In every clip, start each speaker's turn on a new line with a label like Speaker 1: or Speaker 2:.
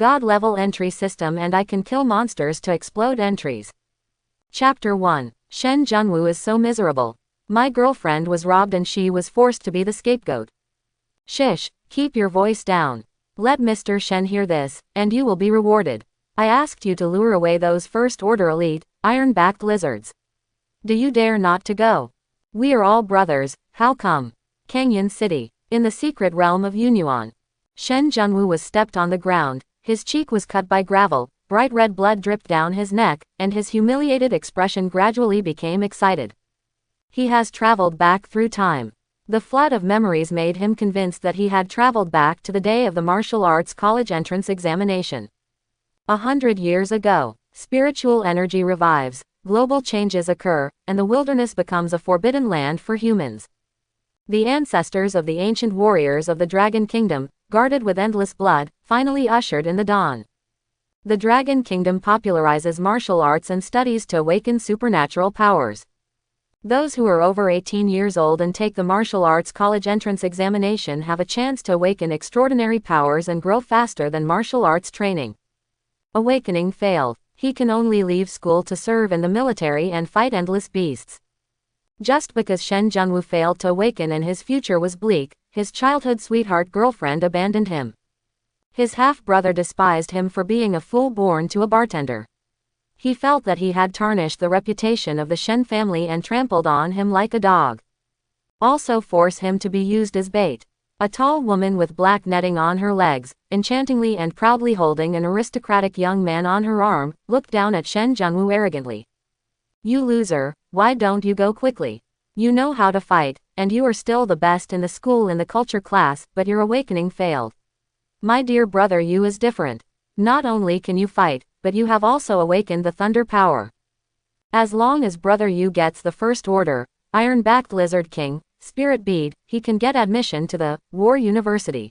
Speaker 1: God-level entry system and I can kill monsters to explode entries. Chapter 1. Shen Junwu is so miserable. My girlfriend was robbed and she was forced to be the scapegoat. Shish, keep your voice down. Let Mr. Shen hear this, and you will be rewarded. I asked you to lure away those First Order elite, iron-backed lizards. Do you dare not to go? We are all brothers, how come? Canyon City. In the secret realm of Yunyuan. Shen Junwu was stepped on the ground, his cheek was cut by gravel, bright red blood dripped down his neck, and his humiliated expression gradually became excited. He has traveled back through time. The flood of memories made him convinced that he had traveled back to the day of the martial arts college entrance examination. 100 years ago, spiritual energy revives, global changes occur, and the wilderness becomes a forbidden land for humans. The ancestors of the ancient warriors of the Dragon Kingdom, guarded with endless blood, finally ushered in the dawn. The Dragon Kingdom popularizes martial arts and studies to awaken supernatural powers. Those who are over 18 years old and take the martial arts college entrance examination have a chance to awaken extraordinary powers and grow faster than martial arts training. Awakening failed. He can only leave school to serve in the military and fight endless beasts. Just because Shen Junwu failed to awaken and his future was bleak, his childhood sweetheart girlfriend abandoned him. His half-brother despised him for being a fool born to a bartender. He felt that he had tarnished the reputation of the Shen family and trampled on him like a dog. Also force him to be used as bait. A tall woman with black netting on her legs, enchantingly and proudly holding an aristocratic young man on her arm, looked down at Shen Junwu arrogantly. You loser, why don't you go quickly? You know how to fight, and you are still the best in the school in the culture class, but your awakening failed. My dear brother, you is different. Not only can you fight, but you have also awakened the thunder power. As long as brother you gets the First Order, Iron-backed Lizard King, Spirit Bead, he can get admission to the War University.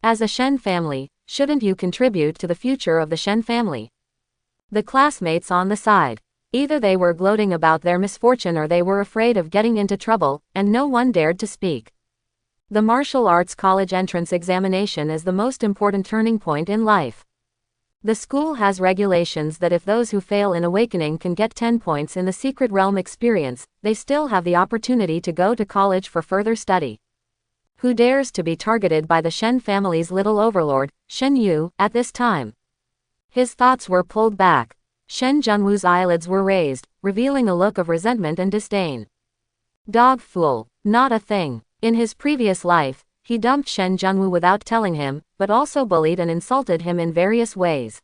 Speaker 1: As a Shen family, shouldn't you contribute to the future of the Shen family? The classmates on the side. Either they were gloating about their misfortune or they were afraid of getting into trouble, and no one dared to speak. The martial arts college entrance examination is the most important turning point in life. The school has regulations that if those who fail in awakening can get 10 points in the secret realm experience, they still have the opportunity to go to college for further study. Who dares to be targeted by the Shen family's little overlord, Shen Yu, at this time? His thoughts were pulled back. Shen Junwu's eyelids were raised, revealing a look of resentment and disdain. Dog fool, not a thing. In his previous life, he dumped Shen Junwu without telling him, but also bullied and insulted him in various ways.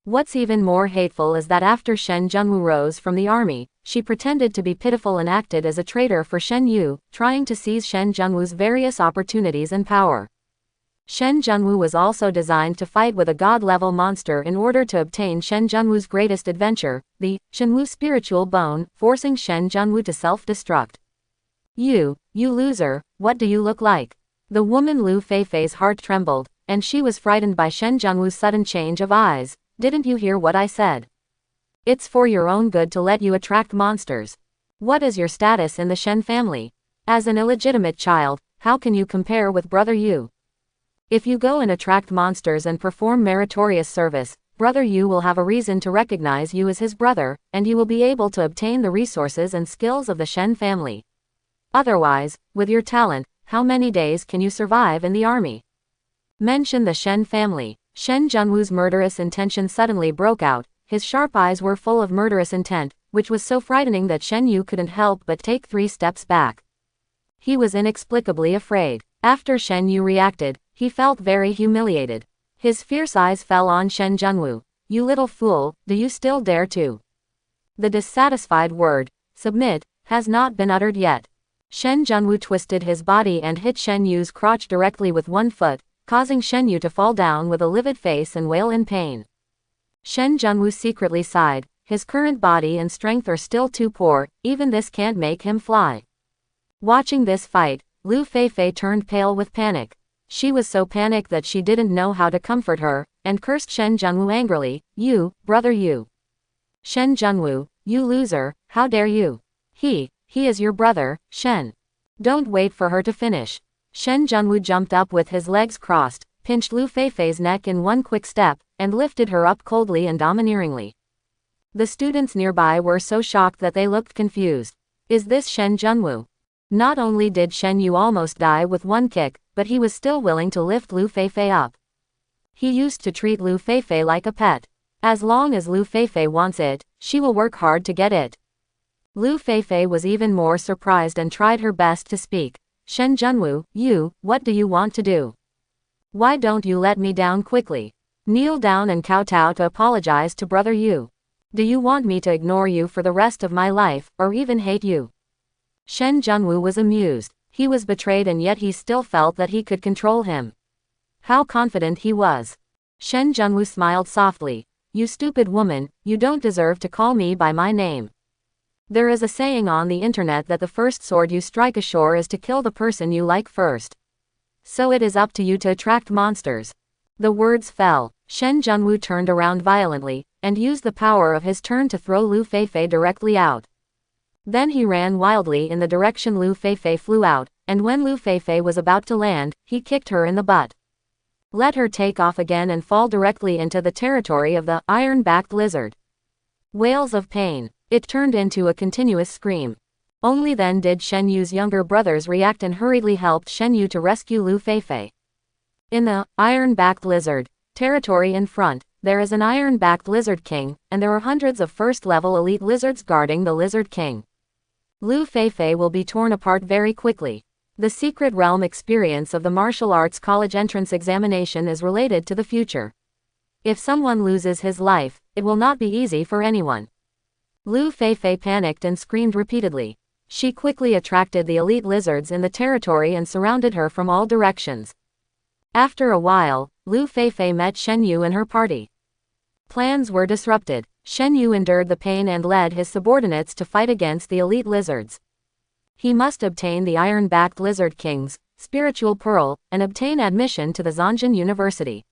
Speaker 1: What's even more hateful is that after Shen Junwu rose from the army, she pretended to be pitiful and acted as a traitor for Shen Yu, trying to seize Shen Junwu's various opportunities and power. Shen Junwu was also designed to fight with a god-level monster in order to obtain Shen Junwu's greatest adventure, the Shenwu spiritual bone, forcing Shen Junwu to self-destruct. You loser, what do you look like? The woman Lu Feifei's heart trembled, and she was frightened by Shen Junwu's sudden change of eyes. Didn't you hear what I said? It's for your own good to let you attract monsters. What is your status in the Shen family? As an illegitimate child, how can you compare with brother Yu? If you go and attract monsters and perform meritorious service, brother Yu will have a reason to recognize you as his brother, and you will be able to obtain the resources and skills of the Shen family. Otherwise, with your talent, how many days can you survive in the army? Mention the Shen family. Shen Junwu's murderous intention suddenly broke out. His sharp eyes were full of murderous intent, which was so frightening that Shen Yu couldn't help but take 3 steps back. He was inexplicably afraid. After Shen Yu reacted, he felt very humiliated. His fierce eyes fell on Shen Junwu. You little fool, do you still dare to? The dissatisfied word, submit, has not been uttered yet. Shen Junwu twisted his body and hit Shen Yu's crotch directly with one foot, causing Shen Yu to fall down with a livid face and wail in pain. Shen Junwu secretly sighed. His current body and strength are still too poor, even this can't make him fly. Watching this fight, Lu Feifei turned pale with panic. She was so panicked that she didn't know how to comfort her, and cursed Shen Junwu angrily. You, brother you. Shen Junwu, you loser, how dare you? He is your brother, Shen. Don't wait for her to finish. Shen Junwu jumped up with his legs crossed, pinched Lu Feifei's neck in one quick step, and lifted her up coldly and domineeringly. The students nearby were so shocked that they looked confused. Is this Shen Junwu? Not only did Shen Yu almost die with one kick, but he was still willing to lift Lu Feifei up. He used to treat Lu Feifei like a pet. As long as Lu Feifei wants it, she will work hard to get it. Lu Feifei was even more surprised and tried her best to speak. Shen Junwu, what do you want to do? Why don't you let me down quickly? Kneel down and kowtow to apologize to brother Yu. Do you want me to ignore you for the rest of my life, or even hate you? Shen Junwu was amused. He was betrayed and yet he still felt that he could control him. How confident he was. Shen Junwu smiled softly. You stupid woman, you don't deserve to call me by my name. There is a saying on the internet that the first sword you strike ashore is to kill the person you like first. So it is up to you to attract monsters. The words fell. Shen Junwu turned around violently, and used the power of his turn to throw Lu Feifei directly out. Then he ran wildly in the direction Lu Feifei flew out, and when Lu Feifei was about to land, he kicked her in the butt. Let her take off again and fall directly into the territory of the iron-backed lizard. Wails of pain. It turned into a continuous scream. Only then did Shen Yu's younger brothers react and hurriedly helped Shen Yu to rescue Lu Feifei. In the iron-backed lizard territory in front, there is an iron-backed lizard king, and there are hundreds of first-level elite lizards guarding the lizard king. Lu Feifei will be torn apart very quickly. The secret realm experience of the martial arts college entrance examination is related to the future. If someone loses his life, it will not be easy for anyone. Lu Feifei panicked and screamed repeatedly. She quickly attracted the elite lizards in the territory and surrounded her from all directions. After a while, Lu Feifei met Shen Yu and her party. Plans were disrupted. Shen Yu endured the pain and led his subordinates to fight against the elite lizards. He must obtain the iron-backed lizard king's spiritual pearl and obtain admission to the Zonjin University.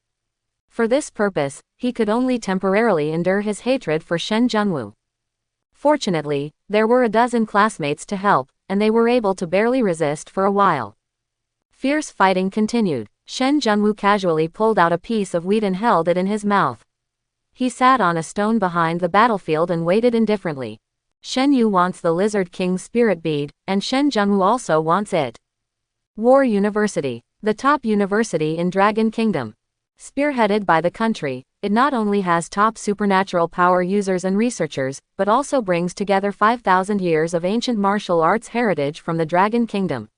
Speaker 1: For this purpose, he could only temporarily endure his hatred for Shen Junwu. Fortunately, there were a dozen classmates to help, and they were able to barely resist for a while. Fierce fighting continued. Shen Junwu casually pulled out a piece of wheat and held it in his mouth. He sat on a stone behind the battlefield and waited indifferently. Shen Yu wants the Lizard King's spirit bead, and Shen Junwu also wants it. War University, the top university in Dragon Kingdom. Spearheaded by the country, it not only has top supernatural power users and researchers, but also brings together 5,000 years of ancient martial arts heritage from the Dragon Kingdom.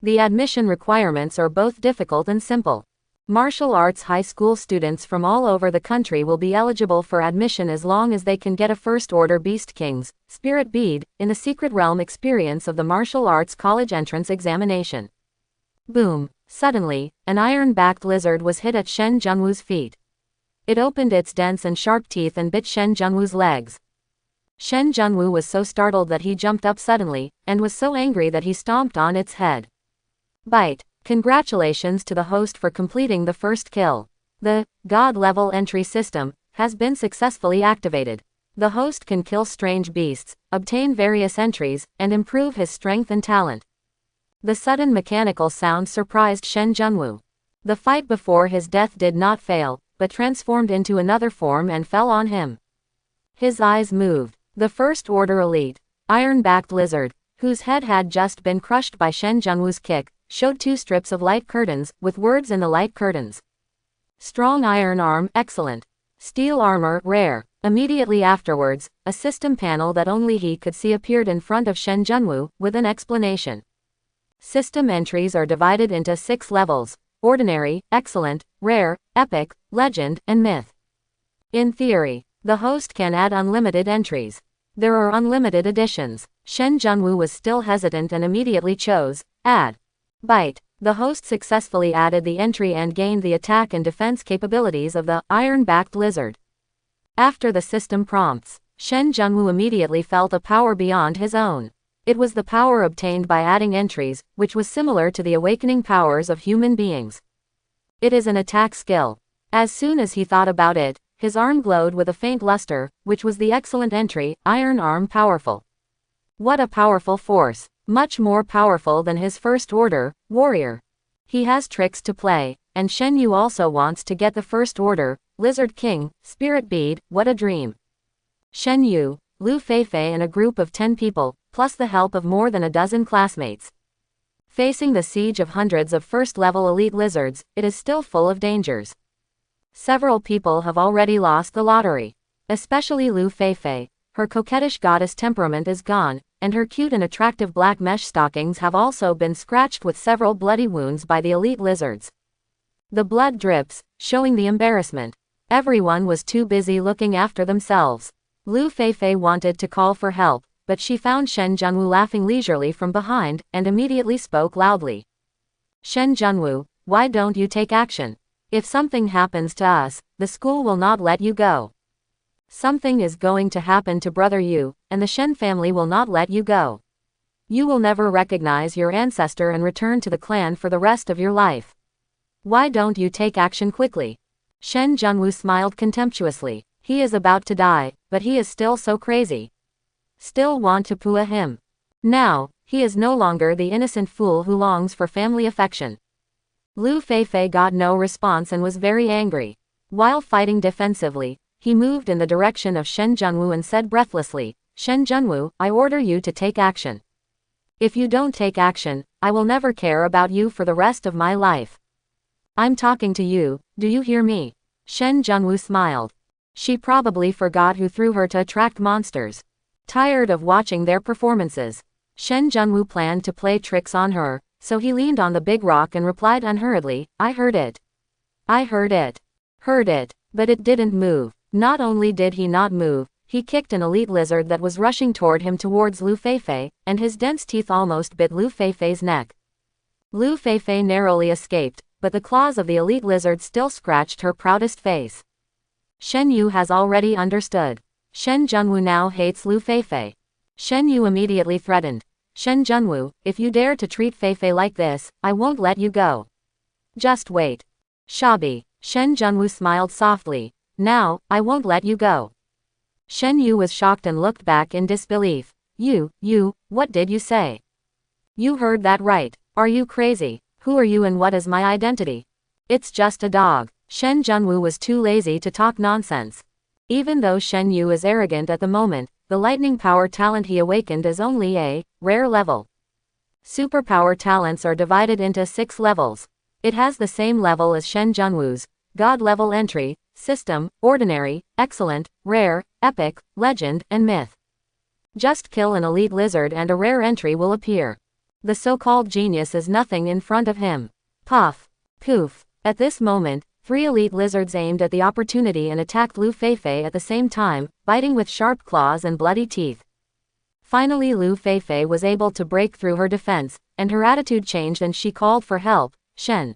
Speaker 1: The admission requirements are both difficult and simple. Martial arts high school students from all over the country will be eligible for admission as long as they can get a First Order Beast King's Spirit Bead in the Secret Realm experience of the Martial Arts College entrance examination. Boom! Suddenly, an iron-backed lizard was hit at Shen Junwu's feet. It opened its dense and sharp teeth and bit Shen Junwu's legs. Shen Junwu was so startled that he jumped up suddenly, and was so angry that he stomped on its head. Bite. Congratulations to the host for completing the first kill. The God-level entry system has been successfully activated. The host can kill strange beasts, obtain various entries, and improve his strength and talent. The sudden mechanical sound surprised Shen Junwu. The fight before his death did not fail, but transformed into another form and fell on him. His eyes moved. The First Order Elite, iron-backed lizard, whose head had just been crushed by Shen Junwu's kick, showed 2 strips of light curtains, with words in the light curtains. Strong iron arm, excellent. Steel armor, rare. Immediately afterwards, a system panel that only he could see appeared in front of Shen Junwu, with an explanation. System entries are divided into 6 levels: ordinary, excellent, rare, epic, legend, and myth. In theory, the host can add unlimited entries. There are unlimited additions. Shen Junwu was still hesitant and immediately chose add. Bite. The host successfully added the entry and gained the attack and defense capabilities of the iron-backed lizard. After the system prompts, Shen Junwu immediately felt a power beyond his own. It was the power obtained by adding entries, which was similar to the awakening powers of human beings. It is an attack skill. As soon as he thought about it, his arm glowed with a faint luster, which was the excellent entry, iron arm powerful. What a powerful force. Much more powerful than his First Order warrior. He has tricks to play. and Shen Yu also wants to get the First Order, Lizard King, Spirit Bead, what a dream. Shen Yu, Lu Feifei and a group of 10 people, plus the help of more than a dozen classmates. Facing the siege of hundreds of first-level elite lizards, it is still full of dangers. Several people have already lost the lottery. Especially Lu Feifei. Her coquettish goddess temperament is gone, and her cute and attractive black mesh stockings have also been scratched with several bloody wounds by the elite lizards. The blood drips, showing the embarrassment. Everyone was too busy looking after themselves. Lu Feifei wanted to call for help, but she found Shen Junwu laughing leisurely from behind, and immediately spoke loudly. Shen Junwu, why don't you take action? If something happens to us, the school will not let you go. Something is going to happen to Brother Yu, and the Shen family will not let you go. You will never recognize your ancestor and return to the clan for the rest of your life. Why don't you take action quickly? Shen Junwu smiled contemptuously. He is about to die, but he is still so crazy. Still want to pua him. Now, he is no longer the innocent fool who longs for family affection. Lu Feifei got no response and was very angry. While fighting defensively, he moved in the direction of Shen Junwu and said breathlessly, Shen Junwu, I order you to take action. If you don't take action, I will never care about you for the rest of my life. I'm talking to you, do you hear me? Shen Junwu smiled. She probably forgot who threw her to attract monsters. Tired of watching their performances, Shen Junwu planned to play tricks on her, so he leaned on the big rock and replied unhurriedly, I heard it. I heard it. Heard it, but it didn't move. Not only did he not move, he kicked an elite lizard that was rushing toward him towards Lu Feifei, and his dense teeth almost bit Lu Feifei's neck. Lu Feifei narrowly escaped, but the claws of the elite lizard still scratched her proudest face. Shen Yu has already understood. Shen Junwu now hates Lu Feifei. Shen Yu immediately threatened. Shen Junwu, if you dare to treat Feifei like this, I won't let you go. Just wait. Shabi. Shen Junwu smiled softly. Now, I won't let you go. Shen Yu was shocked and looked back in disbelief. You, what did you say? You heard that right. Are you crazy? Who are you and what is my identity? It's just a dog. Shen Junwu was too lazy to talk nonsense. Even though Shen Yu is arrogant at the moment, the lightning power talent he awakened is only a rare level. Superpower talents are divided into 6 levels. It has the same level as Shen Junwu's God level entry, system, ordinary, excellent, rare, epic, legend, and myth. Just kill an elite lizard and a rare entry will appear. The so-called genius is nothing in front of him. Puff. Poof. At this moment, 3 elite lizards aimed at the opportunity and attacked Lu Feifei at the same time, biting with sharp claws and bloody teeth. Finally Lu Feifei was able to break through her defense, and her attitude changed and she called for help. Shen.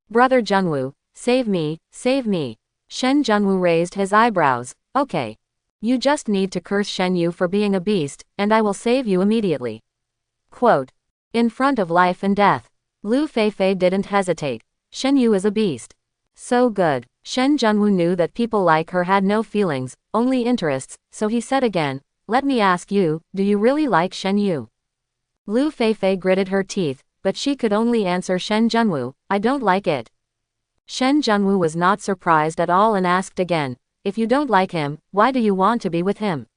Speaker 1: Brother Junwu, save me, save me. Shen Junwu raised his eyebrows. Okay. You just need to curse Shen Yu for being a beast, and I will save you immediately. Quote. In front of life and death. Lu Feifei didn't hesitate. Shen Yu is a beast. So good. Shen Junwu knew that people like her had no feelings, only interests, so he said again, let me ask you, do you really like Shen Yu? Lu Feifei gritted her teeth, but she could only answer Shen Junwu, I don't like it. Shen Junwu was not surprised at all and asked again, if you don't like him, why do you want to be with him?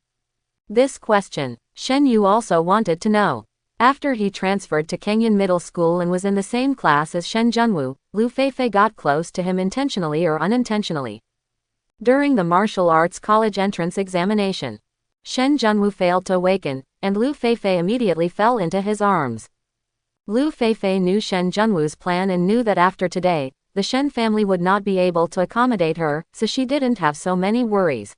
Speaker 1: This question, Shen Yu also wanted to know. After he transferred to Kengyun Middle School and was in the same class as Shen Junwu, Lu Feifei got close to him intentionally or unintentionally. During the martial arts college entrance examination, Shen Junwu failed to awaken, and Lu Feifei immediately fell into his arms. Lu Feifei knew Shen Junwu's plan and knew that after today, the Shen family would not be able to accommodate her, so she didn't have so many worries.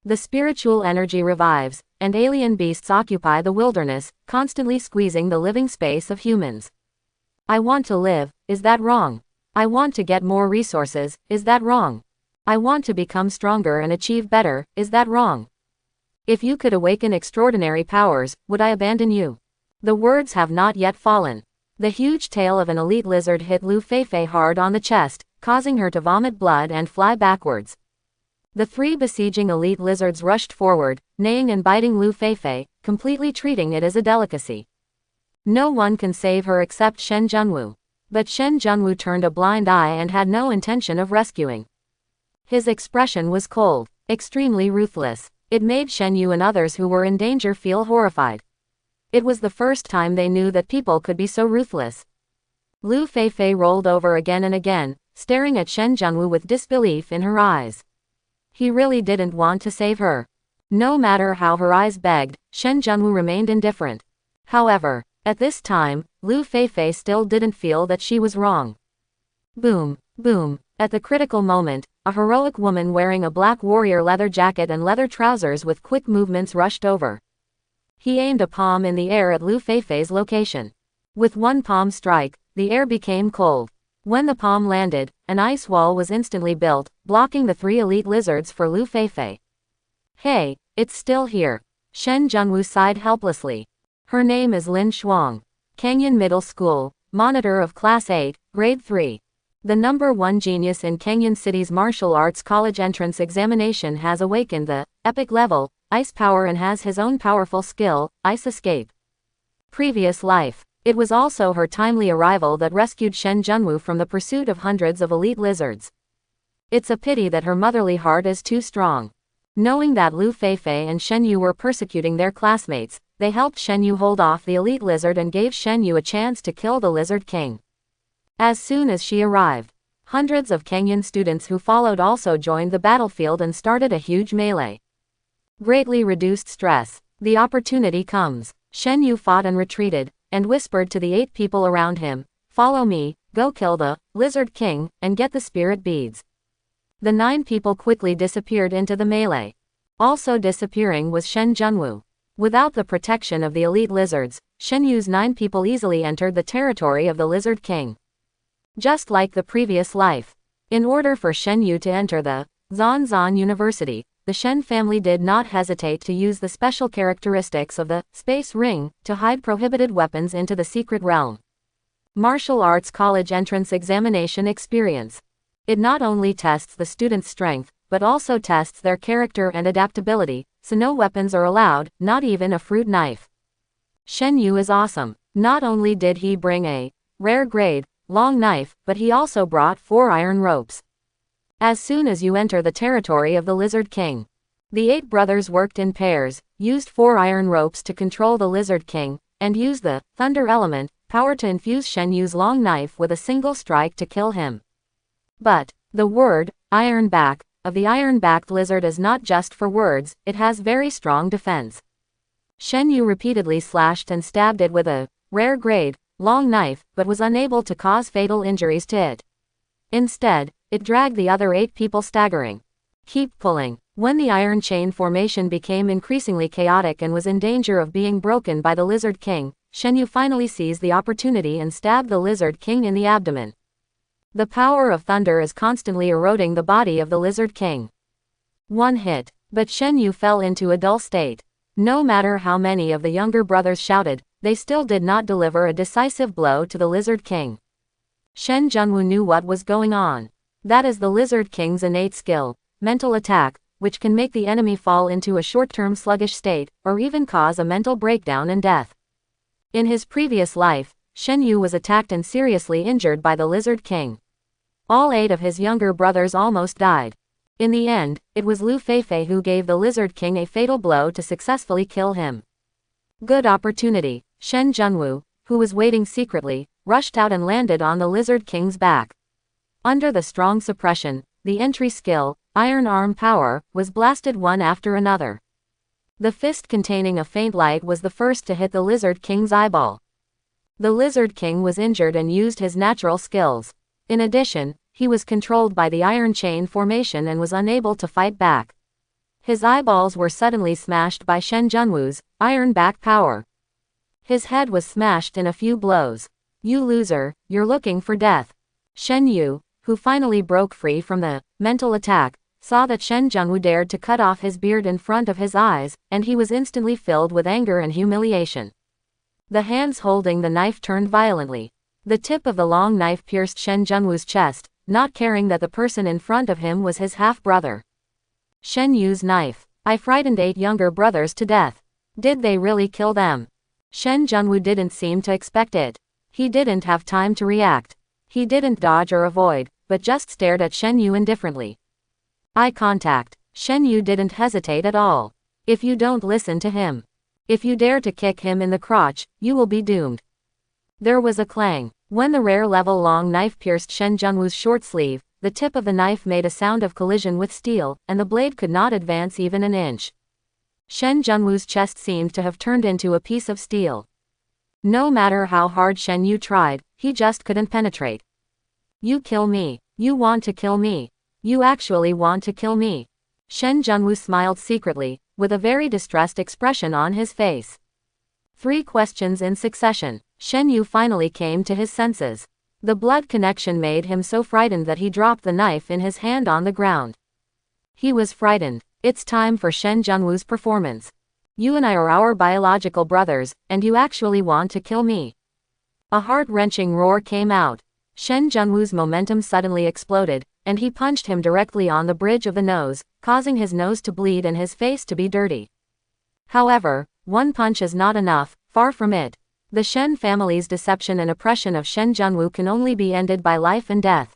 Speaker 1: The spiritual energy revives, and alien beasts occupy the wilderness, constantly squeezing the living space of humans. I want to live, is that wrong? I want to get more resources, is that wrong? I want to become stronger and achieve better, is that wrong? If you could awaken extraordinary powers, would I abandon you? The words have not yet fallen. The huge tail of an elite lizard hit Lu Feifei hard on the chest, causing her to vomit blood and fly backwards. The 3 besieging elite lizards rushed forward, neighing and biting Lu Feifei, completely treating it as a delicacy. No one can save her except Shen Junwu. But Shen Junwu turned a blind eye and had no intention of rescuing. His expression was cold, extremely ruthless. It made Shen Yu and others who were in danger feel horrified. It was the first time they knew that people could be so ruthless. Lu Feifei rolled over again and again, staring at Shen Junwu with disbelief in her eyes. He really didn't want to save her. No matter how her eyes begged, Shen Junwu remained indifferent. However, at this time, Lu Feifei still didn't feel that she was wrong. Boom, boom. At the critical moment, a heroic woman wearing a black warrior leather jacket and leather trousers with quick movements rushed over. He aimed a palm in the air at Lu Feifei's location. With one palm strike, the air became cold. When the palm landed, an ice wall was instantly built, blocking the 3 elite lizards for Lu Feifei. Hey, it's still here. Shen Junwu sighed helplessly. Her name is Lin Shuang. Canyon Middle School, monitor of Class 8, Grade 3. The #1 genius in Canyon City's martial arts college entrance examination has awakened the epic level, ice power and has his own powerful skill, Ice Escape. Previous life. It was also her timely arrival that rescued Shen Junwu from the pursuit of hundreds of elite lizards. It's a pity that her motherly heart is too strong. Knowing that Lu Feifei and Shen Yu were persecuting their classmates, they helped Shen Yu hold off the elite lizard and gave Shen Yu a chance to kill the Lizard King. As soon as she arrived, hundreds of Canyon students who followed also joined the battlefield and started a huge melee. Greatly reduced stress. The opportunity comes. Shen Yu fought and retreated, and whispered to the 8 people around him, "Follow me, go kill the Lizard King, and get the spirit beads." The 9 people quickly disappeared into the melee. Also disappearing was Shen Junwu. Without the protection of the elite lizards, Shen Yu's 9 people easily entered the territory of the Lizard King. Just like the previous life. In order for Shen Yu to enter the Zan University, the Shen family did not hesitate to use the special characteristics of the Space Ring to hide prohibited weapons into the secret realm. Martial Arts College Entrance Examination Experience. It not only tests the students' strength, but also tests their character and adaptability, so no weapons are allowed, not even a fruit knife. Shen Yu is awesome. Not only did he bring a rare grade, long knife, but he also brought 4 iron ropes. As soon as you enter the territory of the Lizard King, the 8 brothers worked in pairs, used 4 iron ropes to control the Lizard King, and used the thunder element power to infuse Shen Yu's long knife with a single strike to kill him. But the word iron back of the iron-backed lizard is not just for words, it has very strong defense. Shen Yu repeatedly slashed and stabbed it with a rare grade, long knife, but was unable to cause fatal injuries to it. Instead, it dragged the other 8 people staggering. Keep pulling. When the iron chain formation became increasingly chaotic and was in danger of being broken by the Lizard King, Shen Yu finally seized the opportunity and stabbed the Lizard King in the abdomen. The power of thunder is constantly eroding the body of the Lizard King. One hit, but Shen Yu fell into a dull state. No matter how many of the younger brothers shouted, they still did not deliver a decisive blow to the Lizard King. Shen Junwu knew what was going on. That is the Lizard King's innate skill, mental attack, which can make the enemy fall into a short-term sluggish state, or even cause a mental breakdown and death. In his previous life, Shen Yu was attacked and seriously injured by the Lizard King. All 8 of his younger brothers almost died. In the end, it was Lu Feifei who gave the Lizard King a fatal blow to successfully kill him. Good opportunity. Shen Junwu, who was waiting secretly, rushed out and landed on the Lizard King's back. Under the strong suppression, the entry skill, Iron Arm Power, was blasted one after another. The fist containing a faint light was the first to hit the Lizard King's eyeball. The Lizard King was injured and used his natural skills. In addition, he was controlled by the iron chain formation and was unable to fight back. His eyeballs were suddenly smashed by Shen Junwu's iron back power. His head was smashed in a few blows. You loser, you're looking for death. Shen Yu, who finally broke free from the mental attack, saw that Shen Junwu dared to cut off his beard in front of his eyes, and he was instantly filled with anger and humiliation. The hands holding the knife turned violently. The tip of the long knife pierced Shen Junwu's chest, not caring that the person in front of him was his half-brother. Shen Yu's knife. I frightened 8 younger brothers to death. Did they really kill them? Shen Junwu didn't seem to expect it. He didn't have time to react. He didn't dodge or avoid, but just stared at Shen Yu indifferently. Eye contact. Shen Yu didn't hesitate at all. If you don't listen to him, if you dare to kick him in the crotch, you will be doomed. There was a clang. When the rare level long knife pierced Shen Junwu's short sleeve, the tip of the knife made a sound of collision with steel, and the blade could not advance even an inch. Shen Junwu's chest seemed to have turned into a piece of steel. No matter how hard Shen Yu tried, he just couldn't penetrate. You kill me. You want to kill me. You actually want to kill me. Shen Junwu smiled secretly, with a very distressed expression on his face. 3 questions in succession. Shen Yu finally came to his senses. The blood connection made him so frightened that he dropped the knife in his hand on the ground. He was frightened. It's time for Shen Junwu's performance. You and I are our biological brothers, and you actually want to kill me. A heart-wrenching roar came out. Shen Junwu's momentum suddenly exploded, and he punched him directly on the bridge of the nose, causing his nose to bleed and his face to be dirty. However, one punch is not enough, far from it. The Shen family's deception and oppression of Shen Junwu can only be ended by life and death.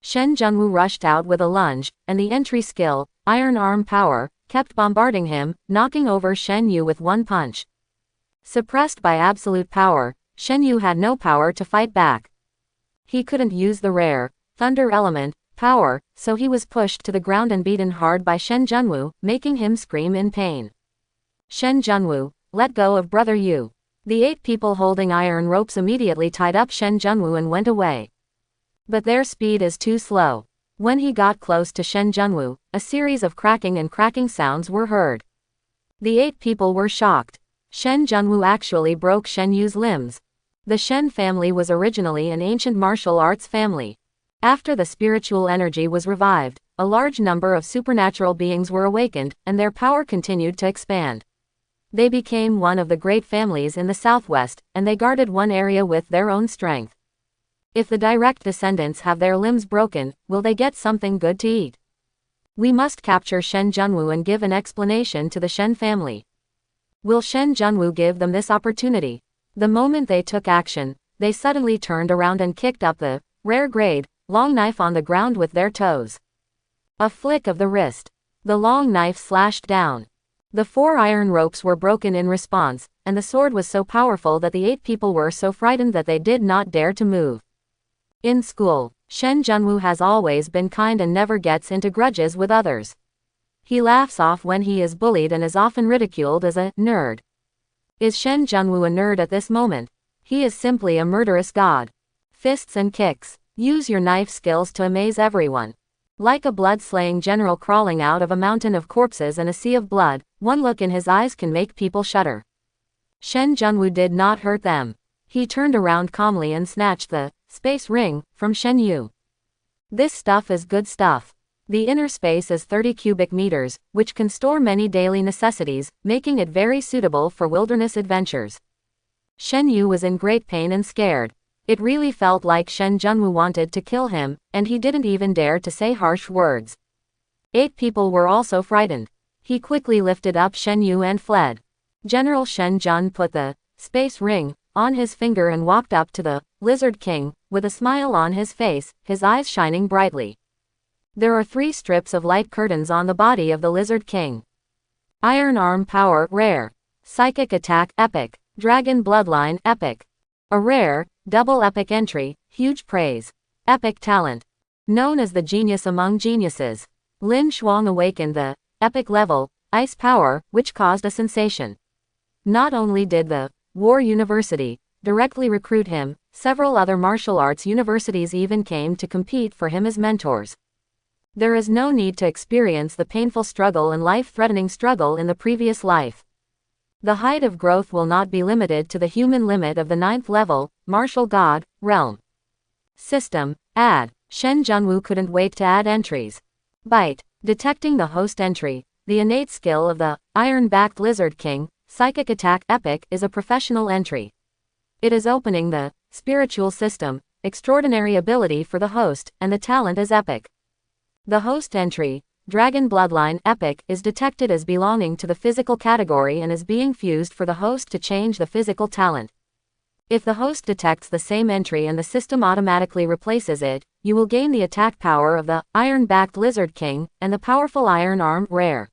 Speaker 1: Shen Junwu rushed out with a lunge, and the entry skill, Iron Arm Power, kept bombarding him, knocking over Shen Yu with one punch. Suppressed by absolute power, Shen Yu had no power to fight back. He couldn't use the rare, Thunder Element, power, so he was pushed to the ground and beaten hard by Shen Junwu, making him scream in pain. Shen Junwu, let go of brother Yu. The 8 people holding iron ropes immediately tied up Shen Junwu and went away. But their speed is too slow. When he got close to Shen Junwu, a series of cracking and cracking sounds were heard. The 8 people were shocked. Shen Junwu actually broke Shen Yu's limbs. The Shen family was originally an ancient martial arts family. After the spiritual energy was revived, a large number of supernatural beings were awakened, and their power continued to expand. They became one of the great families in the southwest, and they guarded one area with their own strength. If the direct descendants have their limbs broken, will they get something good to eat? We must capture Shen Junwu and give an explanation to the Shen family. Will Shen Junwu give them this opportunity? The moment they took action, they suddenly turned around and kicked up the rare grade, long knife on the ground with their toes. A flick of the wrist. The long knife slashed down. The 4 iron ropes were broken in response, and the sword was so powerful that the 8 people were so frightened that they did not dare to move. In school, Shen Junwu has always been kind and never gets into grudges with others. He laughs off when he is bullied and is often ridiculed as a nerd. Is Shen Junwu a nerd at this moment? He is simply a murderous god. Fists and kicks. Use your knife skills to amaze everyone. Like a blood-slaying general crawling out of a mountain of corpses and a sea of blood, one look in his eyes can make people shudder. Shen Junwu did not hurt them. He turned around calmly and snatched the space ring from Shen Yu. This stuff is good stuff. The inner space is 30 cubic meters, which can store many daily necessities, making it very suitable for wilderness adventures. Shen Yu was in great pain and scared. It really felt like Shen Junwu wanted to kill him, and he didn't even dare to say harsh words. 8 people were also frightened. He quickly lifted up Shen Yu and fled. General Shen Jun put the space ring on his finger and walked up to the Lizard King, with a smile on his face, his eyes shining brightly. There are 3 strips of light curtains on the body of the Lizard King. Iron Arm Power, rare. Psychic Attack, epic. Dragon Bloodline, epic. A rare, double epic entry, huge praise. Epic talent. Known as the genius among geniuses. Lin Shuang awakened the epic level, ice power, which caused a sensation. Not only did the War University directly recruit him, several other martial arts universities even came to compete for him as mentors. There is no need to experience the painful struggle and life-threatening struggle in the previous life. The height of growth will not be limited to the human limit of the 9th level, martial god, realm. System, add. Shen Junwu couldn't wait to add entries. Bite. Detecting the host entry, the innate skill of the Iron-backed Lizard King, Psychic Attack Epic is a professional entry. It is opening the spiritual system, extraordinary ability for the host, and the talent is epic. The host entry, Dragon Bloodline Epic, is detected as belonging to the physical category and is being fused for the host to change the physical talent. If the host detects the same entry and the system automatically replaces it, you will gain the attack power of the Iron-backed Lizard King and the powerful Iron-armed Rare.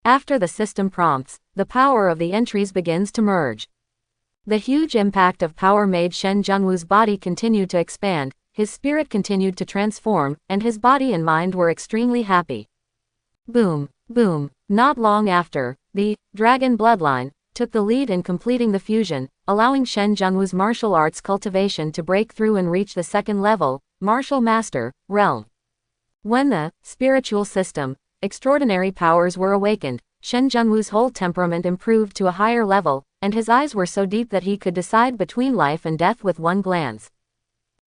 Speaker 1: After the system prompts, the power of the entries begins to merge. The huge impact of power made Shen Junwu's body continue to expand, his spirit continued to transform, and his body and mind were extremely happy. Boom, boom. Not long after, the Dragon Bloodline took the lead in completing the fusion, allowing Shen Junwu's martial arts cultivation to break through and reach the second level, Martial Master, realm. When the spiritual system, extraordinary powers were awakened, Shen Junwu's whole temperament improved to a higher level, and his eyes were so deep that he could decide between life and death with one glance.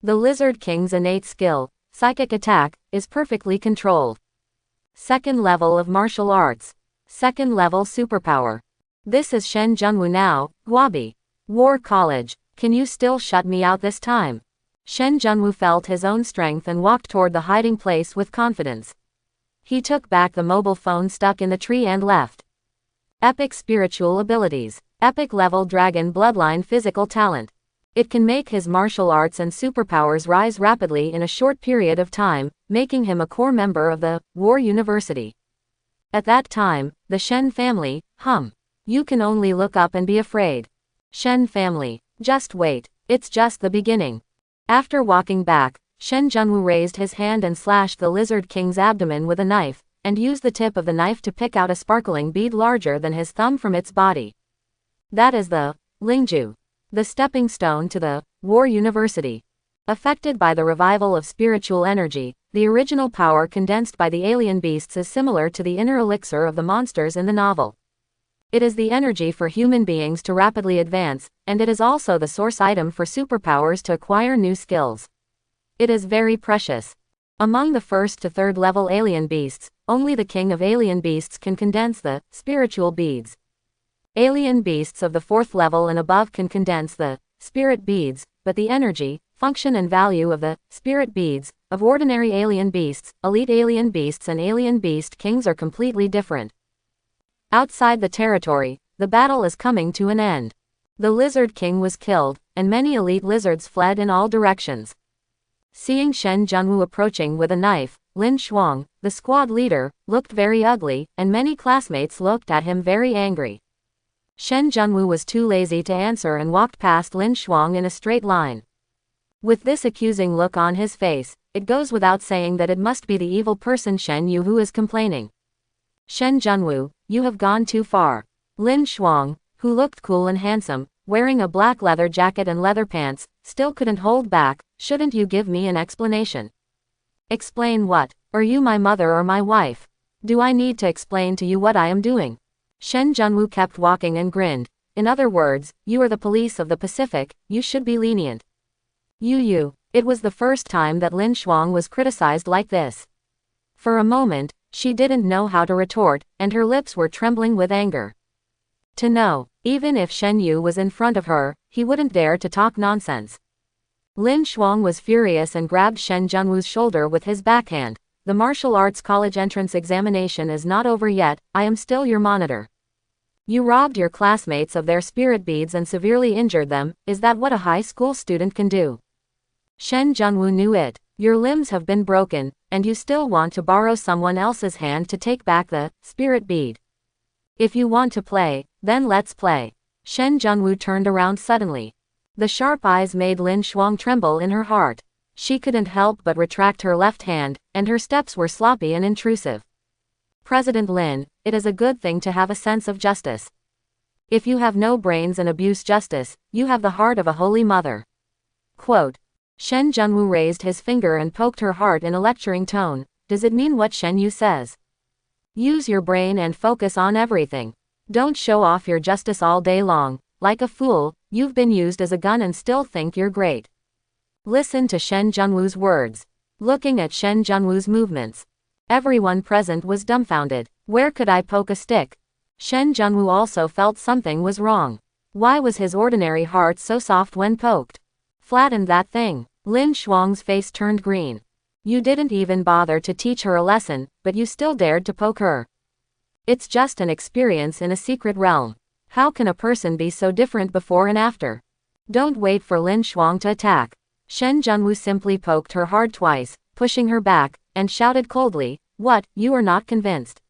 Speaker 1: The Lizard King's innate skill, psychic attack, is perfectly controlled. Second level of martial arts. Second level superpower. This is Shen Junwu now, Guabi. War College. Can you still shut me out this time? Shen Junwu felt his own strength and walked toward the hiding place with confidence. He took back the mobile phone stuck in the tree and left. Epic spiritual abilities. Epic level Dragon Bloodline physical talent. It can make his martial arts and superpowers rise rapidly in a short period of time, making him a core member of the War University. At that time, the Shen family, you can only look up and be afraid. Shen family, just wait, it's just the beginning. After walking back, Shen Junwu raised his hand and slashed the Lizard King's abdomen with a knife, and used the tip of the knife to pick out a sparkling bead larger than his thumb from its body. That is the Lingju, the stepping stone to the War University. Affected by the revival of spiritual energy, the original power condensed by the alien beasts is similar to the inner elixir of the monsters in the novel. It is the energy for human beings to rapidly advance, and it is also the source item for superpowers to acquire new skills. It is very precious. Among the first to third level alien beasts, only the king of alien beasts can condense the spiritual beads. Alien beasts of the fourth level and above can condense the spirit beads, but the energy, function and value of the spirit beads of ordinary alien beasts, elite alien beasts and alien beast kings are completely different. Outside the territory, the battle is coming to an end. The Lizard King was killed, and many elite lizards fled in all directions. Seeing Shen Junwu approaching with a knife, Lin Shuang, the squad leader, looked very ugly, and many classmates looked at him very angry. Shen Junwu was too lazy to answer and walked past Lin Shuang in a straight line. With this accusing look on his face, it goes without saying that it must be the evil person Shen Yu who is complaining. Shen Junwu, you have gone too far. Lin Shuang, who looked cool and handsome, wearing a black leather jacket and leather pants, still couldn't hold back. Shouldn't you give me an explanation? Explain what? Are you my mother or my wife? Do I need to explain to you what I am doing? Shen Junwu kept walking and grinned. In other words, you are the police of the Pacific, you should be lenient. You. It was the first time that Lin Shuang was criticized like this. For a moment, she didn't know how to retort, and her lips were trembling with anger. To know, even if Shen Yu was in front of her, he wouldn't dare to talk nonsense. Lin Shuang was furious and grabbed Shen Junwu's shoulder with his backhand. The martial arts college entrance examination is not over yet, I am still your monitor. You robbed your classmates of their spirit beads and severely injured them, is that what a high school student can do? Shen Junwu knew it. Your limbs have been broken, and you still want to borrow someone else's hand to take back the spirit bead. If you want to play, then let's play. Shen Junwu turned around suddenly. The sharp eyes made Lin Shuang tremble in her heart. She couldn't help but retract her left hand, and her steps were sloppy and intrusive. President Lin, it is a good thing to have a sense of justice. If you have no brains and abuse justice, you have the heart of a holy mother. Quote. Shen Junwu raised his finger and poked her heart in a lecturing tone. Does it mean what Shen Yu says? Use your brain and focus on everything. Don't show off your justice all day long. Like a fool, you've been used as a gun and still think you're great. Listen to Shen Junwu's words. Looking at Shen Junwu's movements, everyone present was dumbfounded. Where could I poke a stick? Shen Junwu also felt something was wrong. Why was his ordinary heart so soft when poked? Flatten that thing. Lin Shuang's face turned green. You didn't even bother to teach her a lesson, but you still dared to poke her. It's just an experience in a secret realm. How can a person be so different before and after? Don't wait for Lin Shuang to attack. Shen Junwu simply poked her hard twice, pushing her back, and shouted coldly, "What, you are not convinced?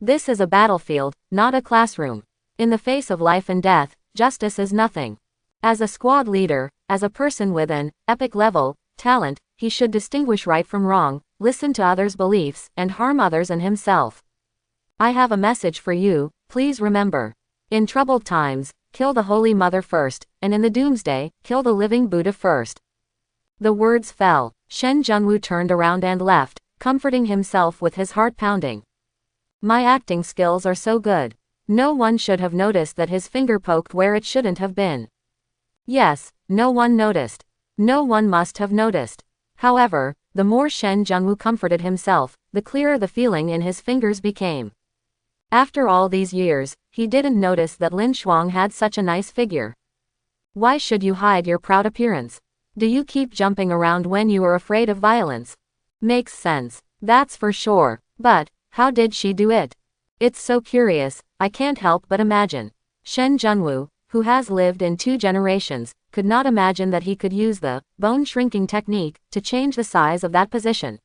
Speaker 1: This is a battlefield, not a classroom. In the face of life and death, justice is nothing." As a squad leader, as a person with an epic level talent, he should distinguish right from wrong, listen to others' beliefs, and harm others and himself. I have a message for you, please remember. In troubled times, kill the Holy Mother first, and in the doomsday, kill the living Buddha first. The words fell. Shen Junwu turned around and left, comforting himself with his heart pounding. My acting skills are so good. No one should have noticed that his finger poked where it shouldn't have been. Yes, no one noticed. No one must have noticed. However, the more Shen Junwu comforted himself, the clearer the feeling in his fingers became. After all these years, he didn't notice that Lin Shuang had such a nice figure. Why should you hide your proud appearance? Do you keep jumping around when you are afraid of violence? Makes sense. That's for sure. But, how did she do it? It's so curious, I can't help but imagine. Shen Junwu, who has lived in 2 generations, could not imagine that he could use the bone shrinking technique to change the size of that position.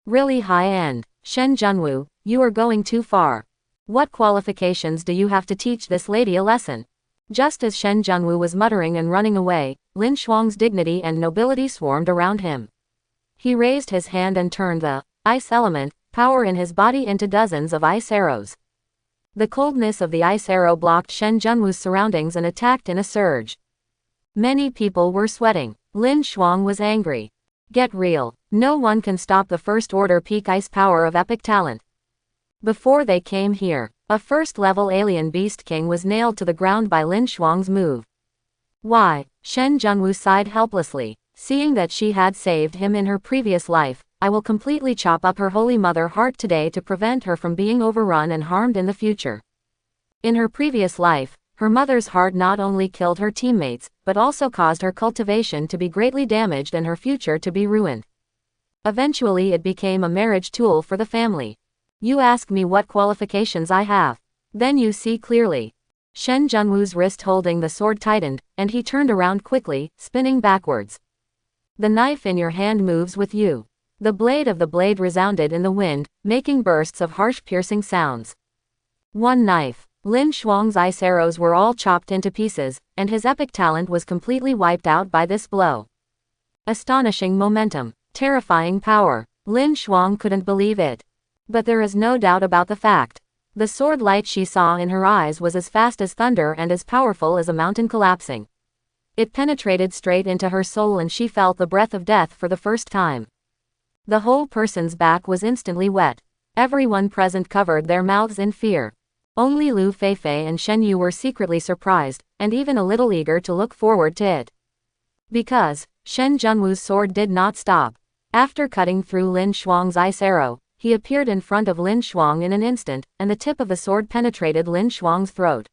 Speaker 1: Really high-end. Shen Junwu, you are going too far. What qualifications do you have to teach this lady a lesson? Just as Shen Junwu was muttering and running away, Lin Shuang's dignity and nobility swarmed around him. He raised his hand and turned the ice element power in his body into dozens of ice arrows. The coldness of the ice arrow blocked Shen Junwu's surroundings and attacked in a surge. Many people were sweating. Lin Shuang was angry. Get real. No one can stop the first order peak ice power of epic talent. Before they came here, a first-level alien beast king was nailed to the ground by Lin Shuang's move. Why? Shen Junwu sighed helplessly. Seeing that she had saved him in her previous life, I will completely chop up her Holy Mother heart today to prevent her from being overrun and harmed in the future. In her previous life, her mother's heart not only killed her teammates, but also caused her cultivation to be greatly damaged and her future to be ruined. Eventually it became a marriage tool for the family. You ask me what qualifications I have. Then you see clearly. Shen Junwu's wrist holding the sword tightened, and he turned around quickly, spinning backwards. The knife in your hand moves with you. The blade of the blade resounded in the wind, making bursts of harsh piercing sounds. One knife. Lin Shuang's ice arrows were all chopped into pieces, and his epic talent was completely wiped out by this blow. Astonishing momentum. Terrifying power. Lin Shuang couldn't believe it. But there is no doubt about the fact. The sword light she saw in her eyes was as fast as thunder and as powerful as a mountain collapsing. It penetrated straight into her soul and she felt the breath of death for the first time. The whole person's back was instantly wet. Everyone present covered their mouths in fear. Only Lu Feifei and Shen Yu were secretly surprised, and even a little eager to look forward to it. Because, Shen Junwu's sword did not stop. After cutting through Lin Shuang's ice arrow, he appeared in front of Lin Shuang in an instant, and the tip of the sword penetrated Lin Shuang's throat.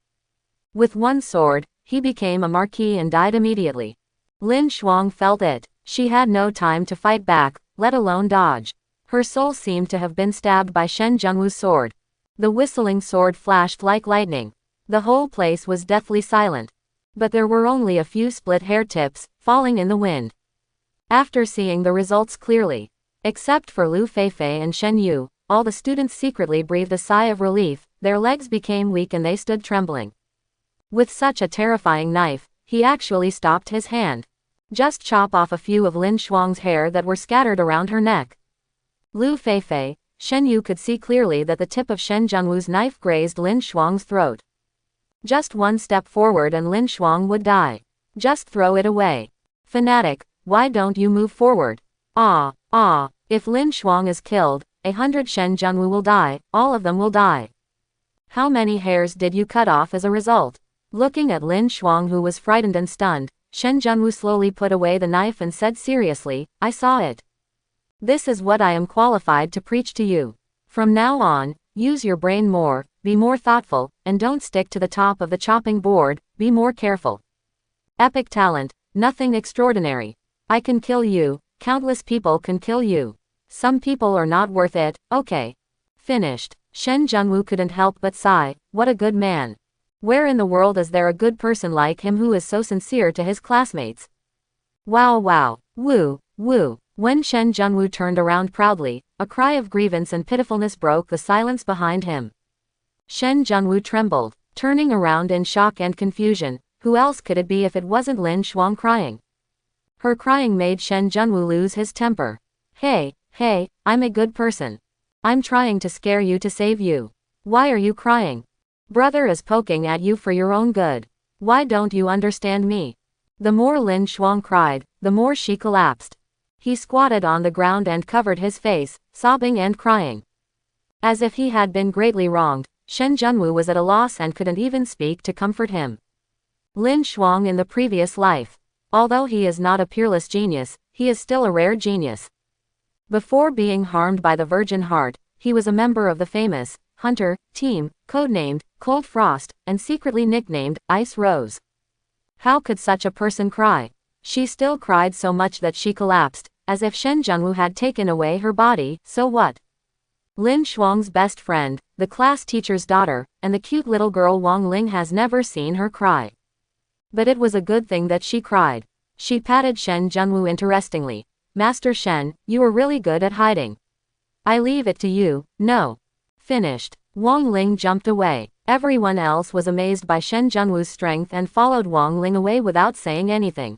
Speaker 1: With one sword, he became a marquis and died immediately. Lin Shuang felt it. She had no time to fight back, let alone dodge. Her soul seemed to have been stabbed by Shen Junwu's sword. The whistling sword flashed like lightning. The whole place was deathly silent. But there were only a few split hair tips, falling in the wind. After seeing the results clearly, except for Lu Feifei and Shen Yu, all the students secretly breathed a sigh of relief, their legs became weak and they stood trembling. With such a terrifying knife, he actually stopped his hand. Just chop off a few of Lin Shuang's hair that were scattered around her neck. Lu Feifei, Shen Yu could see clearly that the tip of Shen Junwu's knife grazed Lin Shuang's throat. Just one step forward and Lin Shuang would die. Just throw it away. Fanatic, why don't you move forward? If Lin Shuang is killed, 100 Shen Junwu will die, all of them will die. How many hairs did you cut off as a result? Looking at Lin Shuang who was frightened and stunned, Shen Junwu slowly put away the knife and said seriously, I saw it. This is what I am qualified to preach to you. From now on, use your brain more, be more thoughtful, and don't stick to the top of the chopping board, be more careful. Epic talent, nothing extraordinary. I can kill you, countless people can kill you. Some people are not worth it, okay. Finished. Shen Junwu couldn't help but sigh, what a good man. Where in the world is there a good person like him who is so sincere to his classmates? Wow wow, woo, woo. When Shen Junwu turned around proudly, a cry of grievance and pitifulness broke the silence behind him. Shen Junwu trembled, turning around in shock and confusion. Who else could it be if it wasn't Lin Shuang crying? Her crying made Shen Junwu lose his temper. Hey, I'm a good person. I'm trying to scare you to save you. Why are you crying? Brother is poking at you for your own good. Why don't you understand me? The more Lin Shuang cried, the more she collapsed. He squatted on the ground and covered his face, sobbing and crying. As if he had been greatly wronged, Shen Junwu was at a loss and couldn't even speak to comfort him. Lin Shuang in the previous life. Although he is not a peerless genius, he is still a rare genius. Before being harmed by the Virgin Heart, he was a member of the famous Hunter team, codenamed Cold Frost, and secretly nicknamed Ice Rose. How could such a person cry? She still cried so much that she collapsed, as if Shen Junwu had taken away her body. So what? Lin Shuang's best friend, the class teacher's daughter, and the cute little girl Wang Ling has never seen her cry. But it was a good thing that she cried. She patted Shen Junwu interestingly. Master Shen, you are really good at hiding. I leave it to you. No. Finished. Wang Ling jumped away. Everyone else was amazed by Shen Junwu's strength and followed Wang Ling away without saying anything.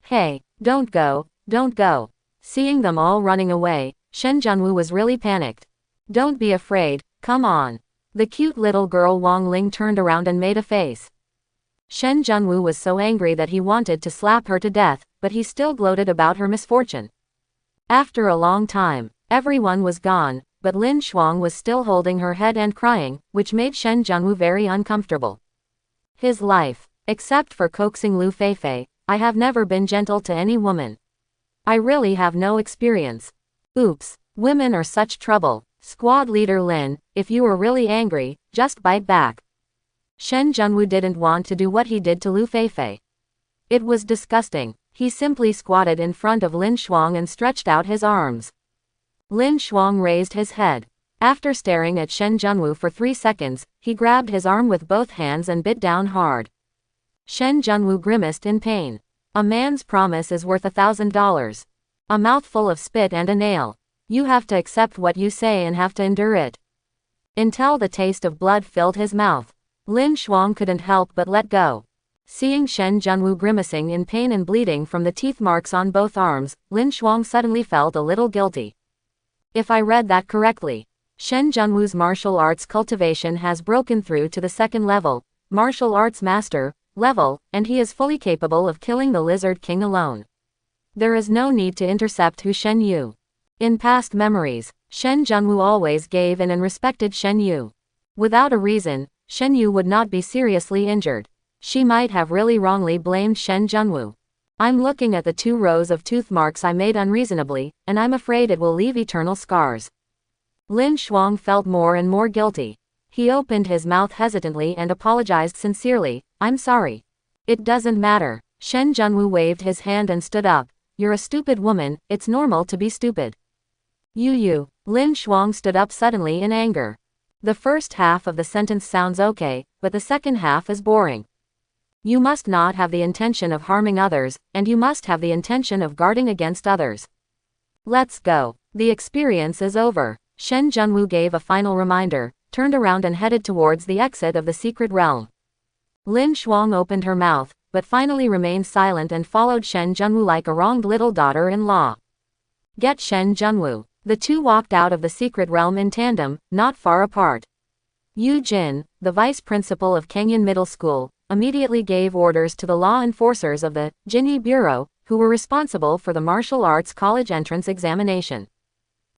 Speaker 1: Hey, don't go, don't go. Seeing them all running away, Shen Junwu was really panicked. Don't be afraid, come on. The cute little girl Wang Ling turned around and made a face. Shen Junwu was so angry that he wanted to slap her to death, but he still gloated about her misfortune. After a long time, everyone was gone, but Lin Shuang was still holding her head and crying, which made Shen Junwu very uncomfortable. His life, except for coaxing Lu Feifei, I have never been gentle to any woman. I really have no experience. Oops, women are such trouble. Squad leader Lin, if you are really angry, just bite back. Shen Junwu didn't want to do what he did to Lu Feifei. It was disgusting. He simply squatted in front of Lin Shuang and stretched out his arms. Lin Shuang raised his head. After staring at Shen Junwu for 3 seconds, he grabbed his arm with both hands and bit down hard. Shen Junwu grimaced in pain. A man's promise is worth $1,000. A mouthful of spit and a nail. You have to accept what you say and have to endure it. Until the taste of blood filled his mouth. Lin Shuang couldn't help but let go. Seeing Shen Junwu grimacing in pain and bleeding from the teeth marks on both arms, Lin Shuang suddenly felt a little guilty. If I read that correctly, Shen Junwu's martial arts cultivation has broken through to the 2nd level, martial arts master, level, and he is fully capable of killing the Lizard King alone. There is no need to intercept Hu Shen Yu. In past memories, Shen Junwu always gave in and respected Shen Yu. Without a reason, Shen Yu would not be seriously injured. She might have really wrongly blamed Shen Junwu. I'm looking at the 2 rows of tooth marks I made unreasonably, and I'm afraid it will leave eternal scars. Lin Shuang felt more and more guilty. He opened his mouth hesitantly and apologized sincerely. I'm sorry. It doesn't matter. Shen Junwu waved his hand and stood up. You're a stupid woman, it's normal to be stupid. You. Lin Shuang stood up suddenly in anger. The first half of the sentence sounds okay, but the second half is boring. You must not have the intention of harming others, and you must have the intention of guarding against others. Let's go. The experience is over. Shen Junwu gave a final reminder, turned around and headed towards the exit of the secret realm. Lin Shuang opened her mouth, but finally remained silent and followed Shen Junwu like a wronged little daughter-in-law. Get Shen Junwu. The 2 walked out of the secret realm in tandem, not far apart. Yu Jin, the vice principal of Kenyan Middle School, immediately gave orders to the law enforcers of the Jinyi Bureau, who were responsible for the martial arts college entrance examination.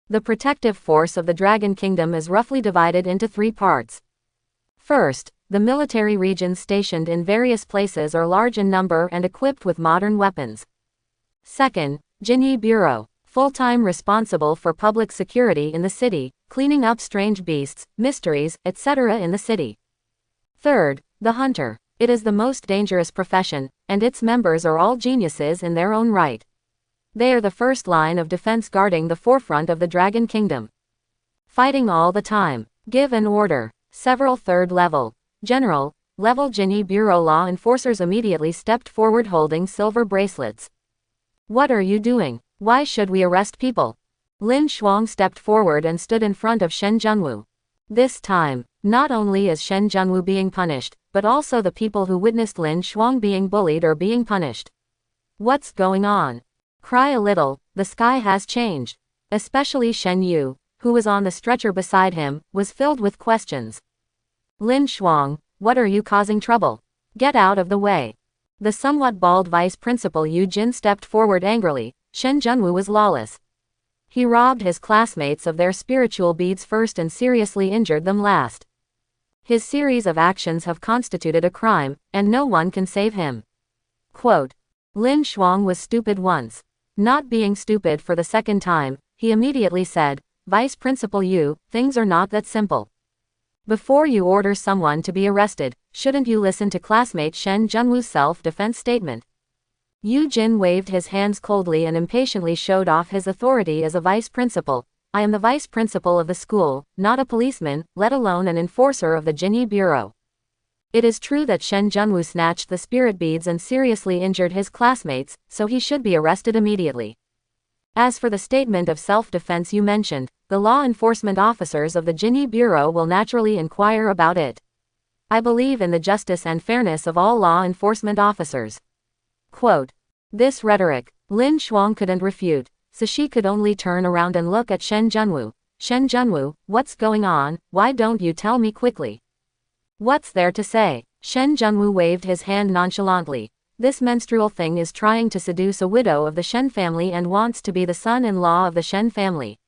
Speaker 1: The protective force of the Dragon Kingdom is roughly divided into 3 parts. First, the military regions stationed in various places are large in number and equipped with modern weapons. Second, Jinyi Bureau, full-time responsible for public security in the city, cleaning up strange beasts, mysteries, etc. in the city. Third, the Hunter. It is the most dangerous profession, and its members are all geniuses in their own right. They are the first line of defense guarding the forefront of the Dragon Kingdom. Fighting all the time. Give an order. Several 3rd level, General, level Jinyi Bureau law enforcers immediately stepped forward holding silver bracelets. What are you doing? Why should we arrest people? Lin Shuang stepped forward and stood in front of Shen Junwu. This time, not only is Shen Junwu being punished, but also the people who witnessed Lin Shuang being bullied are being punished. What's going on? Cry a little, the sky has changed. Especially Shen Yu, who was on the stretcher beside him, was filled with questions. Lin Shuang, what are you causing trouble? Get out of the way. The somewhat bald vice principal Yu Jin stepped forward angrily. Shen Junwu was lawless. He robbed his classmates of their spiritual beads first and seriously injured them last. His series of actions have constituted a crime, and no one can save him. Quote, Lin Shuang was stupid once. Not being stupid for the second time, he immediately said, Vice Principal Yu, things are not that simple. Before you order someone to be arrested, shouldn't you listen to classmate Shen Junwu's self-defense statement? Yu Jin waved his hands coldly and impatiently showed off his authority as a vice principal. I am the vice principal of the school, not a policeman, let alone an enforcer of the Jinyi Bureau. It is true that Shen Junwu snatched the spirit beads and seriously injured his classmates, so he should be arrested immediately. As for the statement of self-defense you mentioned, the law enforcement officers of the Jinyi Bureau will naturally inquire about it. I believe in the justice and fairness of all law enforcement officers. Quote, this rhetoric, Lin Shuang couldn't refute, so she could only turn around and look at Shen Junwu. Shen Junwu, what's going on? Why don't you tell me quickly? What's there to say? Shen Junwu waved his hand nonchalantly. This menstrual thing is trying to seduce a widow of the Shen family and wants to be the son-in-law of the Shen family.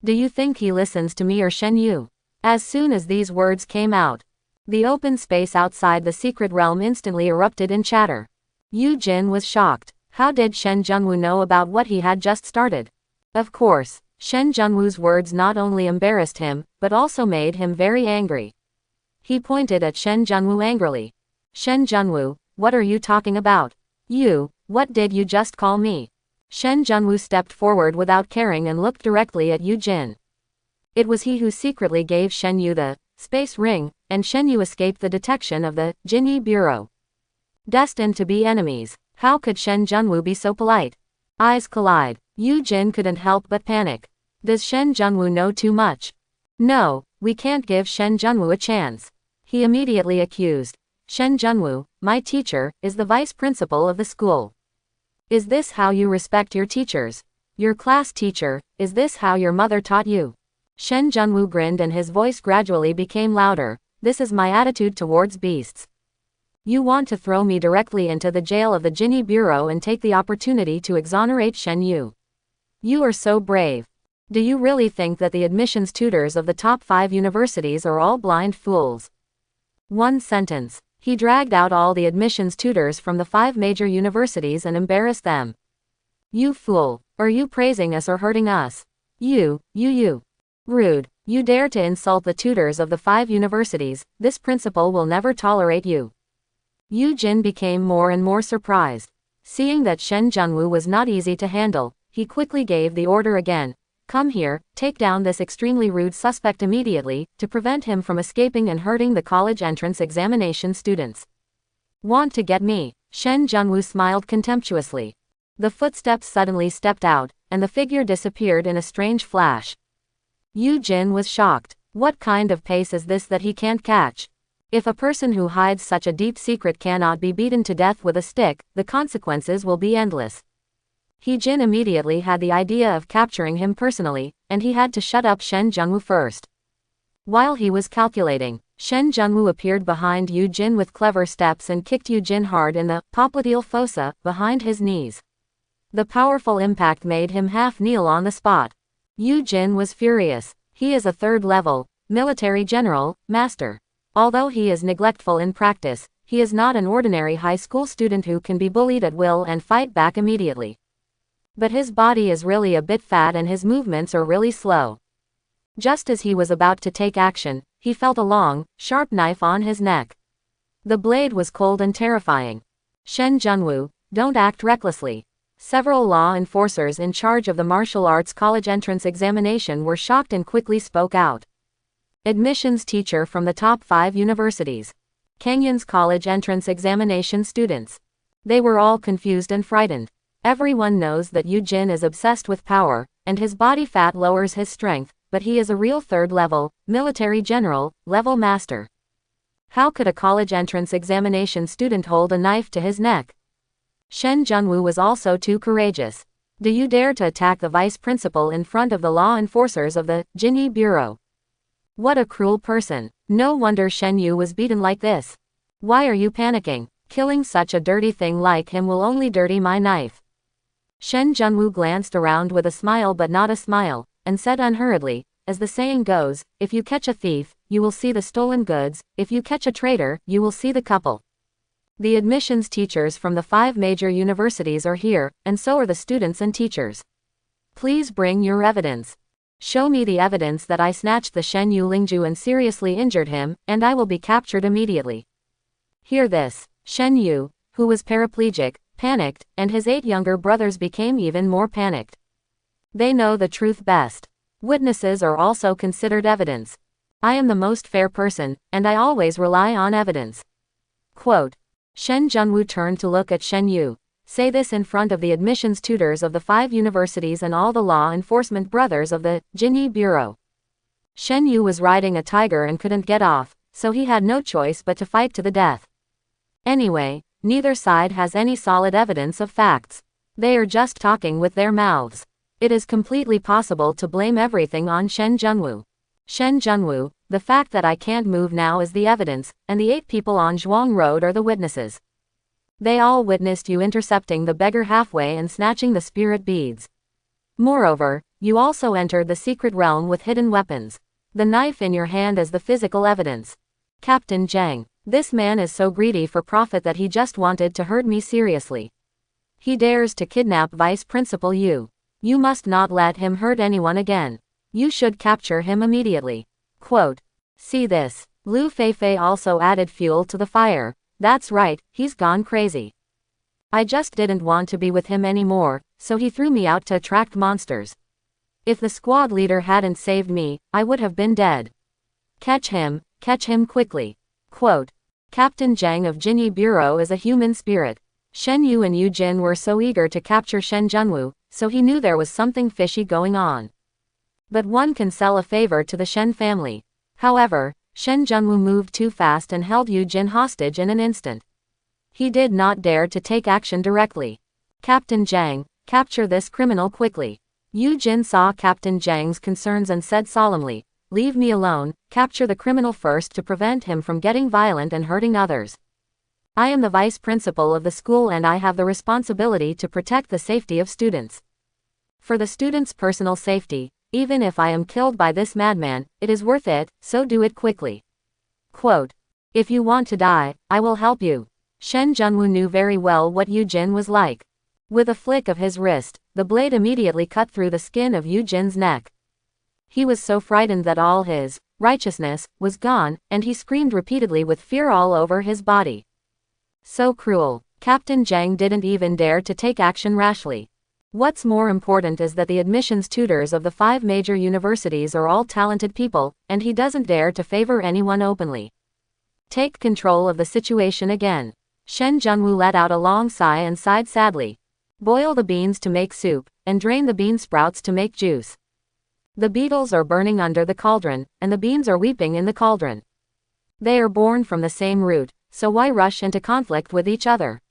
Speaker 1: Do you think he listens to me or Shen Yu? As soon as these words came out, the open space outside the secret realm instantly erupted in chatter. Yu Jin was shocked. How did Shen Junwu know about what he had just started? Of course, Shen Junwu's words not only embarrassed him, but also made him very angry. He pointed at Shen Junwu angrily. Shen Junwu, what are you talking about? You, what did you just call me? Shen Junwu stepped forward without caring and looked directly at Yu Jin. It was he who secretly gave Shen Yu the space ring, and Shen Yu escaped the detection of the Jinyi Bureau. Destined to be enemies, how could Shen Junwu be so polite? Eyes collide. Yu Jin couldn't help but panic. Does Shen Junwu know too much? No, we can't give Shen Junwu a chance. He immediately accused. Shen Junwu, my teacher, is the vice principal of the school. Is this how you respect your teachers? Your class teacher, is this how your mother taught you? Shen Junwu grinned and his voice gradually became louder. This is my attitude towards beasts. You want to throw me directly into the jail of the Jinyi Bureau and take the opportunity to exonerate Shen Yu. You are so brave. Do you really think that the admissions tutors of the top 5 universities are all blind fools? One sentence. He dragged out all the admissions tutors from the 5 major universities and embarrassed them. You fool. Are you praising us or hurting us? You. Rude. You dare to insult the tutors of the 5 universities, this principal will never tolerate you. Yu Jin became more and more surprised. Seeing that Shen Junwu was not easy to handle, he quickly gave the order again. Come here, take down this extremely rude suspect immediately, to prevent him from escaping and hurting the college entrance examination students. Want to get me? Shen Junwu smiled contemptuously. The footsteps suddenly stepped out, and the figure disappeared in a strange flash. Yu Jin was shocked. What kind of pace is this that he can't catch? If a person who hides such a deep secret cannot be beaten to death with a stick, the consequences will be endless. He Jin immediately had the idea of capturing him personally, and he had to shut up Shen Junwu first. While he was calculating, Shen Junwu appeared behind Yu Jin with clever steps and kicked Yu Jin hard in the popliteal fossa, behind his knees. The powerful impact made him half kneel on the spot. Yu Jin was furious. He is a 3rd level, military general, master. Although he is neglectful in practice, he is not an ordinary high school student who can be bullied at will and fight back immediately. But his body is really a bit fat and his movements are really slow. Just as he was about to take action, he felt a long, sharp knife on his neck. The blade was cold and terrifying. Shen Junwu, don't act recklessly. Several law enforcers in charge of the martial arts college entrance examination were shocked and quickly spoke out. Admissions teacher from the top 5 universities. Kangyun's college entrance examination students. They were all confused and frightened. Everyone knows that Yu Jin is obsessed with power, and his body fat lowers his strength, but he is a real third-level, military general-level master. How could a college entrance examination student hold a knife to his neck? Shen Junwu was also too courageous. Do you dare to attack the vice principal in front of the law enforcers of the Jinyi Bureau? What a cruel person. No wonder Shen Yu was beaten like this. Why are you panicking? Killing such a dirty thing like him will only dirty my knife. Shen Junwu glanced around with a smile but not a smile, and said unhurriedly, as the saying goes, if you catch a thief, you will see the stolen goods, if you catch a traitor, you will see the couple. The admissions teachers from the 5 major universities are here, and so are the students and teachers. Please bring your evidence. Show me the evidence that I snatched the Shen Yu Lingju and seriously injured him, and I will be captured immediately. Hear this. Shen Yu, who was paraplegic, panicked, and his 8 younger brothers became even more panicked. They know the truth best. Witnesses are also considered evidence. I am the most fair person, and I always rely on evidence. Quote. Shen Junwu turned to look at Shen Yu. Say this in front of the admissions tutors of the 5 universities and all the law enforcement brothers of the Jinyi Bureau. Shen Yu was riding a tiger and couldn't get off, so he had no choice but to fight to the death. Anyway, neither side has any solid evidence of facts. They are just talking with their mouths. It is completely possible to blame everything on Shen Junwu. Shen Junwu, the fact that I can't move now is the evidence, and the 8 people on Zhuang Road are the witnesses. They all witnessed you intercepting the beggar halfway and snatching the spirit beads. Moreover, you also entered the secret realm with hidden weapons. The knife in your hand is the physical evidence. Captain Zhang, this man is so greedy for profit that he just wanted to hurt me seriously. He dares to kidnap Vice Principal Yu. You must not let him hurt anyone again. You should capture him immediately. Quote. See this. Lu Feifei also added fuel to the fire. That's right, he's gone crazy. I just didn't want to be with him anymore, so he threw me out to attract monsters. If the squad leader hadn't saved me, I would have been dead. Catch him quickly. Quote. Captain Zhang of Jinyi Bureau is a human spirit. Shen Yu and Yu Jin were so eager to capture Shen Junwu, so he knew there was something fishy going on. But one can sell a favor to the Shen family. However, Shen Junwu moved too fast and held Yu Jin hostage in an instant. He did not dare to take action directly. Captain Zhang, capture this criminal quickly. Yu Jin saw Captain Zhang's concerns and said solemnly, leave me alone, capture the criminal first to prevent him from getting violent and hurting others. I am the vice principal of the school and I have the responsibility to protect the safety of students. For the students' personal safety, even if I am killed by this madman, it is worth it, so do it quickly. Quote. If you want to die, I will help you. Shen Junwu knew very well what Yu Jin was like. With a flick of his wrist, the blade immediately cut through the skin of Yu Jin's neck. He was so frightened that all his righteousness was gone, and he screamed repeatedly with fear all over his body. So cruel. Captain Zhang didn't even dare to take action rashly. What's more important is that the admissions tutors of the 5 major universities are all talented people, and he doesn't dare to favor anyone openly. Take control of the situation again. Shen Junwu let out a long sigh and sighed sadly. Boil the beans to make soup, and drain the bean sprouts to make juice. The beetles are burning under the cauldron, and the beans are weeping in the cauldron. They are born from the same root, so why rush into conflict with each other?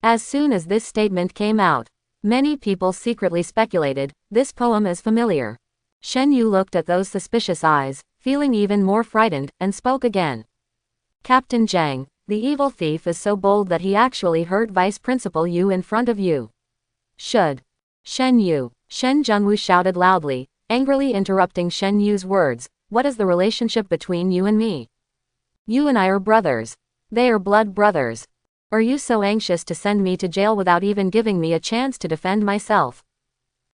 Speaker 1: As soon as this statement came out, many people secretly speculated, this poem is familiar. Shen Yu looked at those suspicious eyes, feeling even more frightened, and spoke again. Captain Zhang, the evil thief is so bold that he actually hurt Vice Principal Yu in front of you. Should. Shen Yu. Shen Junwu shouted loudly, angrily interrupting Shen Yu's words, what is the relationship between you and me? You and I are brothers. They are blood brothers. Are you so anxious to send me to jail without even giving me a chance to defend myself?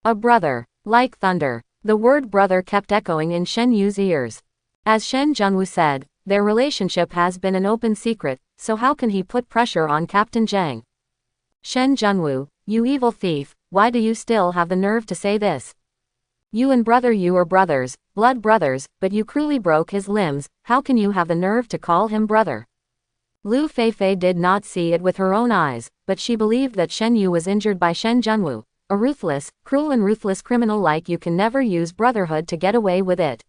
Speaker 1: A brother. Like thunder. The word brother kept echoing in Shen Yu's ears. As Shen Junwu said, their relationship has been an open secret, so how can he put pressure on Captain Zhang? Shen Junwu, you evil thief, why do you still have the nerve to say this? You and brother Yu are brothers, blood brothers, but you cruelly broke his limbs, how can you have the nerve to call him brother? Lu Feifei did not see it with her own eyes, but she believed that Shen Yu was injured by Shen Junwu, a ruthless, cruel and ruthless criminal like you can never use brotherhood to get away with it.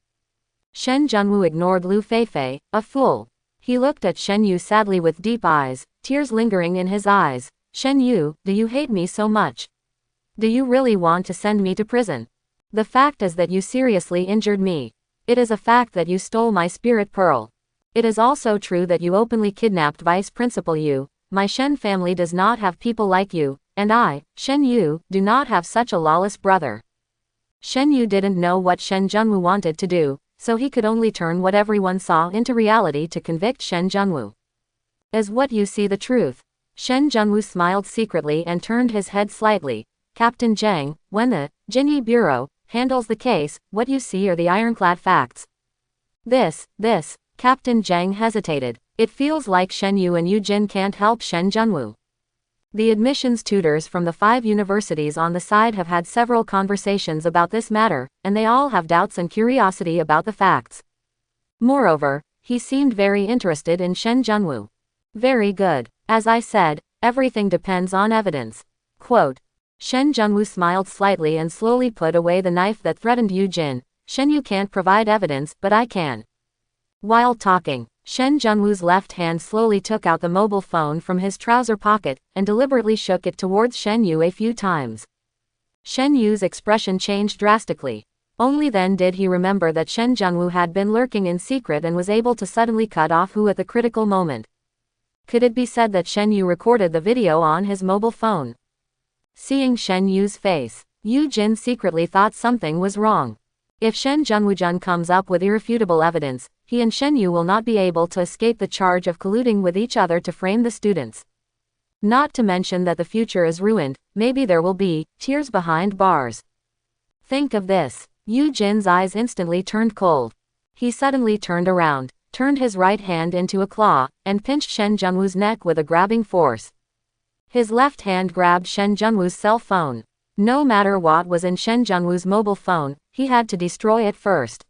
Speaker 1: Shen Junwu ignored Lu Feifei, a fool. He looked at Shen Yu sadly with deep eyes, tears lingering in his eyes. Shen Yu, do you hate me so much? Do you really want to send me to prison? The fact is that you seriously injured me. It is a fact that you stole my spirit pearl. It is also true that you openly kidnapped Vice Principal Yu. My Shen family does not have people like you, and I, Shen Yu, do not have such a lawless brother. Shen Yu didn't know what Shen Junwu wanted to do, so he could only turn what everyone saw into reality to convict Shen Junwu. Is what you see the truth? Shen Junwu smiled secretly and turned his head slightly. Captain Zhang, when the Jinyi Bureau handles the case, what you see are the ironclad facts. This, Captain Zhang hesitated. It feels like Shen Yu and Yu Jin can't help Shen Junwu. The admissions tutors from the 5 universities on the side have had several conversations about this matter, and they all have doubts and curiosity about the facts. Moreover, he seemed very interested in Shen Junwu. Very good. As I said, everything depends on evidence. Quote. Shen Junwu smiled slightly and slowly put away the knife that threatened Yu Jin. Shen Yu can't provide evidence, but I can. While talking, Shen Junwu's left hand slowly took out the mobile phone from his trouser pocket, and deliberately shook it towards Shen Yu a few times. Shen Yu's expression changed drastically. Only then did he remember that Shen Junwu had been lurking in secret and was able to suddenly cut off Hu at the critical moment. Could it be said that Shen Yu recorded the video on his mobile phone? Seeing Shen Yu's face, Yu Jin secretly thought something was wrong. If Shen Junwu comes up with irrefutable evidence, he and Shen Yu will not be able to escape the charge of colluding with each other to frame the students. Not to mention that the future is ruined, maybe there will be tears behind bars. Think of this. Yu Jin's eyes instantly turned cold. He suddenly turned around, turned his right hand into a claw, and pinched Shen Junwu's neck with a grabbing force. His left hand grabbed Shen Junwu's cell phone. No matter what was in Shen Junwu's mobile phone, he had to destroy it first.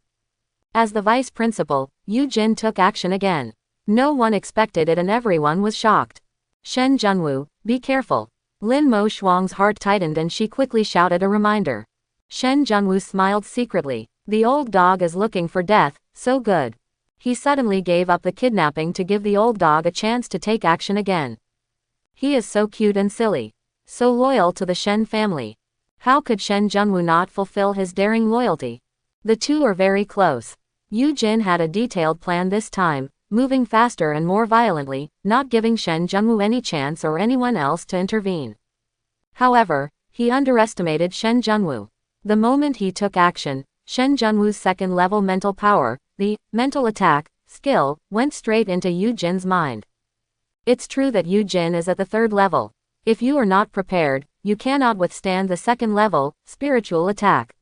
Speaker 1: As the vice principal, Yu Jin took action again. No one expected it and everyone was shocked. Shen Junwu, be careful. Lin Shuang's heart tightened and she quickly shouted a reminder. Shen Junwu smiled secretly. The old dog is looking for death, so good. He suddenly gave up the kidnapping to give the old dog a chance to take action again. He is so cute and silly. So loyal to the Shen family. How could Shen Junwu not fulfill his daring loyalty? The two are very close. Yu Jin had a detailed plan this time, moving faster and more violently, not giving Shen Junwu any chance or anyone else to intervene. However, he underestimated Shen Junwu. The moment he took action, Shen Junwu's second-level mental power, the mental attack skill, went straight into Yu Jin's mind. It's true that Yu Jin is at the 3rd level. If you are not prepared, you cannot withstand the 2nd level, spiritual attack.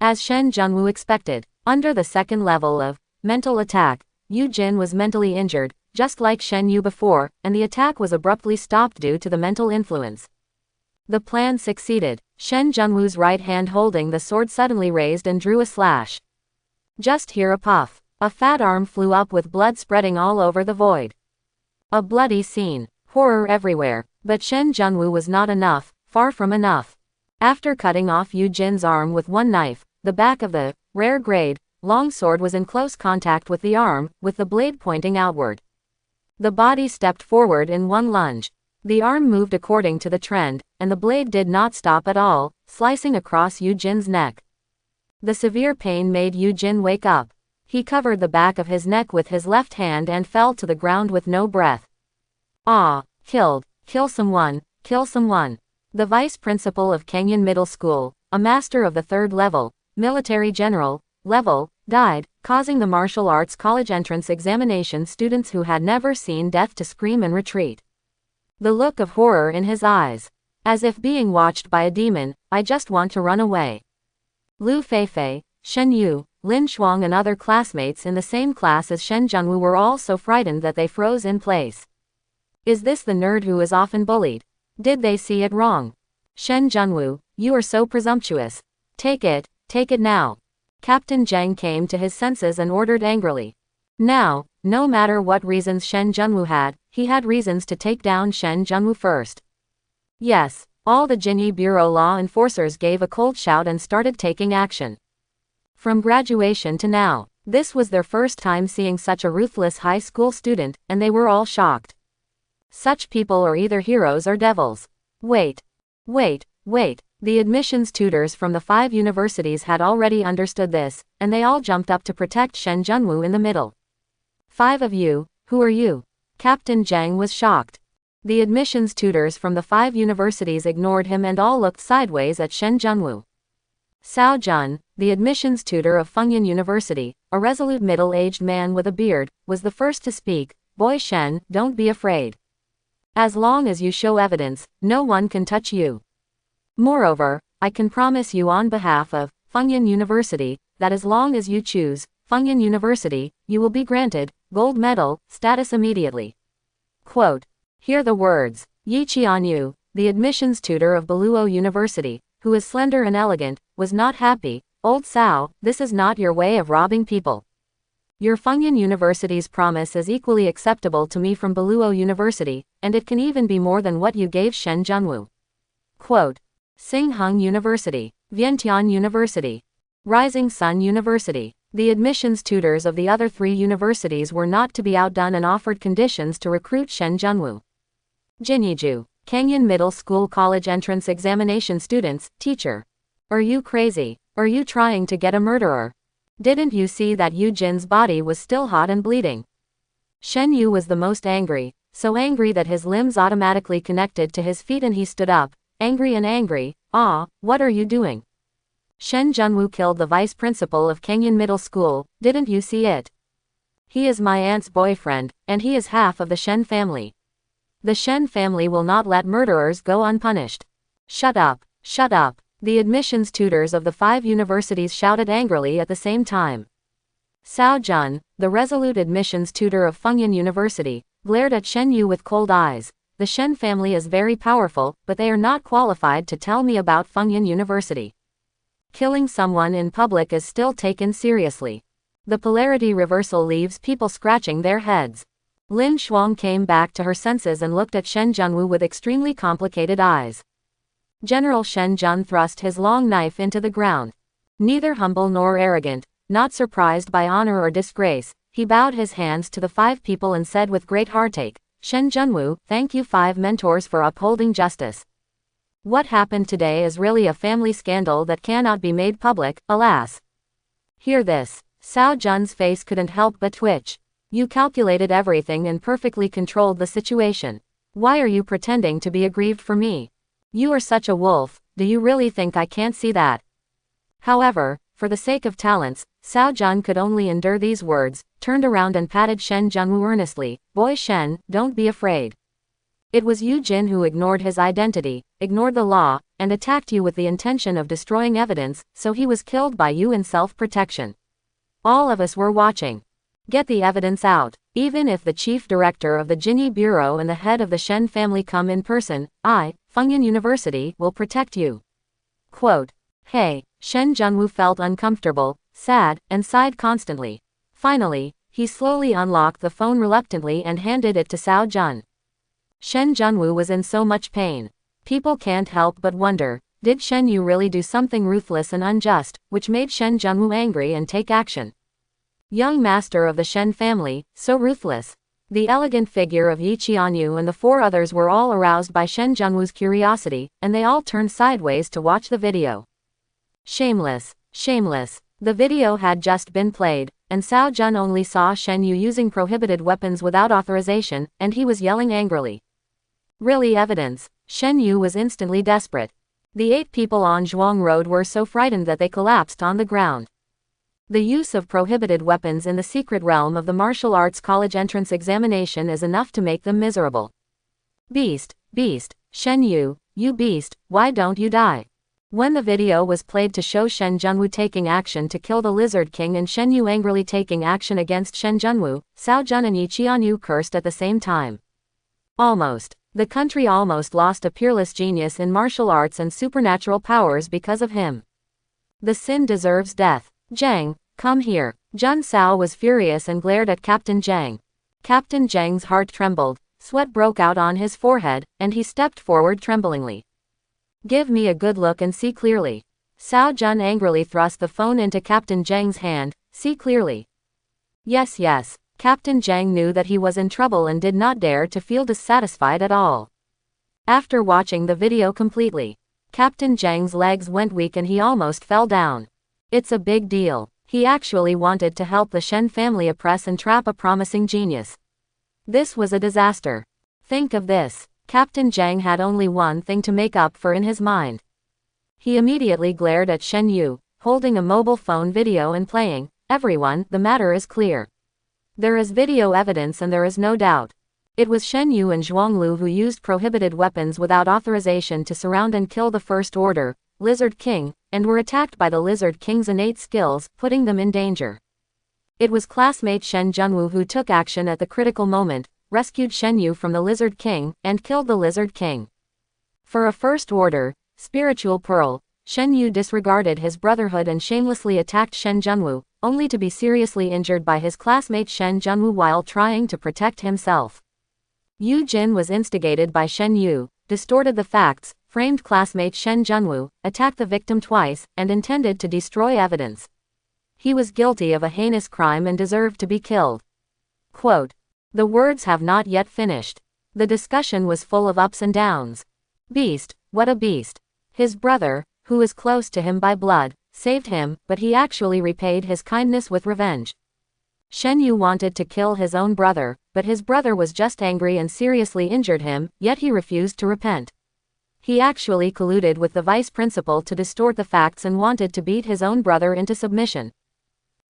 Speaker 1: As Shen Junwu expected, under the 2nd level of mental attack, Yu Jin was mentally injured, just like Shen Yu before, and the attack was abruptly stopped due to the mental influence. The plan succeeded. Shen Junwu's right hand holding the sword suddenly raised and drew a slash. Just hear a puff. A fat arm flew up with blood spreading all over the void. A bloody scene. Horror everywhere. But Shen Junwu was not enough, far from enough. After cutting off Yu Jin's arm with one knife, the back of the rare grade long sword was in close contact with the arm, with the blade pointing outward. The body stepped forward in one lunge. The arm moved according to the trend, and the blade did not stop at all, slicing across Yu Jin's neck. The severe pain made Yu Jin wake up. He covered the back of his neck with his left hand and fell to the ground with no breath. Ah! Killed. Kill someone. Kill someone. The vice principal of Kenyan Middle School, a master of the 3rd level, military general level, died, causing the martial arts college entrance examination students who had never seen death to scream and retreat. The look of horror in his eyes. As if being watched by a demon, I just want to run away. Lu Feifei, Shen Yu, Lin Shuang and other classmates in the same class as Shen Junwu were all so frightened that they froze in place. Is this the nerd who is often bullied? Did they see it wrong? Shen Junwu, you are so presumptuous. Take it now. Captain Zhang came to his senses and ordered angrily. Now, no matter what reasons Shen Junwu had, he had reasons to take down Shen Junwu first. Yes, all the Jinyi Bureau law enforcers gave a cold shout and started taking action. From graduation to now, this was their first time seeing such a ruthless high school student, and they were all shocked. Such people are either heroes or devils. Wait. The admissions tutors from the 5 universities had already understood this, and they all jumped up to protect Shen Junwu in the middle. 5 of you, who are you? Captain Zhang was shocked. The admissions tutors from the 5 universities ignored him and all looked sideways at Shen Junwu. Cao Jun, the admissions tutor of Fengyan University, a resolute middle-aged man with a beard, was the first to speak. Boy Shen, don't be afraid. As long as you show evidence, no one can touch you. Moreover, I can promise you on behalf of Fengyan University, that as long as you choose Fengyan University, you will be granted gold medal status immediately. Quote. Hear the words. Yi Qianyu, the admissions tutor of Beluo University, who is slender and elegant, was not happy. Old Cao, this is not your way of robbing people. Your Fengyan University's promise is equally acceptable to me from Beluo University, and it can even be more than what you gave Shen Junwu. Quote. Singheng University, Vientiane University, Rising Sun University. The admissions tutors of the other 3 universities were not to be outdone and offered conditions to recruit Shen Junwu. Jinyiju, Canyon Middle School College Entrance Examination students, teacher. Are you crazy? Are you trying to get a murderer? Didn't you see that Yu Jin's body was still hot and bleeding? Shen Yu was the most angry, so angry that his limbs automatically connected to his feet and he stood up, angry and angry. Ah, what are you doing? Shen Junwu killed the vice principal of Canyon Middle School, didn't you see it? He is my aunt's boyfriend, and he is half of the Shen family. The Shen family will not let murderers go unpunished. Shut up, shut up. The admissions tutors of the 5 universities shouted angrily at the same time. Cao Jun, the resolute admissions tutor of Fengyan University, glared at Shen Yu with cold eyes. The Shen family is very powerful, but they are not qualified to tell me about Fengyan University. Killing someone in public is still taken seriously. The polarity reversal leaves people scratching their heads. Lin Shuang came back to her senses and looked at Shen Junwu with extremely complicated eyes. General Shen Jun thrust his long knife into the ground. Neither humble nor arrogant, not surprised by honor or disgrace, he bowed his hands to the 5 people and said with great heartache, Shen Junwu, thank you 5 mentors for upholding justice. What happened today is really a family scandal that cannot be made public, alas. Hear this. Cao Jun's face couldn't help but twitch. You calculated everything and perfectly controlled the situation. Why are you pretending to be aggrieved for me? You are such a wolf, do you really think I can't see that? However, for the sake of talents, Cao Jun could only endure these words, turned around and patted Shen Junwu earnestly. Boy Shen, don't be afraid. It was Yu Jin who ignored his identity, ignored the law, and attacked you with the intention of destroying evidence, so he was killed by you in self-protection. All of us were watching. Get the evidence out. Even if the chief director of the Jinyi Bureau and the head of the Shen family come in person, I, Fengyan University, will protect you. Quote. Hey, Shen Junwu felt uncomfortable, sad, and sighed constantly. Finally, he slowly unlocked the phone reluctantly and handed it to Cao Jun. Shen Junwu was in so much pain. People can't help but wonder, did Shen Yu really do something ruthless and unjust, which made Shen Junwu angry and take action? Young master of the Shen family, so ruthless. The elegant figure of Yi Qianyu and the 4 others were all aroused by Shen Junwu's curiosity, and they all turned sideways to watch the video. Shameless, shameless. The video had just been played, and Cao Jun only saw Shen Yu using prohibited weapons without authorization, and he was yelling angrily. Really evidence. Shen Yu was instantly desperate. The 8 people on Zhuang Road were so frightened that they collapsed on the ground. The use of prohibited weapons in the secret realm of the martial arts college entrance examination is enough to make them miserable. Beast, beast, Shen Yu, you beast, why don't you die? When the video was played to show Shen Junwu taking action to kill the Lizard King and Shen Yu angrily taking action against Shen Junwu, Cao Jun and Yi Qianyu cursed at the same time. Almost. The country almost lost a peerless genius in martial arts and supernatural powers because of him. The sin deserves death. Zhang, come here. Jun Sao was furious and glared at Captain Zhang. Captain Zhang's heart trembled, sweat broke out on his forehead, and he stepped forward tremblingly. Give me a good look and see clearly. Sao Jun angrily thrust the phone into Captain Zhang's hand. See clearly. Yes, yes. Captain Zhang knew that he was in trouble and did not dare to feel dissatisfied at all. After watching the video completely, Captain Zhang's legs went weak and he almost fell down. It's a big deal. He actually wanted to help the Shen family oppress and trap a promising genius. This was a disaster. Think of this. Captain Zhang had only one thing to make up for in his mind. He immediately glared at Shen Yu, holding a mobile phone video and playing, "Everyone, the matter is clear. There is video evidence and there is no doubt. It was Shen Yu and Zhuanglu who used prohibited weapons without authorization to surround and kill the First Order, Lizard King, and were attacked by the Lizard King's innate skills, putting them in danger. It was classmate Shen Junwu who took action at the critical moment, rescued Shen Yu from the Lizard King, and killed the Lizard King. For a First Order, spiritual pearl, Shen Yu disregarded his brotherhood and shamelessly attacked Shen Junwu, only to be seriously injured by his classmate Shen Junwu while trying to protect himself. Yu Jin was instigated by Shen Yu, distorted the facts, framed classmate Shen Junwu, attacked the victim twice, and intended to destroy evidence. He was guilty of a heinous crime and deserved to be killed. Quote. The words have not yet finished. The discussion was full of ups and downs. Beast, what a beast. His brother, who is close to him by blood, saved him, but he actually repaid his kindness with revenge. Shen Yu wanted to kill his own brother, but his brother was just angry and seriously injured him, yet he refused to repent. He actually colluded with the vice principal to distort the facts and wanted to beat his own brother into submission.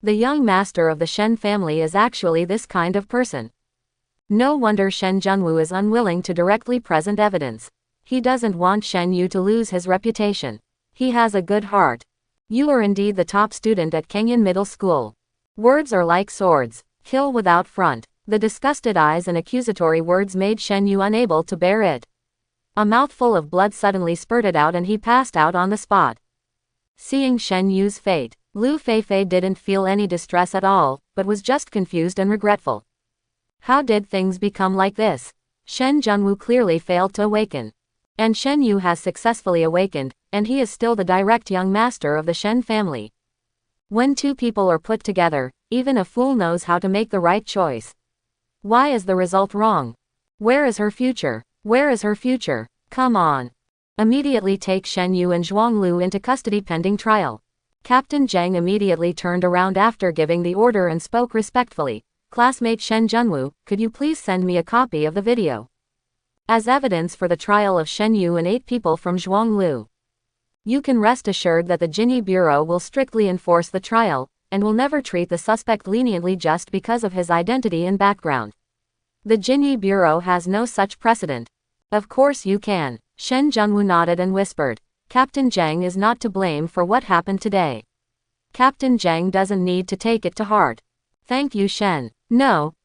Speaker 1: The young master of the Shen family is actually this kind of person. No wonder Shen Junwu is unwilling to directly present evidence. He doesn't want Shen Yu to lose his reputation. He has a good heart. You are indeed the top student at Kenyan Middle School. Words are like swords. Kill without front. The disgusted eyes and accusatory words made Shen Yu unable to bear it. A mouthful of blood suddenly spurted out and he passed out on the spot. Seeing Shen Yu's fate, Lu Feifei didn't feel any distress at all, but was just confused and regretful. How did things become like this? Shen Junwu clearly failed to awaken. And Shen Yu has successfully awakened, and he is still the direct young master of the Shen family. When two people are put together, even a fool knows how to make the right choice. Why is the result wrong? Where is her future? Where is her future? Come on. Immediately take Shen Yu and Zhuanglu into custody pending trial. Captain Zhang immediately turned around after giving the order and spoke respectfully. Classmate Shen Junwu, could you please send me a copy of the video? As evidence for the trial of Shen Yu and 8 people from Zhuanglu. You can rest assured that the Jinyi Bureau will strictly enforce the trial, and will never treat the suspect leniently just because of his identity and background. The Jinyi Bureau has no such precedent. Of course you can. Shen Junwu nodded and whispered. Captain Zhang is not to blame for what happened today. Captain Zhang doesn't need to take it to heart. Thank you, Shen. No,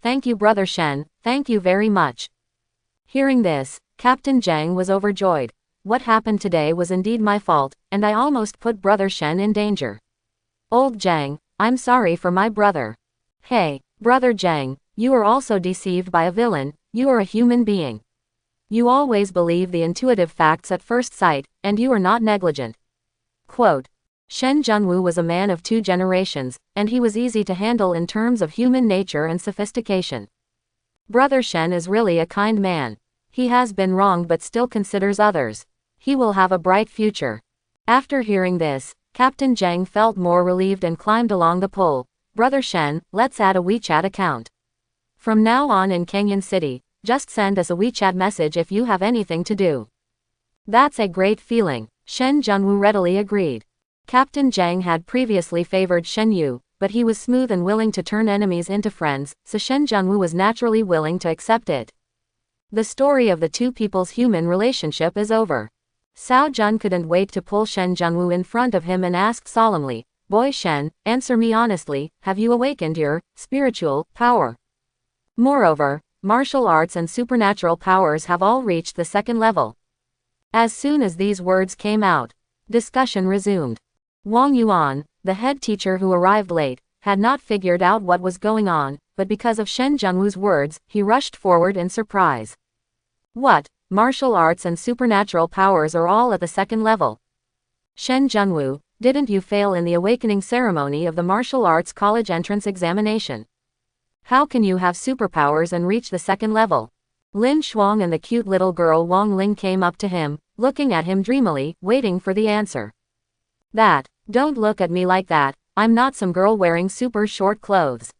Speaker 1: thank you, brother Shen, thank you very much. Hearing this, Captain Zhang was overjoyed. What happened today was indeed my fault, and I almost put brother Shen in danger. Old Zhang, I'm sorry for my brother. Hey, brother Zhang, you are also deceived by a villain, you are a human being. You always believe the intuitive facts at first sight, and you are not negligent. Quote. Shen Junwu was a man of 2 generations, and he was easy to handle in terms of human nature and sophistication. Brother Shen is really a kind man. He has been wronged but still considers others. He will have a bright future. After hearing this, Captain Zhang felt more relieved and climbed along the pole. Brother Shen, let's add a WeChat account. From now on in Kenyan City, just send us a WeChat message if you have anything to do. That's a great feeling. Shen Junwu readily agreed. Captain Zhang had previously favored Shen Yu, but he was smooth and willing to turn enemies into friends, so Shen Junwu was naturally willing to accept it. The story of the two people's human relationship is over. Cao Jun couldn't wait to pull Shen Junwu in front of him and ask solemnly, Boy Shen, answer me honestly, have you awakened your spiritual power? Moreover, martial arts and supernatural powers have all reached the 2nd level. As soon as these words came out, discussion resumed. Wang Yuan, the head teacher who arrived late, had not figured out what was going on, but because of Shen Junwu's words, he rushed forward in surprise. What? Martial arts and supernatural powers are all at the second level. Shen Junwu, didn't you fail in the awakening ceremony of the martial arts college entrance examination? How can you have superpowers and reach the second level? Lin Shuang and the cute little girl Wang Ling came up to him, looking at him dreamily, waiting for the answer. Don't look at me like that, I'm not some girl wearing super short clothes.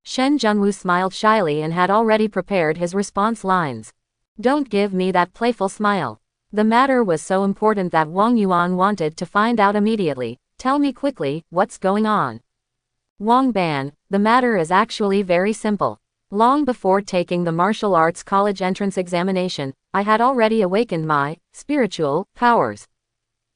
Speaker 1: Shen Junwu smiled shyly and had already prepared his response lines. Don't give me that playful smile. The matter was so important that Wang Yuan wanted to find out immediately. Tell me quickly, what's going on? Wang Ban, the matter is actually very simple. Long before taking the martial arts college entrance examination, I had already awakened my spiritual powers.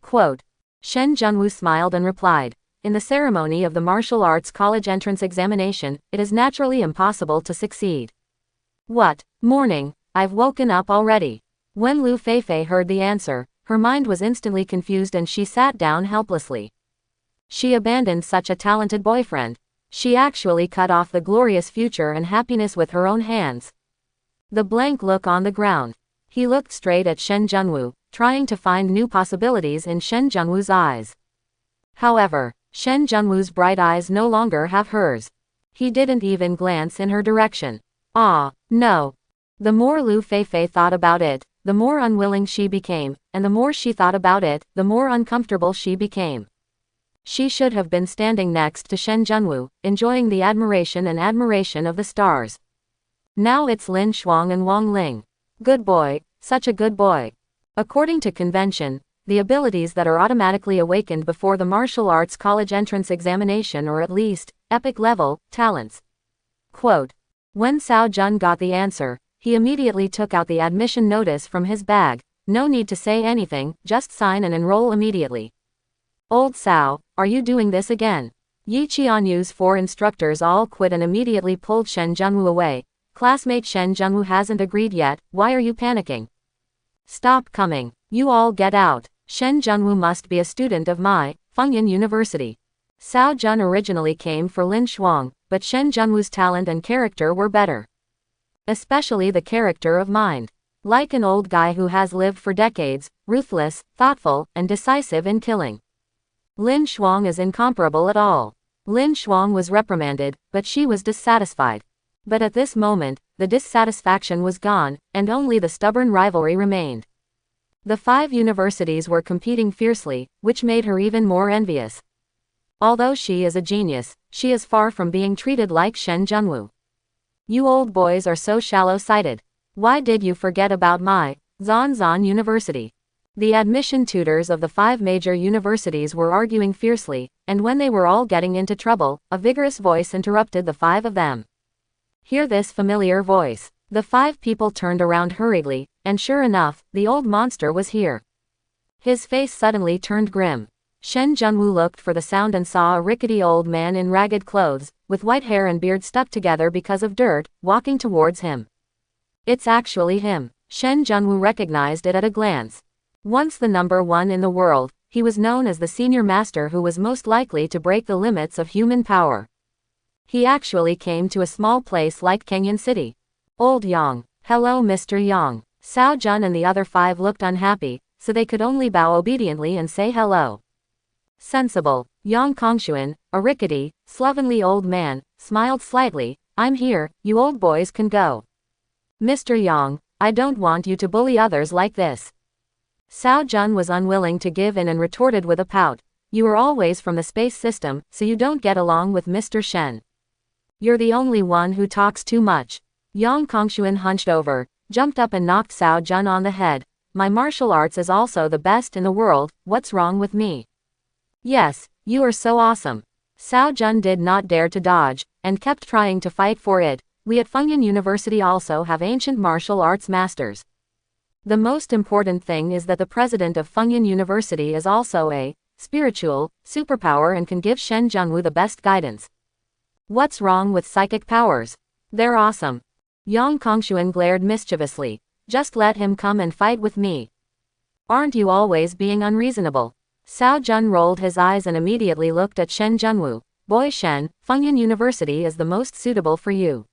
Speaker 1: Quote. Shen Junwu smiled and replied, in the ceremony of the martial arts college entrance examination, it is naturally impossible to succeed. What? Morning, I've woken up already. When Lu Feifei heard the answer, her mind was instantly confused and she sat down helplessly. She abandoned such a talented boyfriend. She actually cut off the glorious future and happiness with her own hands. The blank look on the ground. He looked straight at Shen Junwu, trying to find new possibilities in Shen Junwu's eyes. However, Shen Junwu's bright eyes no longer have hers. He didn't even glance in her direction. Ah, no. The more Lu Feifei thought about it, the more unwilling she became, and the more she thought about it, the more uncomfortable she became. She should have been standing next to Shen Junwu, enjoying the admiration of the stars. Now it's Lin Shuang and Wang Ling. Good boy, such a good boy. According to convention, the abilities that are automatically awakened before the martial arts college entrance examination are at least epic level talents. Quote. When Cao Jun got the answer, he immediately took out the admission notice from his bag. No need to say anything, just sign and enroll immediately. Old Cao, are you doing this again? Yi Qianyu's 4 instructors all quit and immediately pulled Shen Junwu away. Classmate Shen Junwu hasn't agreed yet, why are you panicking? Stop coming, you all get out. Shen Junwu must be a student of my Fengyan University. Cao Jun originally came for Lin Shuang, but Shen Junwu's talent and character were better. Especially the character of mind. Like an old guy who has lived for decades, ruthless, thoughtful, and decisive in killing. Lin Shuang is incomparable at all. Lin Shuang was reprimanded, but she was dissatisfied. But at this moment, the dissatisfaction was gone, and only the stubborn rivalry remained. The 5 universities were competing fiercely, which made her even more envious. Although she is a genius, she is far from being treated like Shen Junwu. You old boys are so shallow-sighted. Why did you forget about my Zhan University? The admission tutors of the 5 major universities were arguing fiercely, and when they were all getting into trouble, a vigorous voice interrupted the 5 of them. Hear this familiar voice. The 5 people turned around hurriedly, and sure enough, the old monster was here. His face suddenly turned grim. Shen Junwu looked for the sound and saw a rickety old man in ragged clothes, with white hair and beard stuck together because of dirt, walking towards him. It's actually him. Shen Junwu recognized it at a glance. Once the number 1 in the world, he was known as the senior master who was most likely to break the limits of human power. He actually came to a small place like Kenyan City. Old Yang. Hello Mr. Yang. Cao Jun and the other 5 looked unhappy, so they could only bow obediently and say hello. Sensible. Yang Kongshuan, a rickety, slovenly old man, smiled slightly. I'm here, you old boys can go. Mr. Yang, I don't want you to bully others like this. Cao Jun was unwilling to give in and retorted with a pout. You are always from the space system, so you don't get along with Mr. Shen. You're the only one who talks too much. Yang Kongshuan hunched over, jumped up and knocked Cao Jun on the head. My martial arts is also the best in the world, what's wrong with me? Yes, you are so awesome. Cao Jun did not dare to dodge, and kept trying to fight for it. We at Fengyan University also have ancient martial arts masters. The most important thing is that the president of Fengyan University is also a spiritual superpower and can give Shen Junwu the best guidance. What's wrong with psychic powers? They're awesome. Yang Kongshuan glared mischievously. Just let him come and fight with me. Aren't you always being unreasonable? Cao Jun rolled his eyes and immediately looked at Shen Junwu. Boy Shen, Fengyan University is the most suitable for you.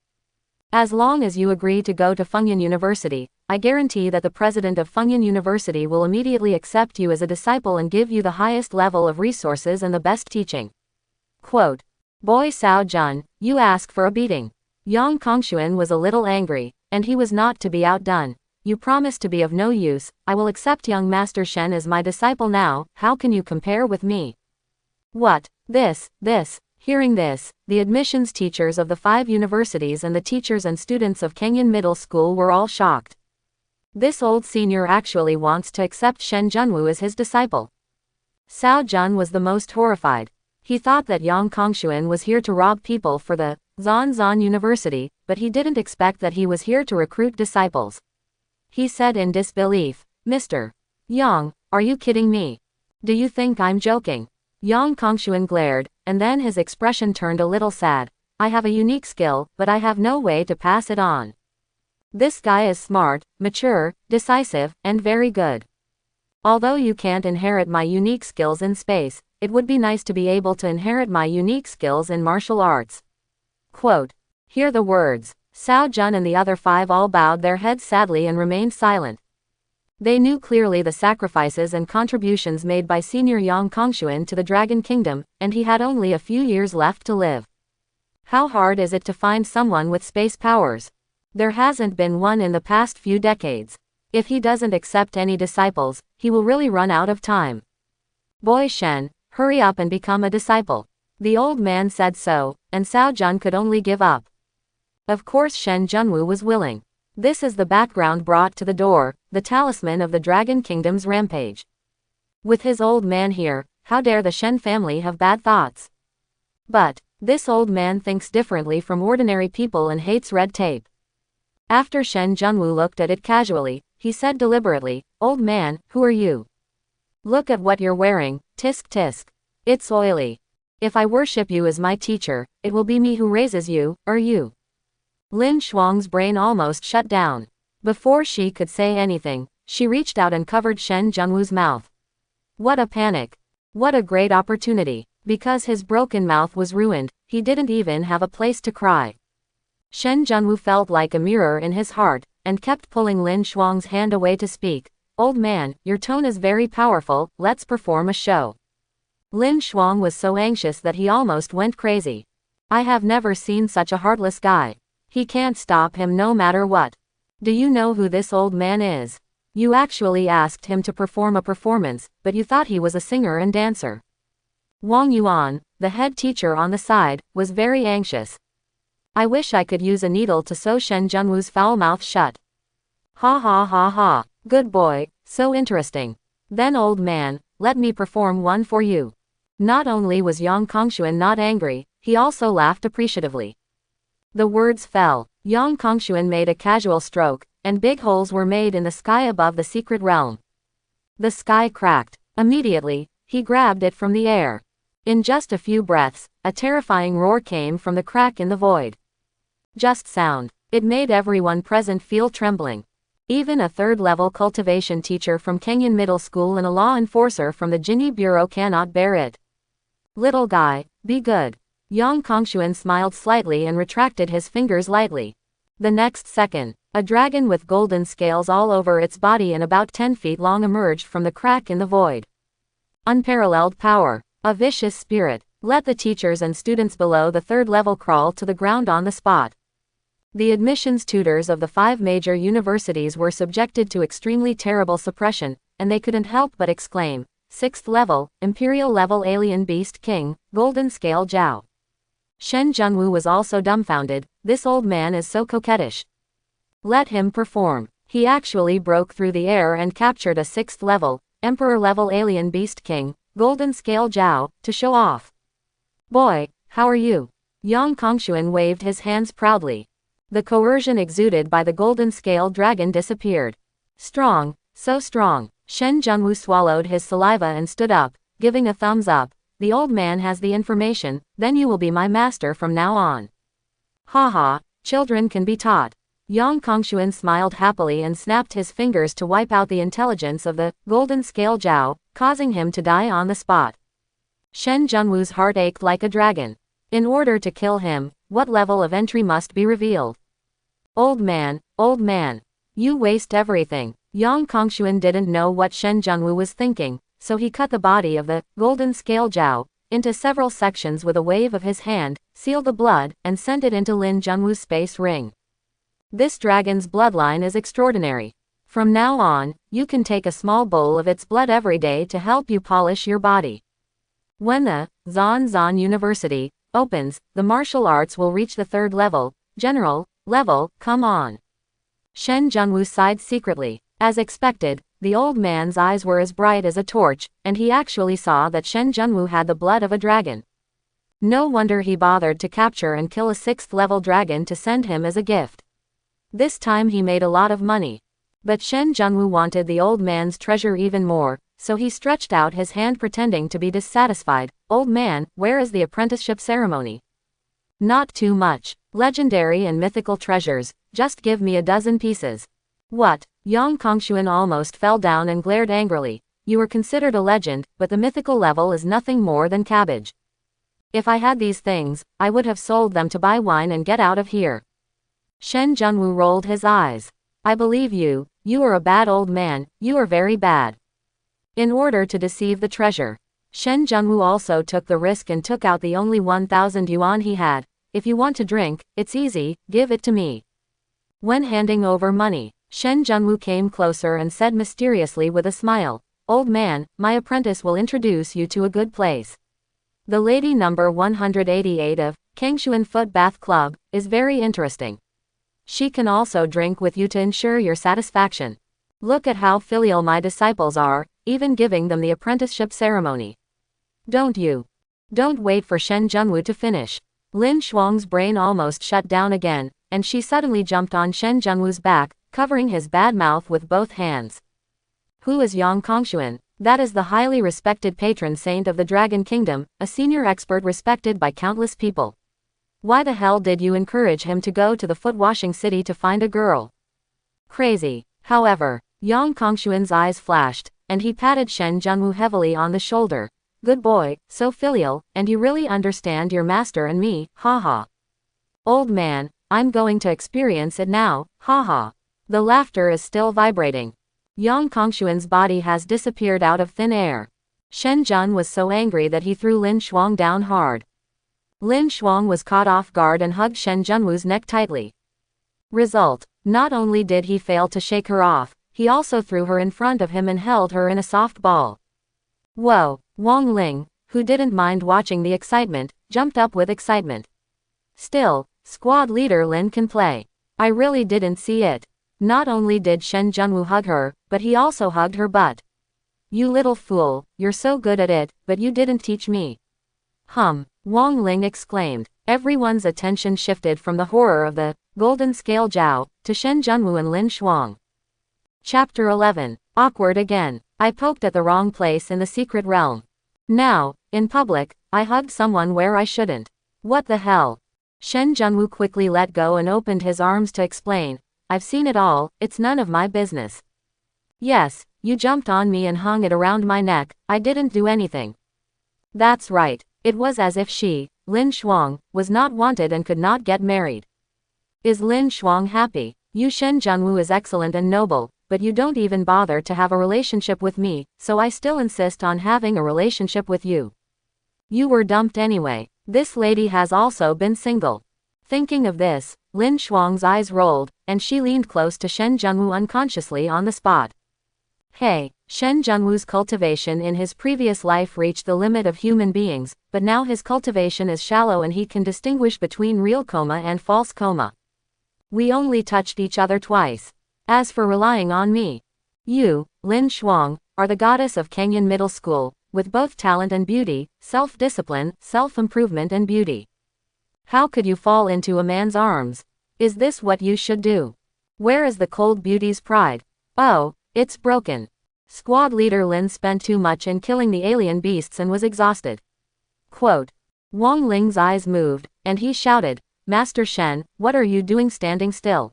Speaker 1: As long as you agree to go to Fengyan University, I guarantee that the president of Fengyan University will immediately accept you as a disciple and give you the highest level of resources and the best teaching. Quote. Boy Sao Jun, you ask for a beating. Yang Kongshuan was a little angry, and he was not to be outdone. You promised to be of no use. I will accept young Master Shen as my disciple now. How can you compare with me? What? This. Hearing this, the admissions teachers of the 5 universities and the teachers and students of Kenyan Middle School were all shocked. This old senior actually wants to accept Shen Junwu as his disciple. Sao Jun was the most horrified. He thought that Yang Kongshuan was here to rob people for the Zan University, but he didn't expect that he was here to recruit disciples. He said in disbelief, Mr. Yang, are you kidding me? Do you think I'm joking? Yang Kongshuan glared, and then his expression turned a little sad. I have a unique skill, but I have no way to pass it on. This guy is smart, mature, decisive, and very good. Although you can't inherit my unique skills in space, it would be nice to be able to inherit my unique skills in martial arts. Quote. Hear the words. Sao Jun and the other 5 all bowed their heads sadly and remained silent. They knew clearly the sacrifices and contributions made by senior Yang Kongshuan to the Dragon Kingdom, and he had only a few years left to live. How hard is it to find someone with space powers? There hasn't been one in the past few decades. If he doesn't accept any disciples, he will really run out of time. Boy Shen, hurry up and become a disciple. The old man said so, and Sao Jun could only give up. Of course Shen Junwu was willing. This is the background brought to the door, the talisman of the Dragon Kingdom's rampage. With his old man here, how dare the Shen family have bad thoughts? But this old man thinks differently from ordinary people and hates red tape. After Shen Junwu looked at it casually, he said deliberately, Old man, who are you? Look at what you're wearing, tisk tisk. It's oily. If I worship you as my teacher, it will be me who raises you, or you. Lin Shuang's brain almost shut down. Before she could say anything, she reached out and covered Shen Junwu's mouth. What a panic. What a great opportunity. Because his broken mouth was ruined, he didn't even have a place to cry. Shen Junwu felt like a mirror in his heart, and kept pulling Lin Shuang's hand away to speak. Old man, your tone is very powerful, let's perform a show. Lin Shuang was so anxious that he almost went crazy. I have never seen such a heartless guy. He can't stop him no matter what. Do you know who this old man is? You actually asked him to perform a performance, but you thought he was a singer and dancer. Wang Yuan, the head teacher on the side, was very anxious. I wish I could use a needle to sew Shen Junwu's foul mouth shut. Ha ha ha ha, good boy, so interesting. Then old man, let me perform one for you. Not only was Yang Kongshuan not angry, he also laughed appreciatively. The words fell. Yang Kongshuan made a casual stroke, and big holes were made in the sky above the secret realm. The sky cracked. Immediately, he grabbed it from the air. In just a few breaths, a terrifying roar came from the crack in the void. Just sound. It made everyone present feel trembling. Even a third-level cultivation teacher from Kenyan Middle School and a law enforcer from the Jinyi Bureau cannot bear it. Little guy, be good. Yang Kongshuan smiled slightly and retracted his fingers lightly. The next second, a dragon with golden scales all over its body and about 10 feet long emerged from the crack in the void. Unparalleled power. A vicious spirit. Let the teachers and students below the third level crawl to the ground on the spot. The admissions tutors of the 5 major universities were subjected to extremely terrible suppression, and they couldn't help but exclaim, 6th level, Imperial level alien beast king, golden scale Jiao. Shen Junwu was also dumbfounded. This old man is so coquettish. Let him perform. He actually broke through the air and captured a 6th level, Emperor level alien beast king, golden scale Jiao, to show off. Boy, how are you? Yang Kongshuan waved his hands proudly. The coercion exuded by the golden scale dragon disappeared. Strong, so strong. Shen Junwu swallowed his saliva and stood up, giving a thumbs up. The old man has the information, then you will be my master from now on. Haha, children can be taught. Yang Kongshuan smiled happily and snapped his fingers to wipe out the intelligence of the golden scale Jiao, causing him to die on the spot. Shen Junwu's heart ached like a dragon. In order to kill him, what level of entry must be revealed? Old man, you waste everything. Yang Kongshuan didn't know what Shen Zhenwu was thinking, so he cut the body of the golden scale Jiao into several sections with a wave of his hand, sealed the blood, and sent it into Lin Zhenwu's space ring. This dragon's bloodline is extraordinary. From now on, you can take a small bowl of its blood every day to help you polish your body. When the Zan University opens, the martial arts will reach the 3rd level, general level, come on. Shen Zhenwu sighed secretly. As expected, the old man's eyes were as bright as a torch, and he actually saw that Shen Zhenwu had the blood of a dragon. No wonder he bothered to capture and kill a 6th level dragon to send him as a gift. This time he made a lot of money. But Shen Zhenwu wanted the old man's treasure even more, so he stretched out his hand pretending to be dissatisfied. Old man, where is the apprenticeship ceremony? Not too much. Legendary and mythical treasures, just give me a dozen pieces. What? Yang Kongshuan almost fell down and glared angrily. You were considered a legend, but the mythical level is nothing more than cabbage. If I had these things, I would have sold them to buy wine and get out of here. Shen Zhenwu rolled his eyes. I believe you. You are a bad old man, you are very bad. In order to deceive the treasure, Shen Zhenwu also took the risk and took out the only 1,000 yuan he had. If you want to drink, it's easy, give it to me. When handing over money, Shen Zhenwu came closer and said mysteriously with a smile, Old man, my apprentice will introduce you to a good place. The lady number 188 of Kangshuan Foot Bath Club is very interesting. She can also drink with you to ensure your satisfaction. Look at how filial my disciples are, even giving them the apprenticeship ceremony. Don't wait for Shen Zhenwu to finish. Lin Shuang's brain almost shut down again, and she suddenly jumped on Shen Zhenwu's back, covering his bad mouth with both hands. Who is Yang Kongshuan? That is the highly respected patron saint of the Dragon Kingdom, a senior expert respected by countless people. Why the hell did you encourage him to go to the foot-washing city to find a girl? Crazy. However, Yang Kongshuan's eyes flashed, and he patted Shen Zhenwu heavily on the shoulder. Good boy, so filial, and you really understand your master and me, haha. Old man, I'm going to experience it now, haha. The laughter is still vibrating. Yang Kongshuan's body has disappeared out of thin air. Shen Zhen was so angry that he threw Lin Shuang down hard. Lin Shuang was caught off guard and hugged Shen Zhenwu's neck tightly. Result, not only did he fail to shake her off, he also threw her in front of him and held her in a soft ball. Whoa, Wang Ling, who didn't mind watching the excitement, jumped up with excitement. Still, squad leader Lin can play. I really didn't see it. Not only did Shen Zhenwu hug her, but he also hugged her butt. You little fool, you're so good at it, but you didn't teach me. Wang Ling exclaimed. Everyone's attention shifted from the horror of the golden scale Jiao to Shen Zhenwu and Lin Shuang. Chapter 11. Awkward again. I poked at the wrong place in the secret realm. Now, in public, I hugged someone where I shouldn't. What the hell? Shen Zhenwu quickly let go and opened his arms to explain. I've seen it all, it's none of my business. Yes, you jumped on me and hung it around my neck, I didn't do anything. That's right, it was as if she, Lin Shuang, was not wanted and could not get married. Is Lin Shuang happy? You Shen Zhenwu is excellent and noble, but you don't even bother to have a relationship with me, so I still insist on having a relationship with you. You were dumped anyway, this lady has also been single. Thinking of this, Lin Shuang's eyes rolled, and she leaned close to Shen Zhenwu unconsciously on the spot. Hey, Shen Zhenwu's cultivation in his previous life reached the limit of human beings, but now his cultivation is shallow and he can distinguish between real coma and false coma. We only touched each other twice. As for relying on me, you, Lin Shuang, are the goddess of Kenyan Middle School, with both talent and beauty, self-discipline, self-improvement and beauty. How could you fall into a man's arms? Is this what you should do? Where is the cold beauty's pride? Oh, it's broken. Squad leader Lin spent too much in killing the alien beasts and was exhausted. Quote. Wang Ling's eyes moved, and he shouted, Master Shen, what are you doing standing still?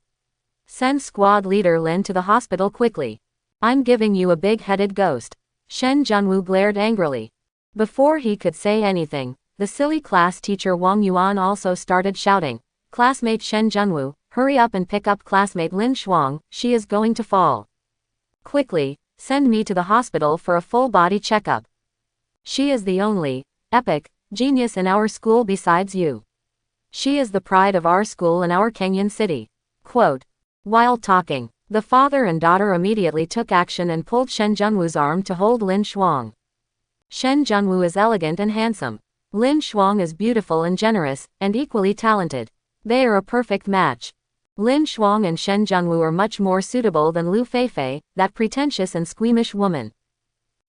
Speaker 1: Send squad leader Lin to the hospital quickly. I'm giving you a big-headed ghost. Shen Zhenwu glared angrily. Before he could say anything, the silly class teacher Wang Yuan also started shouting, "Classmate Shen Junwu, hurry up and pick up classmate Lin Shuang, she is going to fall. Quickly, send me to the hospital for a full-body checkup. She is the only, epic, genius in our school besides you. She is the pride of our school and our Kenyan city." Quote. While talking, the father and daughter immediately took action and pulled Shen Junwu's arm to hold Lin Shuang. Shen Junwu is elegant and handsome. Lin Shuang is beautiful and generous, and equally talented. They are a perfect match. Lin Shuang and Shen Junwu are much more suitable than Lu Feifei, that pretentious and squeamish woman.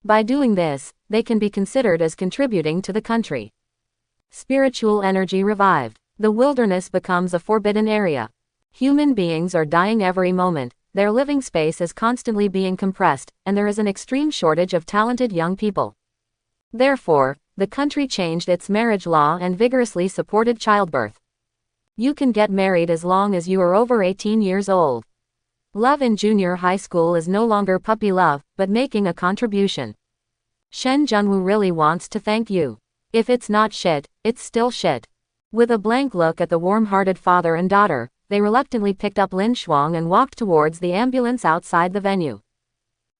Speaker 1: By doing this, they can be considered as contributing to the country. Spiritual energy revived. The wilderness becomes a forbidden area. Human beings are dying every moment, their living space is constantly being compressed, and there is an extreme shortage of talented young people. Therefore, the country changed its marriage law and vigorously supported childbirth. You can get married as long as you are over 18 years old. Love in junior high school is no longer puppy love, but making a contribution. Shen Junwu really wants to thank you. If it's not shit, it's still shit. With a blank look at the warm-hearted father and daughter, they reluctantly picked up Lin Shuang and walked towards the ambulance outside the venue.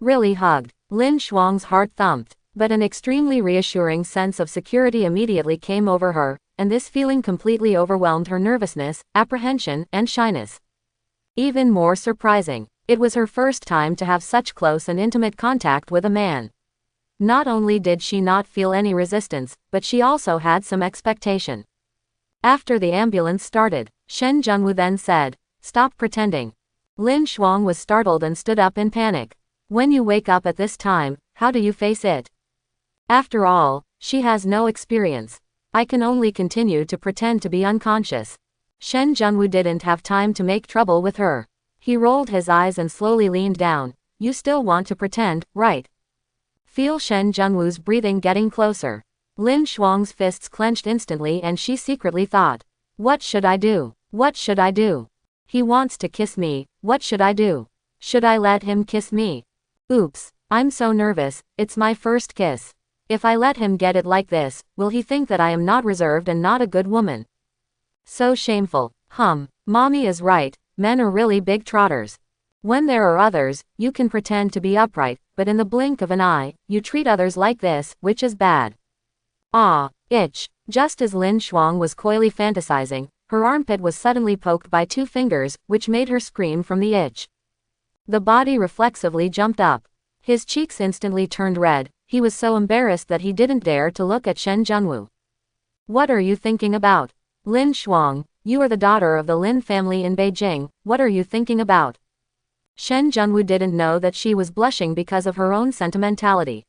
Speaker 1: Really hugged. Lin Shuang's heart thumped, but an extremely reassuring sense of security immediately came over her, and this feeling completely overwhelmed her nervousness, apprehension, and shyness. Even more surprising, it was her first time to have such close and intimate contact with a man. Not only did she not feel any resistance, but she also had some expectation. After the ambulance started, Shen Junwu then said, "Stop pretending." Lin Shuang was startled and stood up in panic. When you wake up at this time, how do you face it? After all, she has no experience. I can only continue to pretend to be unconscious. Shen Junwu didn't have time to make trouble with her. He rolled his eyes and slowly leaned down. You still want to pretend, right? Feel Shen Junwu's breathing getting closer. Lin Shuang's fists clenched instantly and she secretly thought, what should I do? What should I do? He wants to kiss me, what should I do? Should I let him kiss me? Oops, I'm so nervous, it's my first kiss. If I let him get it like this, will he think that I am not reserved and not a good woman? So shameful. Mommy is right, men are really big trotters. When there are others, you can pretend to be upright, but in the blink of an eye, you treat others like this, which is bad. Ah, itch. Just as Lin Shuang was coyly fantasizing, her armpit was suddenly poked by 2 fingers, which made her scream from the itch. The body reflexively jumped up. His cheeks instantly turned red. He was so embarrassed that he didn't dare to look at Shen Junwu. What are you thinking about? Lin Shuang, you are the daughter of the Lin family in Beijing, what are you thinking about? Shen Junwu didn't know that she was blushing because of her own sentimentality.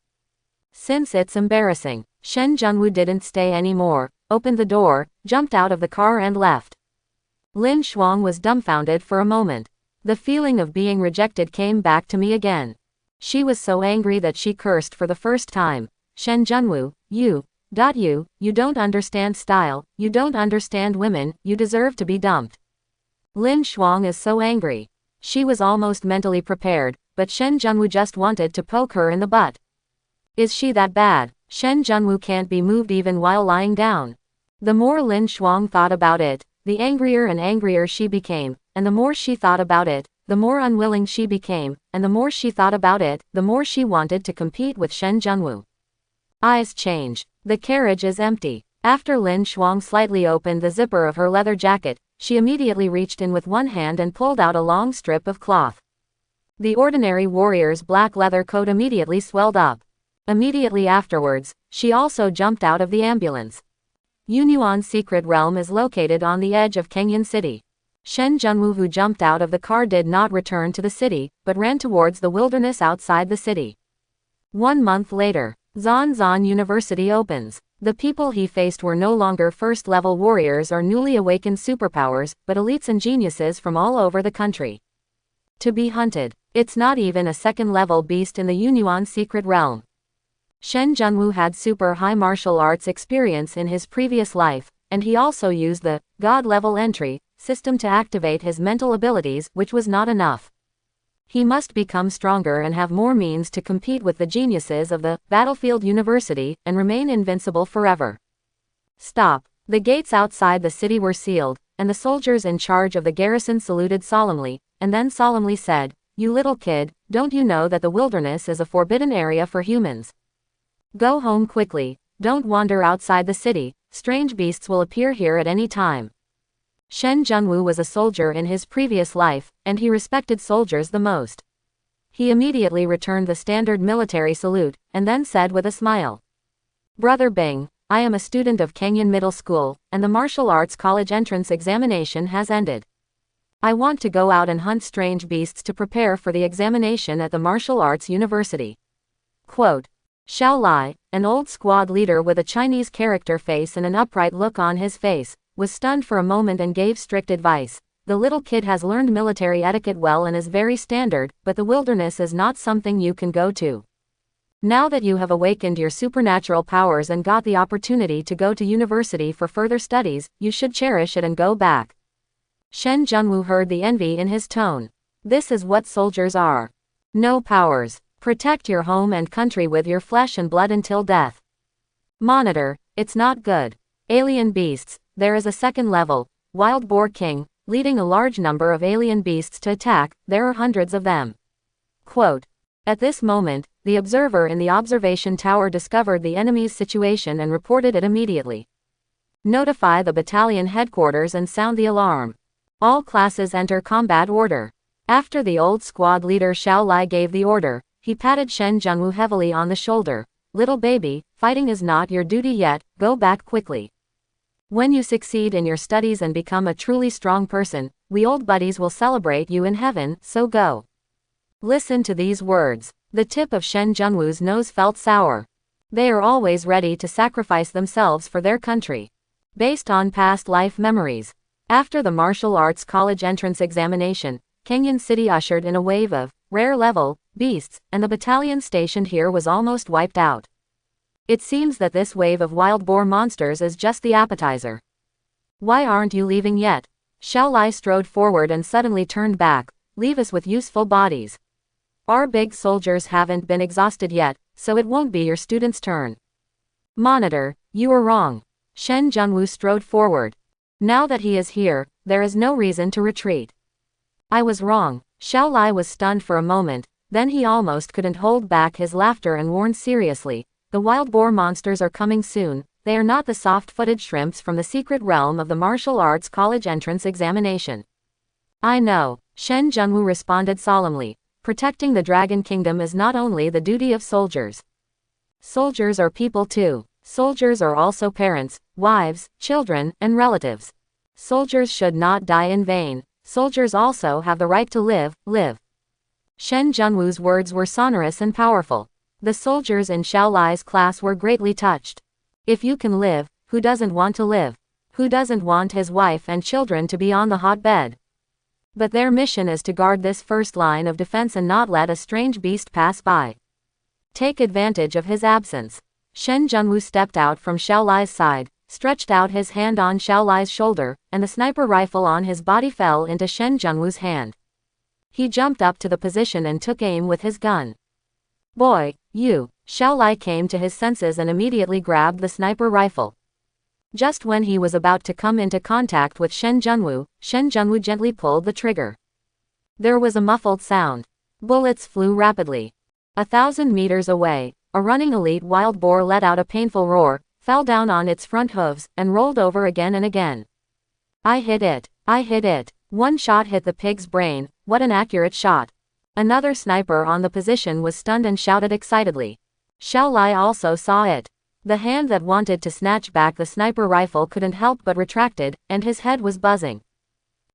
Speaker 1: Since it's embarrassing, Shen Junwu didn't stay anymore, opened the door, jumped out of the car and left. Lin Shuang was dumbfounded for a moment. The feeling of being rejected came back to me again. She was so angry that she cursed for the first time. Shen Junwu, you don't understand style, you don't understand women, you deserve to be dumped. Lin Shuang is so angry. She was almost mentally prepared, but Shen Junwu just wanted to poke her in the butt. Is she that bad? Shen Junwu can't be moved even while lying down. The more Lin Shuang thought about it, the angrier and angrier she became, and the more she thought about it, the more unwilling she became, and the more she thought about it, the more she wanted to compete with Shen Junwu. Eyes change. The carriage is empty. After Lin Shuang slightly opened the zipper of her leather jacket, she immediately reached in with one hand and pulled out a long strip of cloth. The ordinary warrior's black leather coat immediately swelled up. Immediately afterwards, she also jumped out of the ambulance. Yunyuan's secret realm is located on the edge of Kenyan City. Shen Junwu, who jumped out of the car, did not return to the city, but ran towards the wilderness outside the city. 1 month later, Zan University opens. The people he faced were no longer first-level warriors or newly awakened superpowers, but elites and geniuses from all over the country. To be hunted. It's not even a second-level beast in the Yunyuan secret realm. Shen Junwu had super high martial arts experience in his previous life, and he also used the God-level entry system to activate his mental abilities, which was not enough. He must become stronger and have more means to compete with the geniuses of the Battlefield University and remain invincible forever. Stop. The gates outside the city were sealed, and the soldiers in charge of the garrison saluted solemnly, and then solemnly said, "You little kid, don't you know that the wilderness is a forbidden area for humans? Go home quickly, don't wander outside the city, strange beasts will appear here at any time." Shen Junwu was a soldier in his previous life, and he respected soldiers the most. He immediately returned the standard military salute, and then said with a smile, "Brother Bing, I am a student of Kenyan Middle School, and the martial arts college entrance examination has ended. I want to go out and hunt strange beasts to prepare for the examination at the martial arts university." Quote. Xiao Lai, an old squad leader with a Chinese character face and an upright look on his face, was stunned for a moment and gave strict advice. "The little kid has learned military etiquette well and is very standard, but the wilderness is not something you can go to. Now that you have awakened your supernatural powers and got the opportunity to go to university for further studies, you should cherish it and go back." Shen Junwu heard the envy in his tone. This is what soldiers are. No powers. Protect your home and country with your flesh and blood until death. Monitor, it's not good. Alien beasts, there is a second level, Wild Boar King, leading a large number of alien beasts to attack, there are hundreds of them. Quote. At this moment, the observer in the observation tower discovered the enemy's situation and reported it immediately. Notify the battalion headquarters and sound the alarm. All classes enter combat order. After the old squad leader Xiao Lai gave the order, he patted Shen Junwu heavily on the shoulder. "Little baby, fighting is not your duty yet, go back quickly. When you succeed in your studies and become a truly strong person, we old buddies will celebrate you in heaven, so go." Listen to these words. The tip of Shen Junwu's nose felt sour. They are always ready to sacrifice themselves for their country. Based on past life memories. After the martial arts college entrance examination, Kenyan City ushered in a wave of rare level beasts, and the battalion stationed here was almost wiped out. It seems that this wave of wild boar monsters is just the appetizer. Why aren't you leaving yet? Xiao Lai strode forward and suddenly turned back. Leave us with useful bodies. Our big soldiers haven't been exhausted yet, so it won't be your student's turn. Monitor, you are wrong. Shen Junwu strode forward. Now that he is here, there is no reason to retreat. I was wrong. Xiao Lai was stunned for a moment, then he almost couldn't hold back his laughter and warned seriously, "The wild boar monsters are coming soon, they are not the soft-footed shrimps from the secret realm of the martial arts college entrance examination." I know, Shen Junwu responded solemnly. Protecting the Dragon Kingdom is not only the duty of soldiers. Soldiers are people too. Soldiers are also parents, wives, children, and relatives. Soldiers should not die in vain. Soldiers also have the right to live. Shen Junwu's words were sonorous and powerful. The soldiers in Xiao Lai's class were greatly touched. If you can live, who doesn't want to live? Who doesn't want his wife and children to be on the hotbed? But their mission is to guard this first line of defense and not let a strange beast pass by. Take advantage of his absence. Shen Junwu stepped out from Xiao Lai's side, stretched out his hand on Xiao Lai's shoulder, and the sniper rifle on his body fell into Shen Junwu's hand. He jumped up to the position and took aim with his gun. Boy, you! Xiao Lai came to his senses and immediately grabbed the sniper rifle. Just when he was about to come into contact with Shen Junwu gently pulled the trigger. There was a muffled sound. Bullets flew rapidly. 1,000 meters away, a running elite wild boar let out a painful roar, fell down on its front hooves, and rolled over again and again. I hit it. One shot hit the pig's brain. What an accurate shot. Another sniper on the position was stunned and shouted excitedly. Xiao Lai also saw it. The hand that wanted to snatch back the sniper rifle couldn't help but retracted, and his head was buzzing.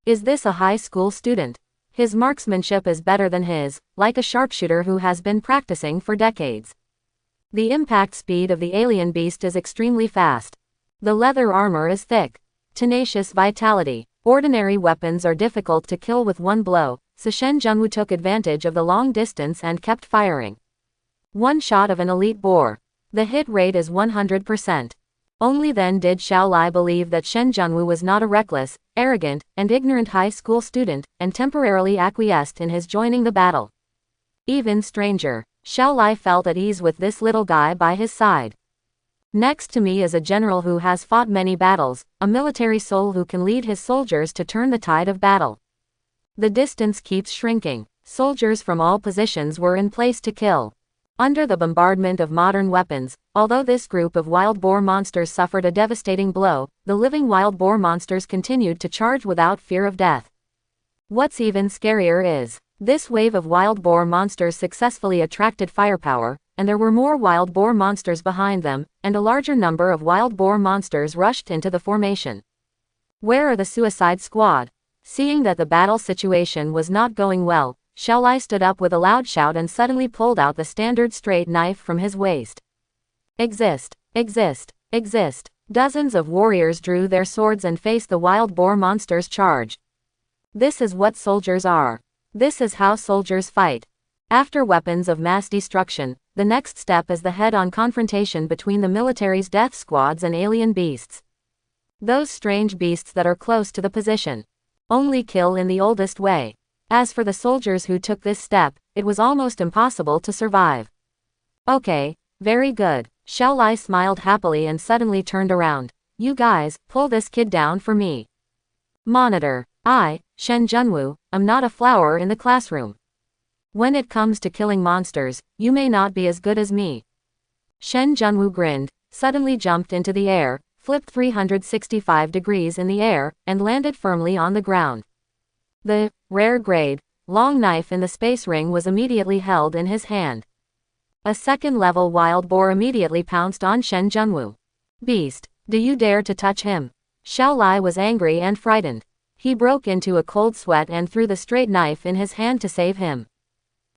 Speaker 1: Is this a high school student? His marksmanship is better than his, like a sharpshooter who has been practicing for decades. The impact speed of the alien beast is extremely fast. The leather armor is thick. Tenacious vitality. Ordinary weapons are difficult to kill with one blow, so Shen Junwu took advantage of the long distance and kept firing. One shot of an elite boar. The hit rate is 100%. Only then did Xiao Lai believe that Shen Junwu was not a reckless, arrogant, and ignorant high school student, and temporarily acquiesced in his joining the battle. Even stranger, Xiao Lai felt at ease with this little guy by his side. Next to me is a general who has fought many battles, a military soul who can lead his soldiers to turn the tide of battle. The distance keeps shrinking. Soldiers from all positions were in place to kill. Under the bombardment of modern weapons, although this group of wild boar monsters suffered a devastating blow, the living wild boar monsters continued to charge without fear of death. What's even scarier is, this wave of wild boar monsters successfully attracted firepower, and there were more wild boar monsters behind them, and a larger number of wild boar monsters rushed into the formation. Where are the Suicide Squad? Seeing that the battle situation was not going well, Xiao Lai stood up with a loud shout and suddenly pulled out the standard straight knife from his waist. Exist, exist, exist. Dozens of warriors drew their swords and faced the wild boar monster's charge. This is what soldiers are. This is how soldiers fight. After weapons of mass destruction, the next step is the head-on confrontation between the military's death squads and alien beasts. Those strange beasts that are close to the position. Only kill in the oldest way. As for the soldiers who took this step, it was almost impossible to survive. Okay, very good. Xiao Lai smiled happily and suddenly turned around. You guys, pull this kid down for me. Monitor. I, Shen Junwu, am not a flower in the classroom. When it comes to killing monsters, you may not be as good as me. Shen Junwu grinned, suddenly jumped into the air, flipped 365 degrees in the air, and landed firmly on the ground. The rare grade, long knife in the space ring was immediately held in his hand. A second-level wild boar immediately pounced on Shen Junwu. Beast, do you dare to touch him? Xiao Lai was angry and frightened. He broke into a cold sweat and threw the straight knife in his hand to save him.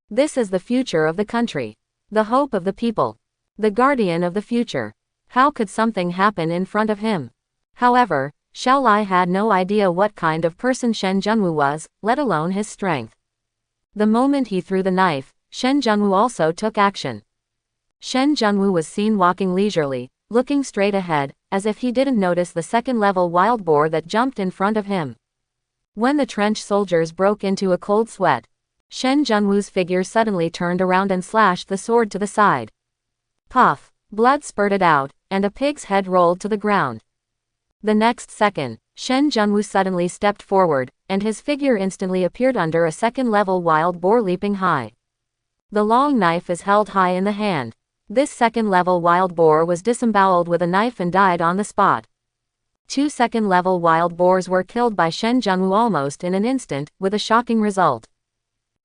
Speaker 1: This is the future of the country. The hope of the people. The guardian of the future. How could something happen in front of him? However, Xiao Lai had no idea what kind of person Shen Junwu was, let alone his strength. The moment he threw the knife, Shen Junwu also took action. Shen Junwu was seen walking leisurely, looking straight ahead, as if he didn't notice the second-level wild boar that jumped in front of him. When the trench soldiers broke into a cold sweat, Shen Junwu's figure suddenly turned around and slashed the sword to the side. Puff! Blood spurted out, and a pig's head rolled to the ground. The next second, Shen Junwu suddenly stepped forward, and his figure instantly appeared under a second-level wild boar leaping high. The long knife is held high in the hand. This second-level wild boar was disemboweled with a knife and died on the spot. 2 second-level wild boars were killed by Shen Junwu almost in an instant, with a shocking result.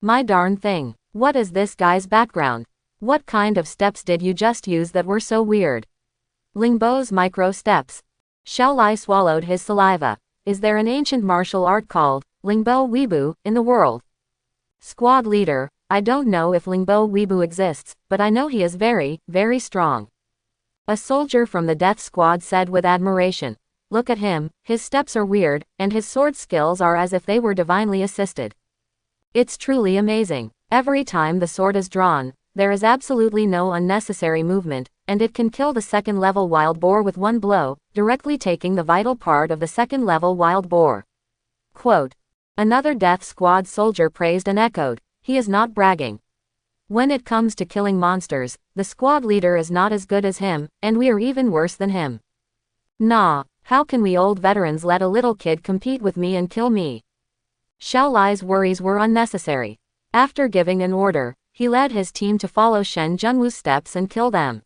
Speaker 1: My darn thing. What is this guy's background? What kind of steps did you just use that were so weird? Lingbo's micro steps. Xiao Lai swallowed his saliva. Is there an ancient martial art called Lingbo Weibo in the world? Squad leader, I don't know if Lingbo Weibo exists, but I know he is very, very strong. A soldier from the death squad said with admiration. Look at him, his steps are weird, and his sword skills are as if they were divinely assisted. It's truly amazing. Every time the sword is drawn, there is absolutely no unnecessary movement, and it can kill the second-level wild boar with one blow, directly taking the vital part of the second-level wild boar. Quote. Another death squad soldier praised and echoed, he is not bragging. When it comes to killing monsters, the squad leader is not as good as him, and we are even worse than him. Nah, how can we old veterans let a little kid compete with me and kill me? Xiao Lai's worries were unnecessary. After giving an order, he led his team to follow Shen Junwu's steps and kill them.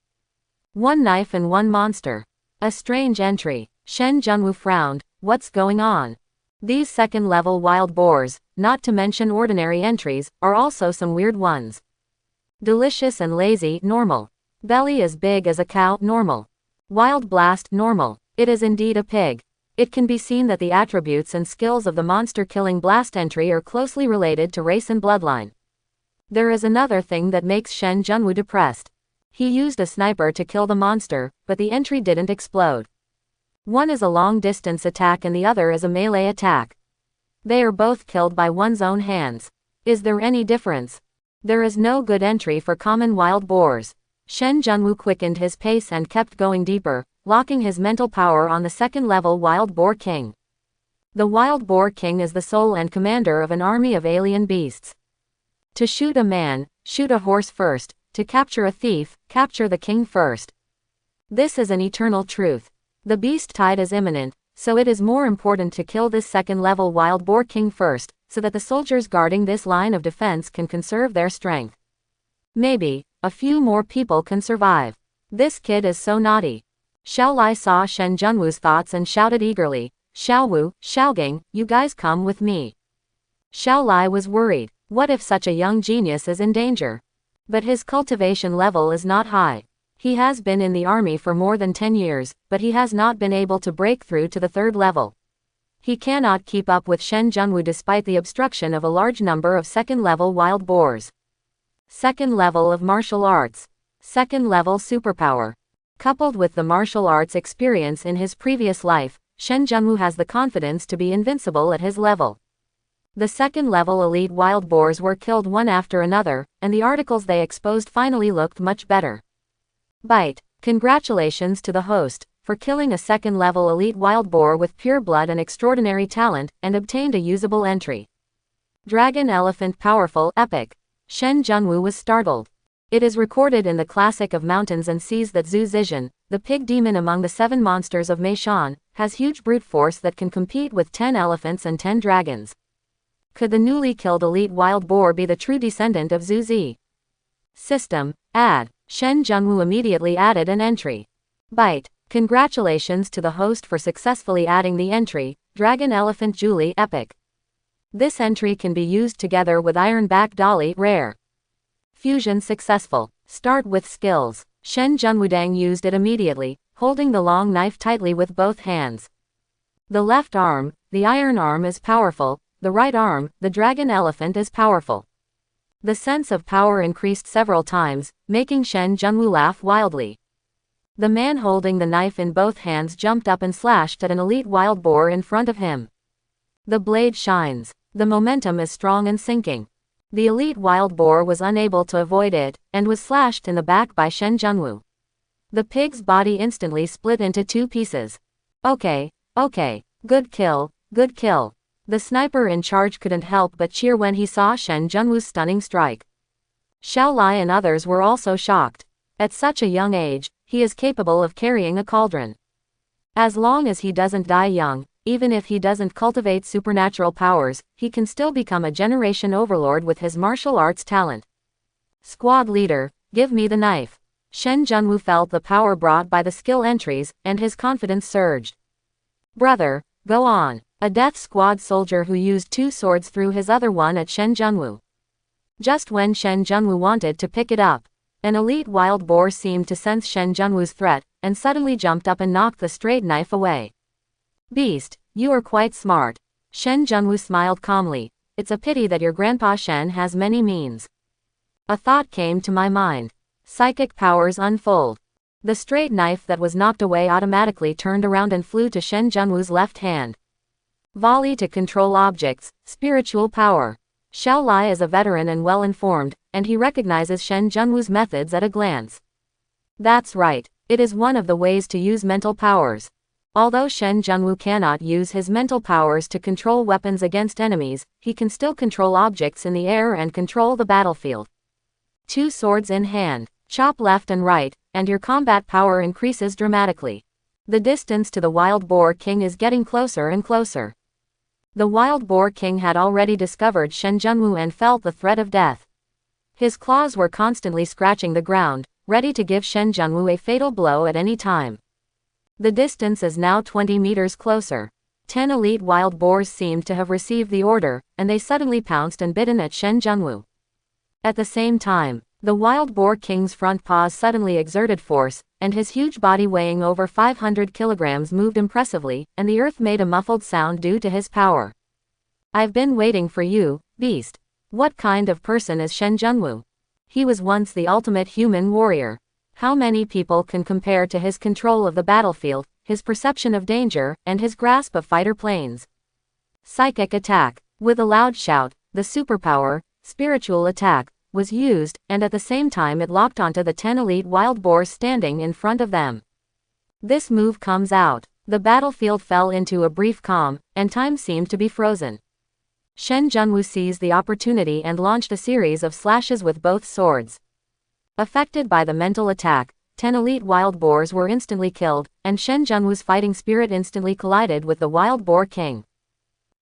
Speaker 1: One knife and one monster. A strange entry. Shen Junwu frowned, what's going on? These second-level wild boars, not to mention ordinary entries, are also some weird ones. Delicious and lazy, normal. Belly as big as a cow, normal. Wild blast, normal. It is indeed a pig. It can be seen that the attributes and skills of the monster-killing blast entry are closely related to race and bloodline. There is another thing that makes Shen Junwu depressed. He used a sniper to kill the monster, but the entry didn't explode. One is a long-distance attack and the other is a melee attack. They are both killed by one's own hands. Is there any difference? There is no good entry for common wild boars. Shen Junwu quickened his pace and kept going deeper, locking his mental power on the second-level Wild Boar King. The Wild Boar King is the soul and commander of an army of alien beasts. To shoot a man, shoot a horse first. To capture a thief, capture the king first. This is an eternal truth. The beast tide is imminent, so it is more important to kill this second-level wild boar king first, so that the soldiers guarding this line of defense can conserve their strength. Maybe a few more people can survive. This kid is so naughty. Xiao Lai saw Shen Junwu's thoughts and shouted eagerly, Xiao Wu, Xiaogang, you guys come with me. Xiao Lai was worried. What if such a young genius is in danger? But his cultivation level is not high. He has been in the army for more than 10 years, but he has not been able to break through to the third level. He cannot keep up with Shen Junwu despite the obstruction of a large number of second-level wild boars. Second level of martial arts. Second level superpower. Coupled with the martial arts experience in his previous life, Shen Junwu has the confidence to be invincible at his level. The second-level elite wild boars were killed one after another, and the articles they exposed finally looked much better. Bite. Congratulations to the host, for killing a second-level elite wild boar with pure blood and extraordinary talent, and obtained a usable entry. Dragon Elephant Powerful Epic. Shen Junwu was startled. It is recorded in the Classic of Mountains and Seas that Zhu Zixin, the pig demon among the 7 monsters of Meishan, has huge brute force that can compete with 10 elephants and 10 dragons. Could the newly killed elite wild boar be the true descendant of Zhu Zi? System. Add. Shen Junwu immediately added an entry. Bite. Congratulations to the host for successfully adding the entry, Dragon Elephant Julie Epic. This entry can be used together with Ironback Dolly Rare. Fusion successful. Start with skills. Shen Junwudang used it immediately, holding the long knife tightly with both hands. The left arm, the iron arm is powerful, the right arm, the dragon elephant is powerful. The sense of power increased several times, making Shen Junwu laugh wildly. The man holding the knife in both hands jumped up and slashed at an elite wild boar in front of him. The blade shines. The momentum is strong and sinking. The elite wild boar was unable to avoid it, and was slashed in the back by Shen Junwu. The pig's body instantly split into 2 pieces. Okay, good kill, good kill. The sniper in charge couldn't help but cheer when he saw Shen Junwu's stunning strike. Xiao Lai and others were also shocked. At such a young age, he is capable of carrying a cauldron. As long as he doesn't die young, even if he doesn't cultivate supernatural powers, he can still become a generation overlord with his martial arts talent. Squad leader, give me the knife. Shen Junwu felt the power brought by the skill entries, and his confidence surged. Brother, go on. A death squad soldier who used 2 swords threw his other one at Shen Junwu. Just when Shen Junwu wanted to pick it up, an elite wild boar seemed to sense Shen Junwu's threat, and suddenly jumped up and knocked the straight knife away. Beast, you are quite smart. Shen Junwu smiled calmly. It's a pity that your grandpa Shen has many means. A thought came to my mind. Psychic powers unfold. The straight knife that was knocked away automatically turned around and flew to Shen Junwu's left hand. Volley to control objects, spiritual power. Xiao Lai is a veteran and well-informed, and he recognizes Shen Junwu's methods at a glance. That's right, it is one of the ways to use mental powers. Although Shen Junwu cannot use his mental powers to control weapons against enemies, he can still control objects in the air and control the battlefield. 2 swords in hand, chop left and right, and your combat power increases dramatically. The distance to the Wild Boar King is getting closer and closer. The Wild Boar King had already discovered Shen Junwu and felt the threat of death. His claws were constantly scratching the ground, ready to give Shen Junwu a fatal blow at any time. The distance is now 20 meters closer. 10 elite wild boars seemed to have received the order, and they suddenly pounced and bitten at Shen Junwu. At the same time, the Wild Boar King's front paws suddenly exerted force, and his huge body weighing over 500 kilograms moved impressively, and the earth made a muffled sound due to his power. I've been waiting for you, beast. What kind of person is Shen Junwu? He was once the ultimate human warrior. How many people can compare to his control of the battlefield, his perception of danger, and his grasp of fighter planes? Psychic attack. With a loud shout, the superpower, spiritual attack, was used, and at the same time it locked onto the 10 elite wild boars standing in front of them. This move comes out. The battlefield fell into a brief calm, and time seemed to be frozen. Shen Junwu seized the opportunity and launched a series of slashes with both swords. Affected by the mental attack, 10 elite wild boars were instantly killed, and Shen Junwu's fighting spirit instantly collided with the wild boar king.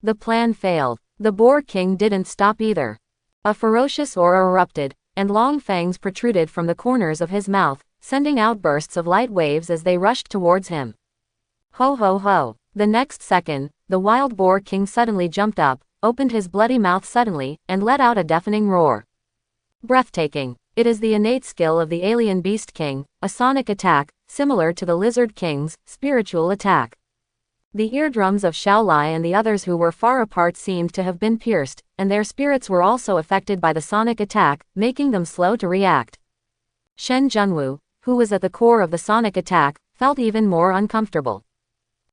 Speaker 1: The plan failed. The boar king didn't stop either. A ferocious aura erupted, and long fangs protruded from the corners of his mouth, sending out bursts of light waves as they rushed towards him. Ho ho ho! The next second, the wild boar king suddenly jumped up, opened his bloody mouth suddenly, and let out a deafening roar. Breathtaking. It is the innate skill of the alien beast king, a sonic attack, similar to the lizard king's spiritual attack. The eardrums of Xiaolai and the others who were far apart seemed to have been pierced, and their spirits were also affected by the sonic attack, making them slow to react. Shen Junwu, who was at the core of the sonic attack, felt even more uncomfortable.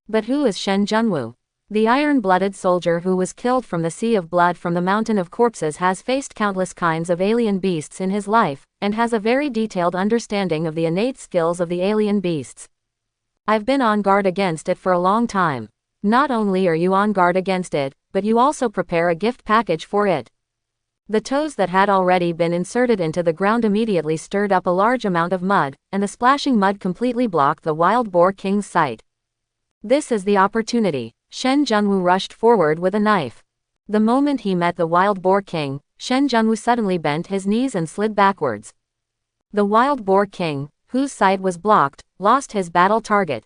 Speaker 1: But who is Shen Junwu? The iron-blooded soldier who was killed from the sea of blood from the mountain of corpses has faced countless kinds of alien beasts in his life, and has a very detailed understanding of the innate skills of the alien beasts. I've been on guard against it for a long time. Not only are you on guard against it, but you also prepare a gift package for it. The toes that had already been inserted into the ground immediately stirred up a large amount of mud, and the splashing mud completely blocked the wild boar king's sight. This is the opportunity. Shen Junwu rushed forward with a knife. The moment he met the wild boar king, Shen Junwu suddenly bent his knees and slid backwards. The wild boar king, whose sight was blocked, lost his battle target.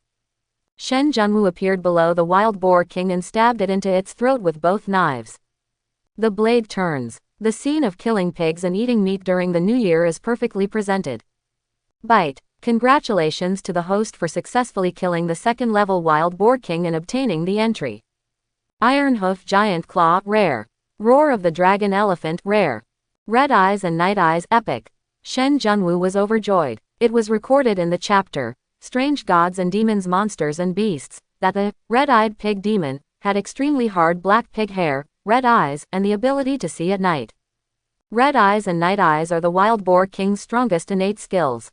Speaker 1: Shen Junwu appeared below the wild boar king and stabbed it into its throat with both knives. The blade turns. The scene of killing pigs and eating meat during the new year is perfectly presented. Bite. Congratulations to the host for successfully killing the second-level wild boar king and obtaining the entry. Iron Hoof Giant Claw, rare. Roar of the Dragon Elephant, rare. Red Eyes and Night Eyes, epic. Shen Junwu was overjoyed. It was recorded in the chapter, Strange Gods and Demons, Monsters and Beasts, that the red-eyed pig demon had extremely hard black pig hair, red eyes, and the ability to see at night. Red Eyes and Night Eyes are the wild boar king's strongest innate skills.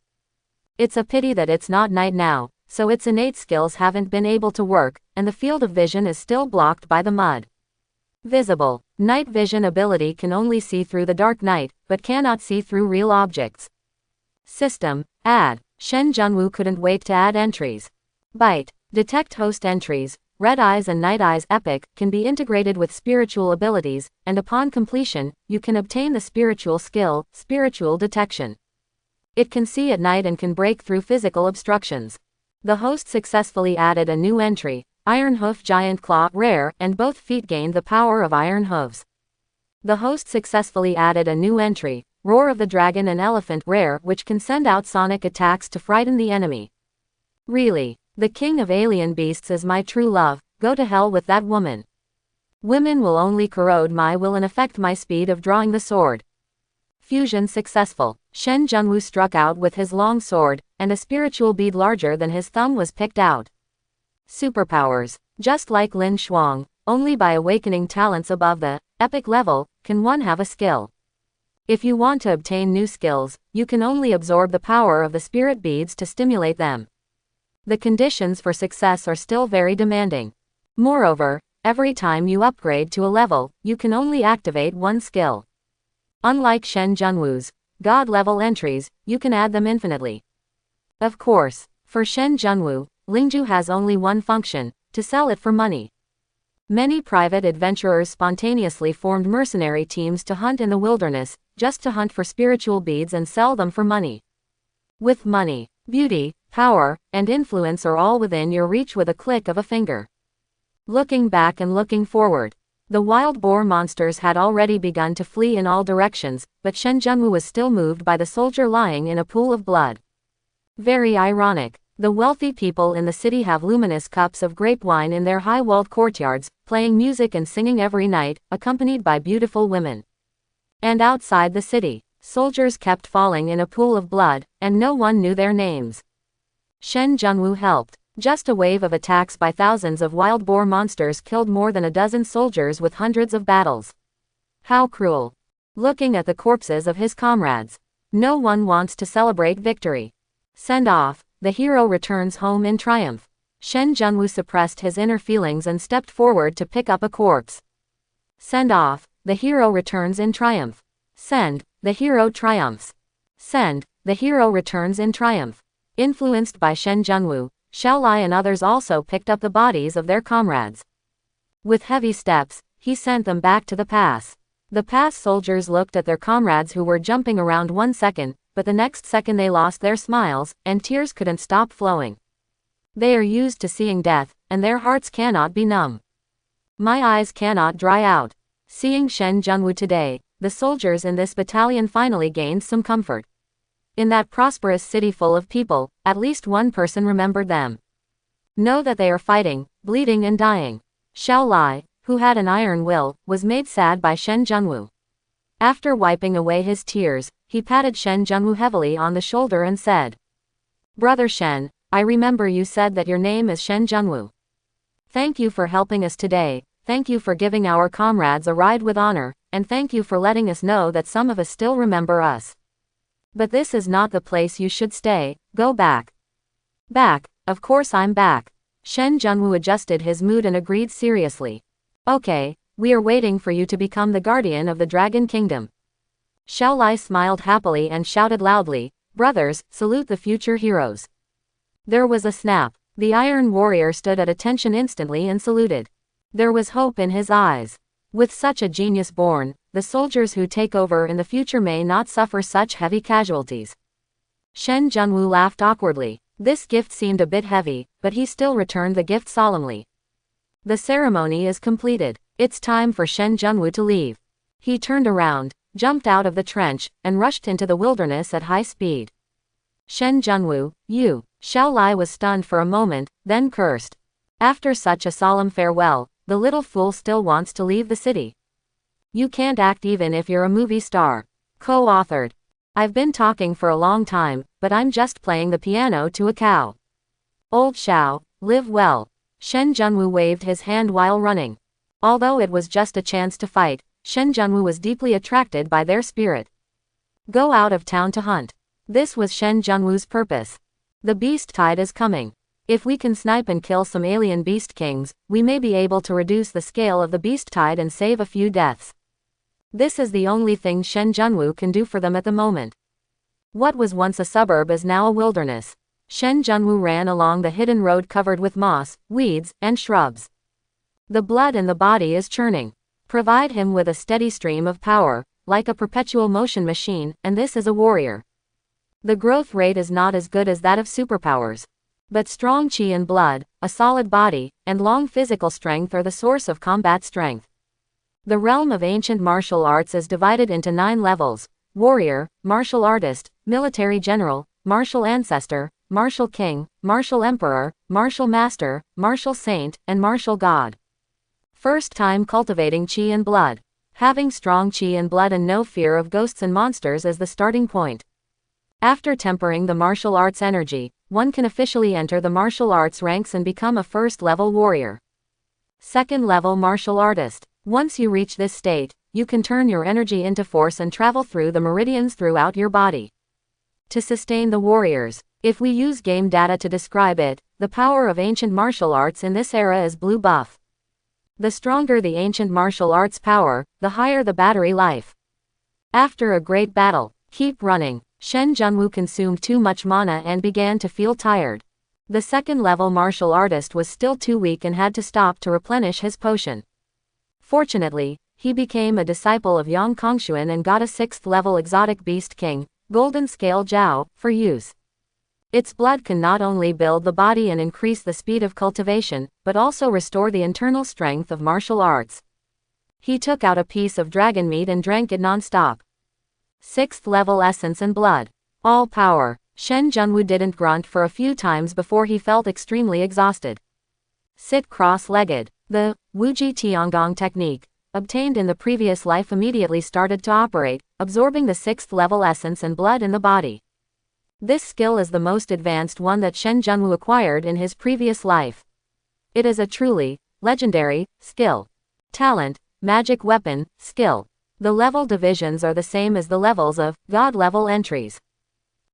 Speaker 1: It's a pity that it's not night now, so its innate skills haven't been able to work, and the field of vision is still blocked by the mud. Visible. Night vision ability can only see through the dark night, but cannot see through real objects. System. Add. Shen Junwu couldn't wait to add entries. Byte. Detect host entries. Red Eyes and Night Eyes epic can be integrated with spiritual abilities, and upon completion, you can obtain the spiritual skill, Spiritual Detection. It can see at night and can break through physical obstructions. The host successfully added a new entry, Iron Hoof Giant Claw, rare, and both feet gained the power of iron hooves. The host successfully added a new entry, Roar of the Dragon and Elephant, rare, which can send out sonic attacks to frighten the enemy. Really, the king of alien beasts is my true love, go to hell with that woman. Women will only corrode my will and affect my speed of drawing the sword. Fusion successful. Shen Junwu struck out with his long sword, and a spiritual bead larger than his thumb was picked out. Superpowers. Just like Lin Shuang, only by awakening talents above the epic level can one have a skill. If you want to obtain new skills, you can only absorb the power of the spirit beads to stimulate them. The conditions for success are still very demanding. Moreover, every time you upgrade to a level, you can only activate one skill. Unlike Shen Junwu's God-level entries, you can add them infinitely. Of course, for Shen Junwu, Lingju has only one function, to sell it for money. Many private adventurers spontaneously formed mercenary teams to hunt in the wilderness, just to hunt for spiritual beads and sell them for money. With money, beauty, power, and influence are all within your reach with a click of a finger. Looking back and looking forward. The wild boar monsters had already begun to flee in all directions, but Shen Junwu was still moved by the soldier lying in a pool of blood. Very ironic. The wealthy people in the city have luminous cups of grape wine in their high-walled courtyards, playing music and singing every night, accompanied by beautiful women. And outside the city, soldiers kept falling in a pool of blood, and no one knew their names. Shen Junwu helped. Just a wave of attacks by thousands of wild boar monsters killed more than a dozen soldiers with hundreds of battles. How cruel. Looking at the corpses of his comrades. No one wants to celebrate victory. Send off. The hero returns home in triumph. Shen Junwu suppressed his inner feelings and stepped forward to pick up a corpse. Send off. The hero returns in triumph. Send. The hero triumphs. Send. The hero returns in triumph. Influenced by Shen Junwu, Xiaolai and others also picked up the bodies of their comrades. With heavy steps, he sent them back to the pass. The pass soldiers looked at their comrades who were jumping around 1 second, but the next second they lost their smiles, and tears couldn't stop flowing. They are used to seeing death, and their hearts cannot be numb. My eyes cannot dry out. Seeing Shen Junwu today, the soldiers in this battalion finally gained some comfort. In that prosperous city full of people, at least one person remembered them. Know that they are fighting, bleeding and dying. Xiaolai, who had an iron will, was made sad by Shen Junwu. After wiping away his tears, he patted Shen Junwu heavily on the shoulder and said, "Brother Shen, I remember you said that your name is Shen Junwu. Thank you for helping us today, thank you for giving our comrades a ride with honor, and thank you for letting us know that some of us still remember us. But this is not the place you should stay, go back." "Back, of course I'm back." Shen Junwu adjusted his mood and agreed seriously. "Okay, we are waiting for you to become the guardian of the Dragon Kingdom." Xiaolai smiled happily and shouted loudly, "Brothers, salute the future heroes." There was a snap. The Iron Warrior stood at attention instantly and saluted. There was hope in his eyes. With such a genius born, the soldiers who take over in the future may not suffer such heavy casualties. Shen Junwu laughed awkwardly. This gift seemed a bit heavy, but he still returned the gift solemnly. The ceremony is completed. It's time for Shen Junwu to leave. He turned around, jumped out of the trench, and rushed into the wilderness at high speed. "Shen Junwu, you." Xiaolai was stunned for a moment, then cursed. After such a solemn farewell, the little fool still wants to leave the city. You can't act even if you're a movie star. Co-authored. I've been talking for a long time, but I'm just playing the piano to a cow. Old Xiao, live well. Shen Junwu waved his hand while running. Although it was just a chance to fight, Shen Junwu was deeply attracted by their spirit. Go out of town to hunt. This was Shen Junwu's purpose. The beast tide is coming. If we can snipe and kill some alien beast kings, we may be able to reduce the scale of the beast tide and save a few deaths. This is the only thing Shen Junwu can do for them at the moment. What was once a suburb is now a wilderness. Shen Junwu ran along the hidden road covered with moss, weeds, and shrubs. The blood in the body is churning. Provide him with a steady stream of power, like a perpetual motion machine, and this is a warrior. The growth rate is not as good as that of superpowers. But strong chi and blood, a solid body, and long physical strength are the source of combat strength. The realm of ancient martial arts is divided into 9 levels: warrior, martial artist, military general, martial ancestor, martial king, martial emperor, martial master, martial saint, and martial god. First time cultivating chi and blood. Having strong chi and blood and no fear of ghosts and monsters is the starting point. After tempering the martial arts energy, one can officially enter the martial arts ranks and become a first-level warrior. Second-level martial artist. Once you reach this state, you can turn your energy into force and travel through the meridians throughout your body. To sustain the warriors. If we use game data to describe it, the power of ancient martial arts in this era is blue buff. The stronger the ancient martial arts power, the higher the battery life. After a great battle, keep running. Shen Junwu consumed too much mana and began to feel tired. The second-level martial artist was still too weak and had to stop to replenish his potion. Fortunately, he became a disciple of Yang Kongshuan and got a 6th-level exotic beast king, Golden Scale Jiao, for use. Its blood can not only build the body and increase the speed of cultivation, but also restore the internal strength of martial arts. He took out a piece of dragon meat and drank it non-stop. 6th-level essence and blood. All power. Shen Junwu didn't grunt for a few times before he felt extremely exhausted. Sit cross-legged. The Wuji Tiangong technique, obtained in the previous life, immediately started to operate, absorbing the 6th-level essence and blood in the body. This skill is the most advanced one that Shen Junwu acquired in his previous life. It is a truly legendary skill. Talent, magic weapon, skill. The level divisions are the same as the levels of God level entries.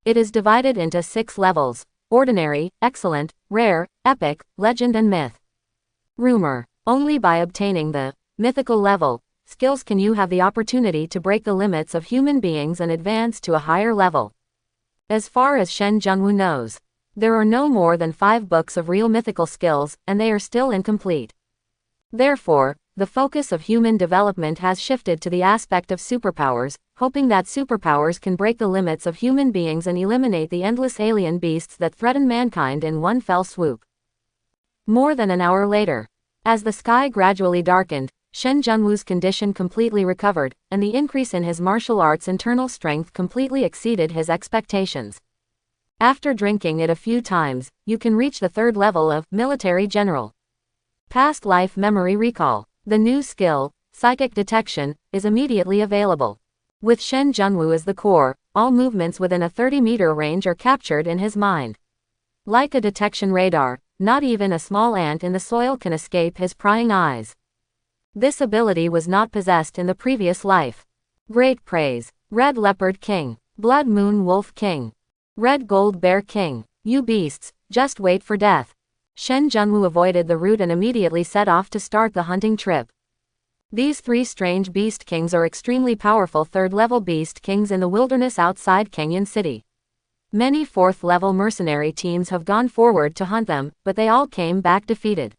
Speaker 1: It is divided into 6 levels: ordinary, excellent, rare, epic, legend and myth. Rumor. Only by obtaining the mythical level skills can you have the opportunity to break the limits of human beings and advance to a higher level. As far as Shen Junwu knows, There are no more than 5 books of real mythical skills, and they are still incomplete. Therefore, the focus of human development has shifted to the aspect of superpowers, hoping that superpowers can break the limits of human beings and eliminate the endless alien beasts that threaten mankind in one fell swoop. More than an hour later, as the sky gradually darkened, Shen Junwu's condition completely recovered, and the increase in his martial arts' internal strength completely exceeded his expectations. After drinking it a few times, you can reach the 3rd level of Military General. Past Life Memory Recall. The new skill, Psychic Detection, is immediately available. With Shen Junwu as the core, all movements within a 30-meter range are captured in his mind. Like a detection radar, not even a small ant in the soil can escape his prying eyes. This ability was not possessed in the previous life. Great praise. Red Leopard King. Blood Moon Wolf King. Red Gold Bear King. You beasts, just wait for death. Shen Junwu avoided the route and immediately set off to start the hunting trip. These 3 strange beast kings are extremely powerful 3rd-level beast kings in the wilderness outside Canyon City. Many 4th-level mercenary teams have gone forward to hunt them, but they all came back defeated.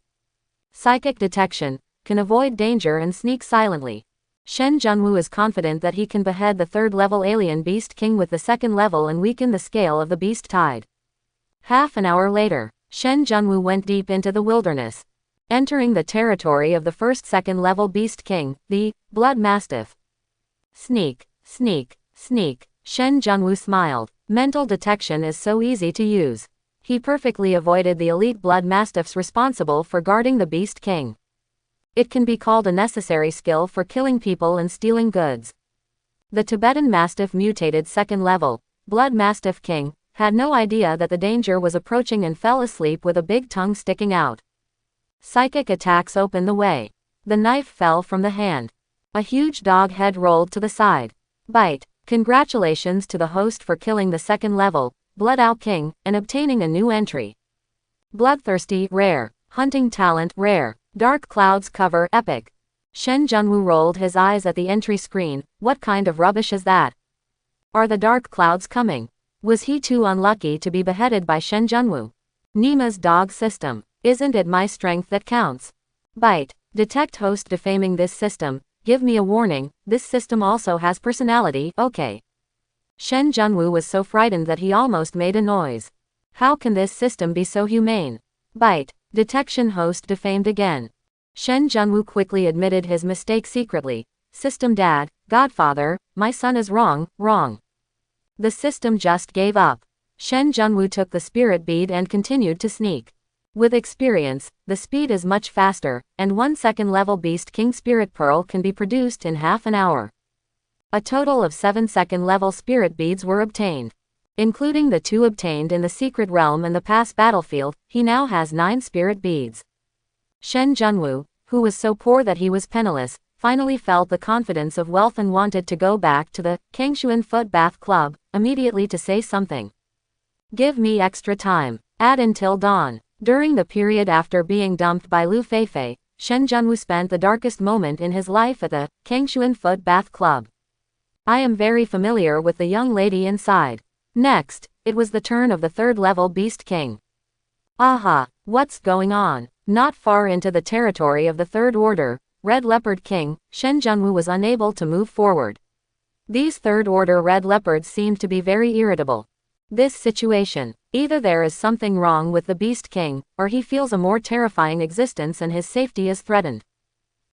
Speaker 1: Psychic Detection can avoid danger and sneak silently. Shen Junwu is confident that he can behead the 3rd-level alien beast king with the 2nd level and weaken the scale of the beast tide. Half an hour later, Shen Junwu went deep into the wilderness, entering the territory of the 1st-2nd level beast king, the Blood Mastiff. Sneak, sneak, sneak. Shen Junwu smiled. Mental detection is so easy to use. He perfectly avoided the elite blood mastiffs responsible for guarding the beast king. It can be called a necessary skill for killing people and stealing goods. The Tibetan Mastiff mutated 2nd level, Blood Mastiff King, had no idea that the danger was approaching and fell asleep with a big tongue sticking out. Psychic attacks opened the way. The knife fell from the hand. A huge dog head rolled to the side. Bite. Congratulations to the host for killing the 2nd level, Blood Owl King, and obtaining a new entry. Bloodthirsty, rare. Hunting talent, rare. Dark clouds cover, epic. Shen Junwu rolled his eyes at the entry screen. What kind of rubbish is that? Are the dark clouds coming? Was he too unlucky to be beheaded by Shen Junwu? Nima's dog system. Isn't it my strength that counts? Bite. Detect host defaming this system. Give me a warning, this system also has personality, okay. Shen Junwu was so frightened that he almost made a noise. How can this system be so humane? Bite. Detection host defamed again. Shen Junwu quickly admitted his mistake secretly. System dad, godfather, my son is wrong, wrong. The system just gave up. Shen Junwu took the spirit bead and continued to sneak. With experience, the speed is much faster, and 1 2nd level beast king spirit pearl can be produced in half an hour. A total of 7 2nd level spirit beads were obtained. Including the 2 obtained in the secret realm and the past battlefield, he now has 9 spirit beads. Shen Junwu, who was so poor that he was penniless, finally felt the confidence of wealth and wanted to go back to the Kangshuan Foot Bath Club, immediately to say something. Give me extra time. Add until dawn. During the period after being dumped by Lu Feifei, Shen Junwu spent the darkest moment in his life at the Kangshuan Foot Bath Club. I am very familiar with the young lady inside. Next, it was the turn of the 3rd level Beast King. Aha, what's going on? Not far into the territory of the 3rd Order, Red Leopard King, Shen Junwu was unable to move forward. These 3rd Order Red Leopards seemed to be very irritable. This situation, either there is something wrong with the Beast King, or he feels a more terrifying existence and his safety is threatened.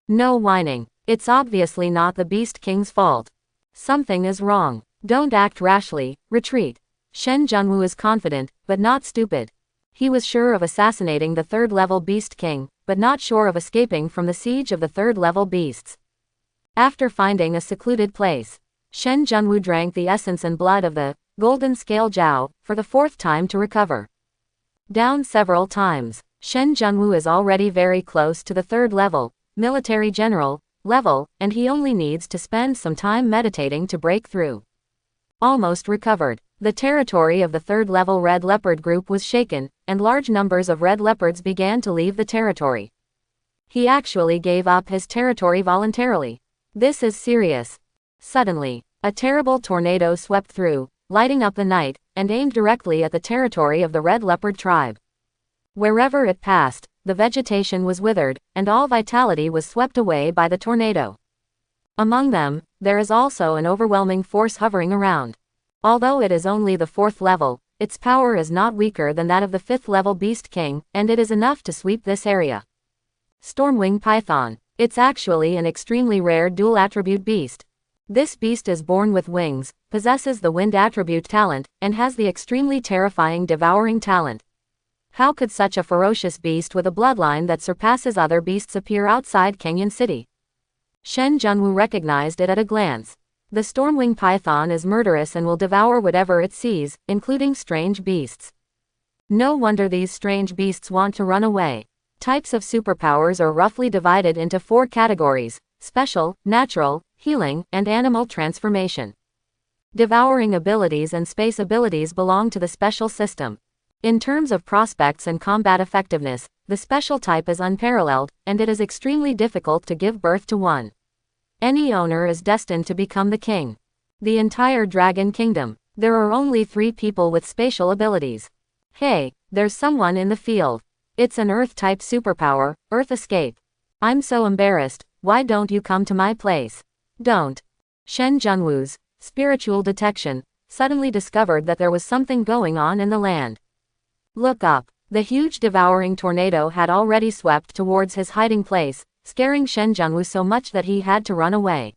Speaker 1: No whining. It's obviously not the Beast King's fault. Something is wrong. Don't act rashly, retreat. Shen Junwu is confident, but not stupid. He was sure of assassinating the 3rd level Beast King, but not sure of escaping from the siege of the 3rd level beasts. After finding a secluded place, Shen Junwu drank the essence and blood of the Golden Scale Jiao for the 4th time to recover. Down several times, Shen Junwu is already very close to the 3rd level, Military General, level, and he only needs to spend some time meditating to break through. Almost recovered. The territory of the 3rd level Red Leopard group was shaken, and large numbers of Red Leopards began to leave the territory. He actually gave up his territory voluntarily. This is serious. Suddenly, a terrible tornado swept through, lighting up the night, and aimed directly at the territory of the red leopard tribe. Wherever it passed, the vegetation was withered, and all vitality was swept away by the tornado. Among them, there is also an overwhelming force hovering around. Although it is only the 4th level, its power is not weaker than that of the 5th level Beast King, and it is enough to sweep this area. Stormwing Python. It's actually an extremely rare dual attribute beast. This beast is born with wings, possesses the wind attribute talent, and has the extremely terrifying devouring talent. How could such a ferocious beast with a bloodline that surpasses other beasts appear outside Canyon City? Shen Junwu recognized it at a glance. The Stormwing Python is murderous and will devour whatever it sees, including strange beasts. No wonder these strange beasts want to run away. Types of superpowers are roughly divided into 4 categories: special, natural, healing, and animal transformation. Devouring abilities and space abilities belong to the special system. In terms of prospects and combat effectiveness, the special type is unparalleled, and it is extremely difficult to give birth to one. Any owner is destined to become the king. The entire Dragon Kingdom. There are only 3 people with spatial abilities. Hey, there's someone in the field. It's an Earth-type superpower, Earth Escape. I'm so embarrassed, why don't you come to my place? Don't. Shen Junwu's spiritual detection suddenly discovered that there was something going on in the land. Look up. The huge devouring tornado had already swept towards his hiding place, scaring Shen Junwu so much that he had to run away.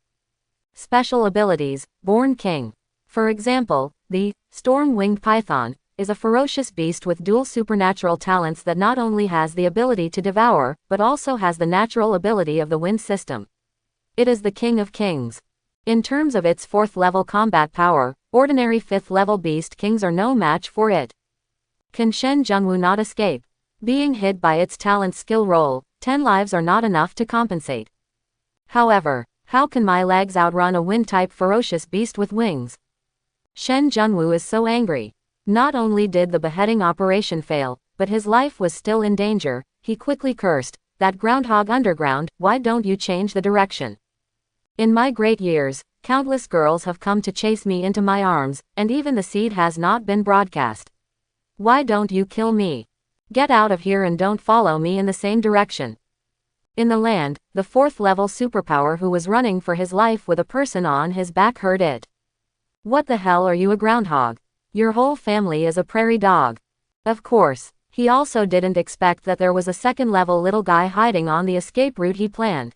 Speaker 1: Special abilities, Born King. For example, the storm-winged python is a ferocious beast with dual supernatural talents that not only has the ability to devour, but also has the natural ability of the wind system. It is the king of kings. In terms of its 4th level combat power, ordinary 5th level beast kings are no match for it. Can Shen Junwu not escape? Being hit by its talent skill roll, 10 lives are not enough to compensate. However, how can my legs outrun a wind-type ferocious beast with wings? Shen Junwu is so angry. Not only did the beheading operation fail, but his life was still in danger. He quickly cursed, "That groundhog underground, why don't you change the direction? In my great years, countless girls have come to chase me into my arms, and even the seed has not been broadcast. Why don't you kill me? Get out of here and don't follow me in the same direction." In the land, the 4th level superpower who was running for his life with a person on his back heard it. "What the hell are you, a groundhog? Your whole family is a prairie dog." Of course, he also didn't expect that there was a 2nd level little guy hiding on the escape route he planned.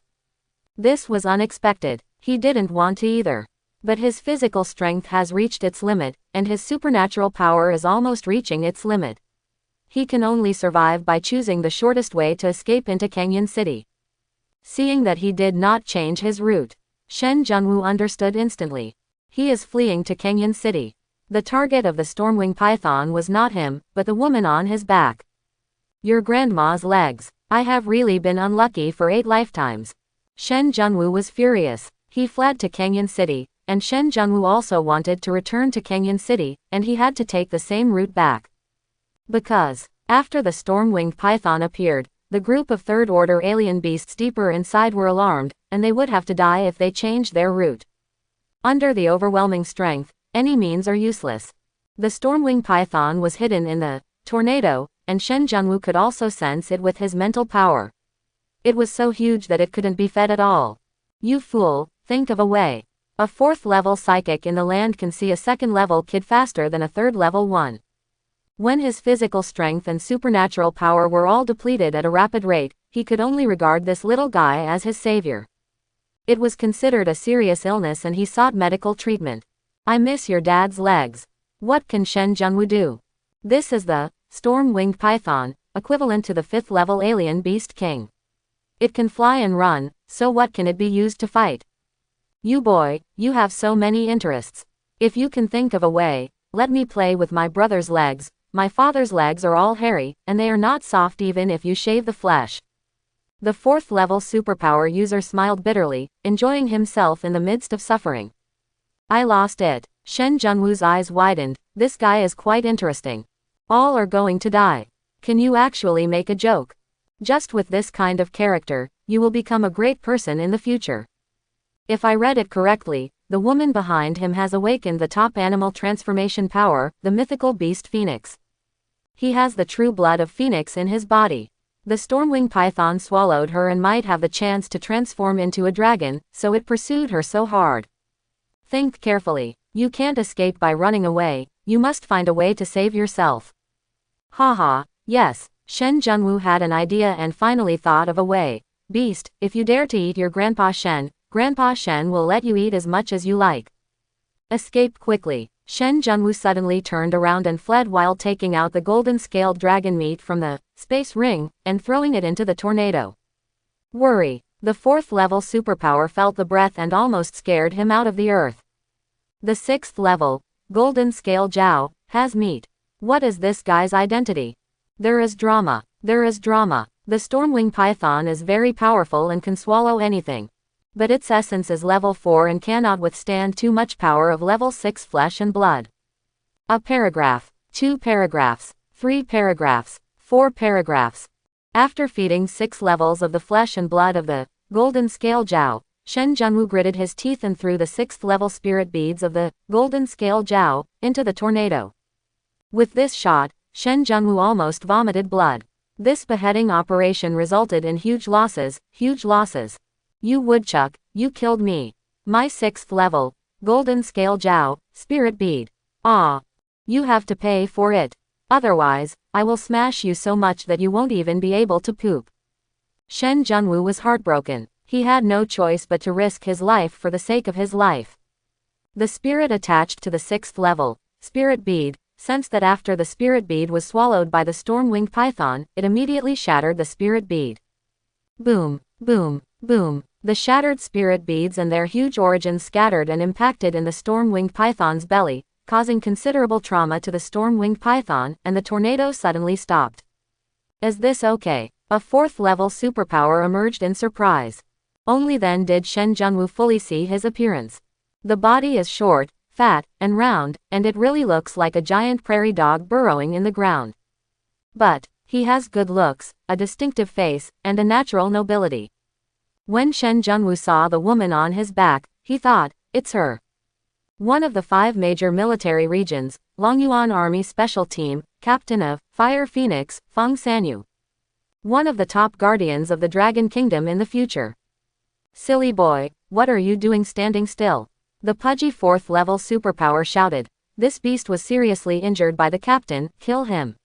Speaker 1: This was unexpected. He didn't want to either. But his physical strength has reached its limit, and his supernatural power is almost reaching its limit. He can only survive by choosing the shortest way to escape into Canyon City. Seeing that he did not change his route, Shen Junwu understood instantly. He is fleeing to Canyon City. The target of the Stormwing Python was not him, but the woman on his back. "Your grandma's legs. I have really been unlucky for 8 lifetimes." Shen Junwu was furious. He fled to Canyon City, and Shen Junwu also wanted to return to Canyon City, and he had to take the same route back. Because, after the storm-winged python appeared, the group of 3rd order alien beasts deeper inside were alarmed, and they would have to die if they changed their route. Under the overwhelming strength, any means are useless. The stormwing python was hidden in the tornado, and Shen Junwu could also sense it with his mental power. It was so huge that it couldn't be fed at all. "You fool, think of a way. A 4th level psychic in the land can see a 2nd level kid faster than a 3rd level one." When his physical strength and supernatural power were all depleted at a rapid rate, he could only regard this little guy as his savior. It was considered a serious illness and he sought medical treatment. "I miss your dad's legs." What can Shen Junwu do? This is the storm-winged python, equivalent to the 5th level alien beast king. It can fly and run, so what can it be used to fight? "You boy, you have so many interests. If you can think of a way, let me play with my brother's legs. My father's legs are all hairy, and they are not soft even if you shave the flesh." The 4th level superpower user smiled bitterly, enjoying himself in the midst of suffering. "I lost it." Shen Junwu's eyes widened. This guy is quite interesting. All are going to die. Can you actually make a joke? Just with this kind of character, you will become a great person in the future. If I read it correctly, the woman behind him has awakened the top animal transformation power, the mythical beast Phoenix. He has the true blood of Phoenix in his body. The stormwing python swallowed her and might have the chance to transform into a dragon, so it pursued her so hard. Think carefully. You can't escape by running away, you must find a way to save yourself. Haha, yes, Shen Junwu had an idea and finally thought of a way. Beast, if you dare to eat your Grandpa Shen will let you eat as much as you like. Escape quickly. Shen Junwu suddenly turned around and fled while taking out the golden-scaled dragon meat from the space ring and throwing it into the tornado. Worry. The 4th level superpower felt the breath and almost scared him out of the earth. The 6th level, golden scale Jiao, has meat. What is this guy's identity? There is drama. There is drama. The stormwing python is very powerful and can swallow anything. But its essence is level 4 and cannot withstand too much power of level 6 flesh and blood. A paragraph, 2 paragraphs, 3 paragraphs, 4 paragraphs. After feeding 6 levels of the flesh and blood of the golden scale Jiao, Shen Junwu gritted his teeth and threw the 6th level spirit beads of the golden scale Jiao into the tornado. With this shot, Shen Junwu almost vomited blood. This beheading operation resulted in huge losses, huge losses. You woodchuck, you killed me. My 6th level, golden scale Jiao, spirit bead. Ah. You have to pay for it. Otherwise, I will smash you so much that you won't even be able to poop. Shen Junwu was heartbroken. He had no choice but to risk his life for the sake of his life. The spirit attached to the 6th level, spirit bead, sensed that after the spirit bead was swallowed by the storm-winged python, it immediately shattered the spirit bead. Boom, boom, boom. The shattered spirit beads and their huge origins scattered and impacted in the storm-winged python's belly, causing considerable trauma to the storm-winged python, and the tornado suddenly stopped. Is this okay? A 4th level superpower emerged in surprise. Only then did Shen Junwu fully see his appearance. The body is short, fat, and round, and it really looks like a giant prairie dog burrowing in the ground. But he has good looks, a distinctive face, and a natural nobility. When Shen Junwu saw the woman on his back, he thought, it's her. One of the 5 major military regions, Longyuan Army Special Team, Captain of Fire Phoenix, Feng Sanyu. One of the top guardians of the Dragon Kingdom in the future. Silly boy, what are you doing standing still? The pudgy 4th level superpower shouted. This beast was seriously injured by the captain, kill him.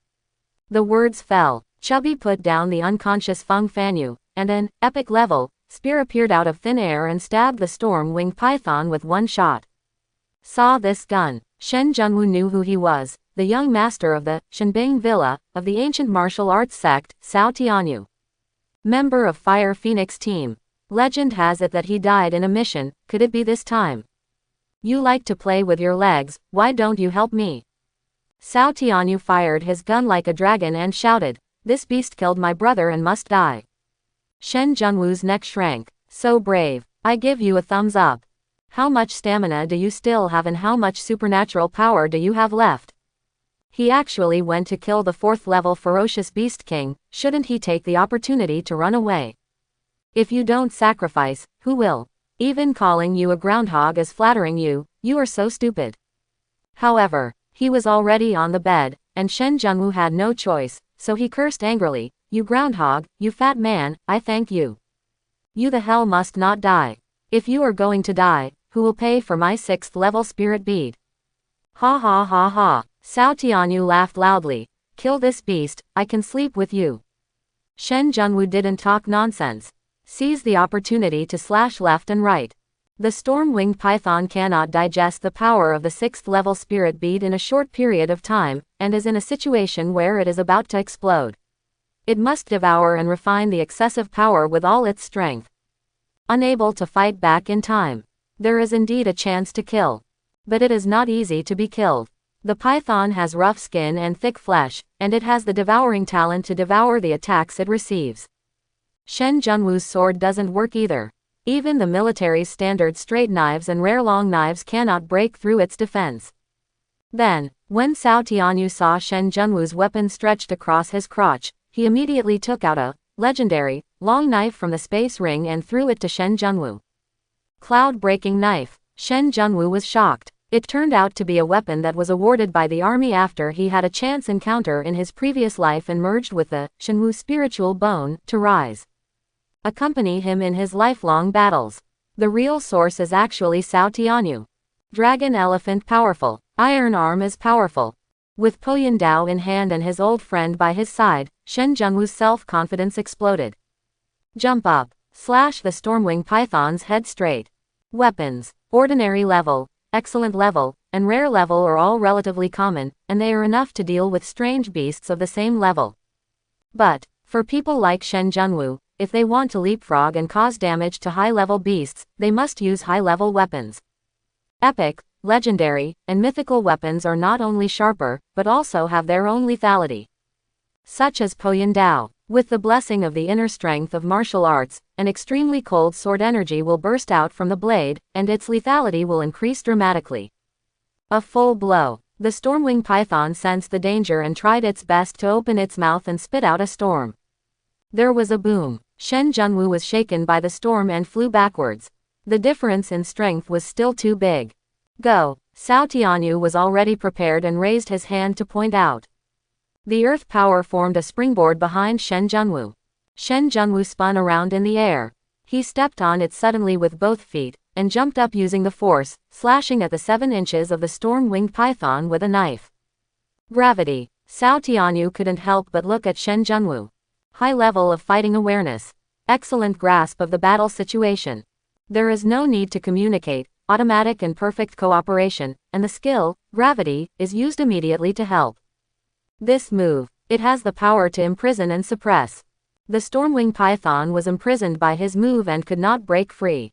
Speaker 1: The words fell. Chubby put down the unconscious Feng Fanyu, and an epic level spear appeared out of thin air and stabbed the storm-winged python with one shot. Saw this gun. Shen Junwu knew who he was, the young master of the Shenbing Villa, of the ancient martial arts sect, Cao Tianyu. Member of Fire Phoenix team. Legend has it that he died in a mission, could it be this time? You like to play with your legs, why don't you help me? Cao Tianyu fired his gun like a dragon and shouted, this beast killed my brother and must die. Shen Junwu's neck shrank. So brave. I give you a thumbs up. How much stamina do you still have and how much supernatural power do you have left? He actually went to kill the 4th level ferocious beast king, shouldn't he take the opportunity to run away? If you don't sacrifice, who will? Even calling you a groundhog is flattering you, you are so stupid. However, he was already on the bed, and Shen Junwu had no choice, so he cursed angrily, you groundhog, you fat man, I thank you. You the hell must not die. If you are going to die, who will pay for my 6th level spirit bead? Ha ha ha ha. Cao Tianyu laughed loudly. Kill this beast, I can sleep with you. Shen Junwu didn't talk nonsense. Seize the opportunity to slash left and right. The storm-winged python cannot digest the power of the 6th level spirit bead in a short period of time, and is in a situation where it is about to explode. It must devour and refine the excessive power with all its strength. Unable to fight back in time. There is indeed a chance to kill. But it is not easy to be killed. The python has rough skin and thick flesh, and it has the devouring talent to devour the attacks it receives. Shen Junwu's sword doesn't work either. Even the military's standard straight knives and rare long knives cannot break through its defense. Then, when Cao Tianyu saw Shen Junwu's weapon stretched across his crotch, he immediately took out a legendary long knife from the space ring and threw it to Shen Junwu. Cloud-breaking knife. Shen Junwu was shocked. It turned out to be a weapon that was awarded by the army after he had a chance encounter in his previous life and merged with the Shenwu spiritual bone to rise. Accompany him in his lifelong battles. The real source is actually Cao Tianyu. Dragon elephant powerful. Iron arm is powerful. With Poyan Dao in hand and his old friend by his side, Shen Junwu's self-confidence exploded. Jump up. Slash the stormwing python's head straight. Weapons. Ordinary level, excellent level, and rare level are all relatively common, and they are enough to deal with strange beasts of the same level. But, for people like Shen Junwu, if they want to leapfrog and cause damage to high-level beasts, they must use high-level weapons. Epic, legendary, and mythical weapons are not only sharper, but also have their own lethality. Such as Poyan Dao. With the blessing of the inner strength of martial arts, an extremely cold sword energy will burst out from the blade, and its lethality will increase dramatically. A full blow. The stormwing python sensed the danger and tried its best to open its mouth and spit out a storm. There was a boom. Shen Junwu was shaken by the storm and flew backwards. The difference in strength was still too big. Go. Cao Tianyu was already prepared and raised his hand to point out. The earth power formed a springboard behind Shen Junwu. Shen Junwu spun around in the air. He stepped on it suddenly with both feet, and jumped up using the force, slashing at the 7 inches of the storm-winged python with a knife. Gravity. Cao Tianyu couldn't help but look at Shen Junwu. High level of fighting awareness. Excellent grasp of the battle situation. There is no need to communicate, automatic and perfect cooperation, and the skill, gravity, is used immediately to help. This move, it has the power to imprison and suppress. The stormwing python was imprisoned by his move and could not break free.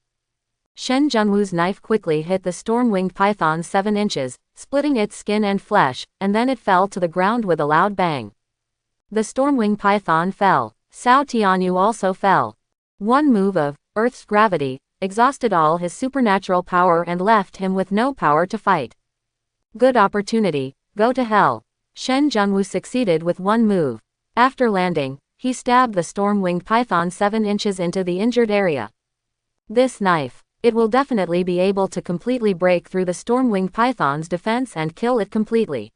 Speaker 1: Shen Junwu's knife quickly hit the storm-winged python 7 inches, splitting its skin and flesh, and then it fell to the ground with a loud bang. The stormwing python fell. Cao Tianyu also fell. One move of Earth's gravity exhausted all his supernatural power and left him with no power to fight. Good opportunity, go to hell. Shen Junwu succeeded with one move. After landing, he stabbed the storm-winged python 7 inches into the injured area. This knife, it will definitely be able to completely break through the storm-winged python's defense and kill it completely.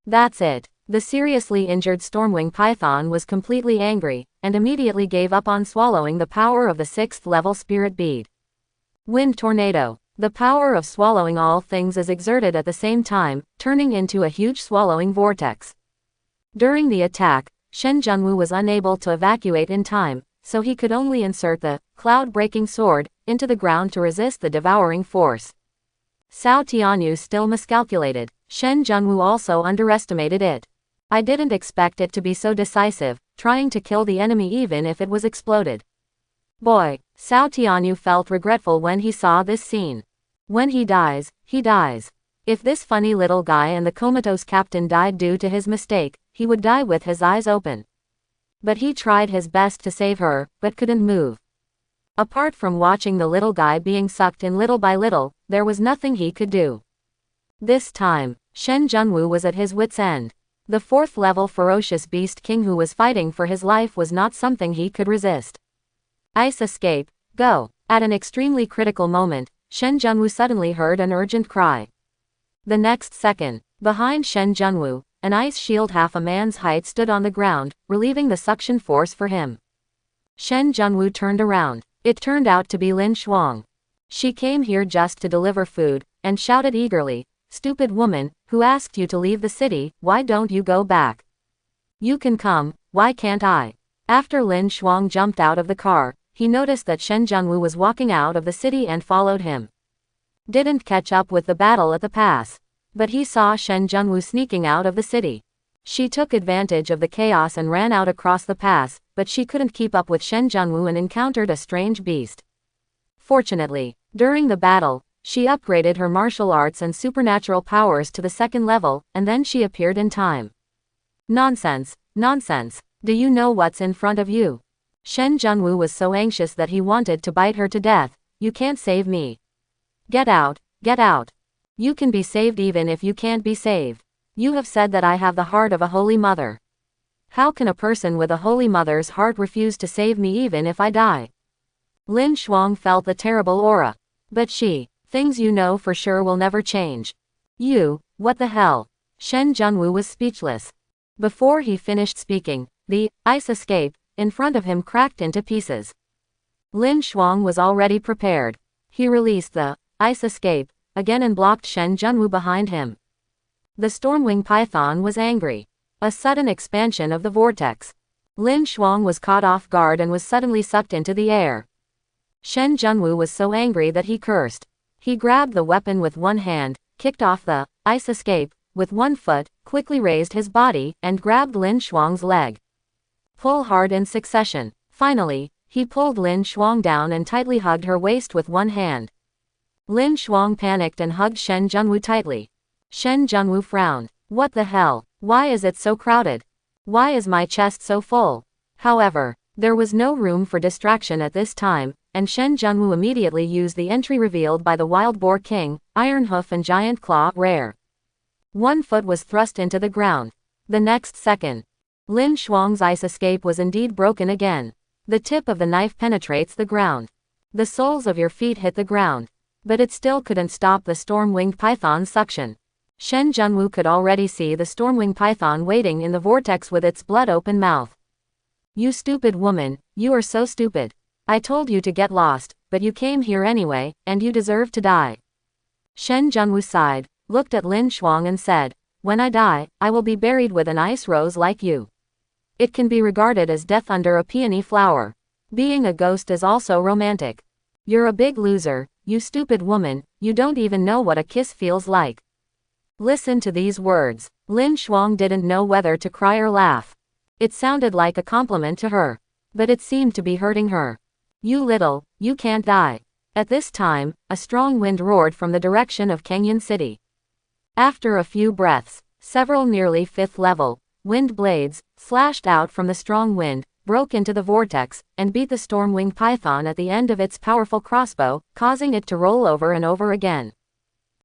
Speaker 1: That's it. The seriously injured stormwing python was completely angry, and immediately gave up on swallowing the power of the 6th level spirit bead. Wind tornado. The power of swallowing all things is exerted at the same time, turning into a huge swallowing vortex. During the attack, Shen Junwu was unable to evacuate in time, so he could only insert the cloud-breaking sword into the ground to resist the devouring force. Cao Tianyu still miscalculated. Shen Junwu also underestimated it. I didn't expect it to be so decisive, trying to kill the enemy even if it was exploded. Boy, Cao Tianyu felt regretful when he saw this scene. When he dies, he dies. If this funny little guy and the comatose captain died due to his mistake, he would die with his eyes open. But he tried his best to save her, but couldn't move. Apart from watching the little guy being sucked in little by little, there was nothing he could do. This time, Shen Junwu was at his wit's end. The 4th level ferocious beast king who was fighting for his life was not something he could resist. Ice escape, go. At an extremely critical moment, Shen Junwu suddenly heard an urgent cry. The next second, behind Shen Junwu, an ice shield half a man's height stood on the ground, relieving the suction force for him. Shen Junwu turned around. It turned out to be Lin Shuang. She came here just to deliver food, and shouted eagerly, "Stupid woman, who asked you to leave the city, why don't you go back? You can come, why can't I?" After Lin Shuang jumped out of the car, he noticed that Shen Junwu was walking out of the city and followed him. Didn't catch up with the battle at the pass. But he saw Shen Junwu sneaking out of the city. She took advantage of the chaos and ran out across the pass, but she couldn't keep up with Shen Junwu and encountered a strange beast. Fortunately, during the battle, she upgraded her martial arts and supernatural powers to the 2nd level, and then she appeared in time. Nonsense, nonsense. Do you know what's in front of you? Shen Junwu was so anxious that he wanted to bite her to death. You can't save me. Get out, get out. You can be saved even if you can't be saved. You have said that I have the heart of a holy mother. How can a person with a holy mother's heart refuse to save me even if I die? Lin Shuang felt the terrible aura. But things you know for sure will never change. What the hell? Shen Junwu was speechless. Before he finished speaking, the ice escape in front of him cracked into pieces. Lin Shuang was already prepared. He released the ice escape again and blocked Shen Junwu behind him. The stormwing python was angry. A sudden expansion of the vortex. Lin Shuang was caught off guard and was suddenly sucked into the air. Shen Junwu was so angry that he cursed. He grabbed the weapon with one hand, kicked off the ice escape with one foot, quickly raised his body, and grabbed Lin Shuang's leg. Pull hard in succession. Finally, he pulled Lin Shuang down and tightly hugged her waist with one hand. Lin Shuang panicked and hugged Shen Junwu tightly. Shen Junwu frowned. What the hell? Why is it so crowded? Why is my chest so full? However, there was no room for distraction at this time, and Shen Junwu immediately used the entry revealed by the Wild Boar King, Iron Hoof and Giant Claw, rare. One foot was thrust into the ground. The next second, Lin Shuang's ice escape was indeed broken again. The tip of the knife penetrates the ground. The soles of your feet hit the ground. But it still couldn't stop the storm-winged python's suction. Shen Junwu could already see the storm-winged python waiting in the vortex with its blood-open mouth. You stupid woman, you are so stupid. I told you to get lost, but you came here anyway, and you deserve to die. Shen Junwu sighed, looked at Lin Shuang and said, when I die, I will be buried with an ice rose like you. It can be regarded as death under a peony flower. Being a ghost is also romantic. You're a big loser, you stupid woman, you don't even know what a kiss feels like. Listen to these words. Lin Shuang didn't know whether to cry or laugh. It sounded like a compliment to her. But it seemed to be hurting her. You can't die. At this time, a strong wind roared from the direction of Canyon City. After a few breaths, several nearly 5th level wind blades slashed out from the strong wind, broke into the vortex, and beat the storm-winged python at the end of its powerful crossbow, causing it to roll over and over again.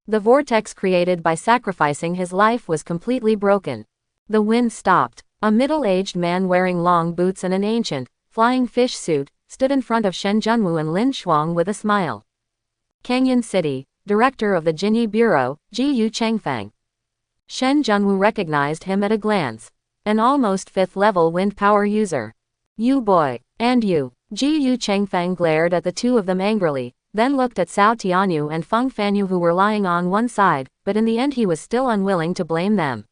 Speaker 1: The vortex created by sacrificing his life was completely broken. The wind stopped. A middle-aged man wearing long boots and an ancient, flying fish suit, stood in front of Shen Junwu and Lin Shuang with a smile. Canyon City, director of the Jinyi Bureau, Jiu Changfang. Shen Junwu recognized him at a glance. An almost 5th level wind power user. You boy, and you. Jiu Changfang glared at the two of them angrily, then looked at Cao Tianyu and Feng Fanyu who were lying on one side, but in the end he was still unwilling to blame them.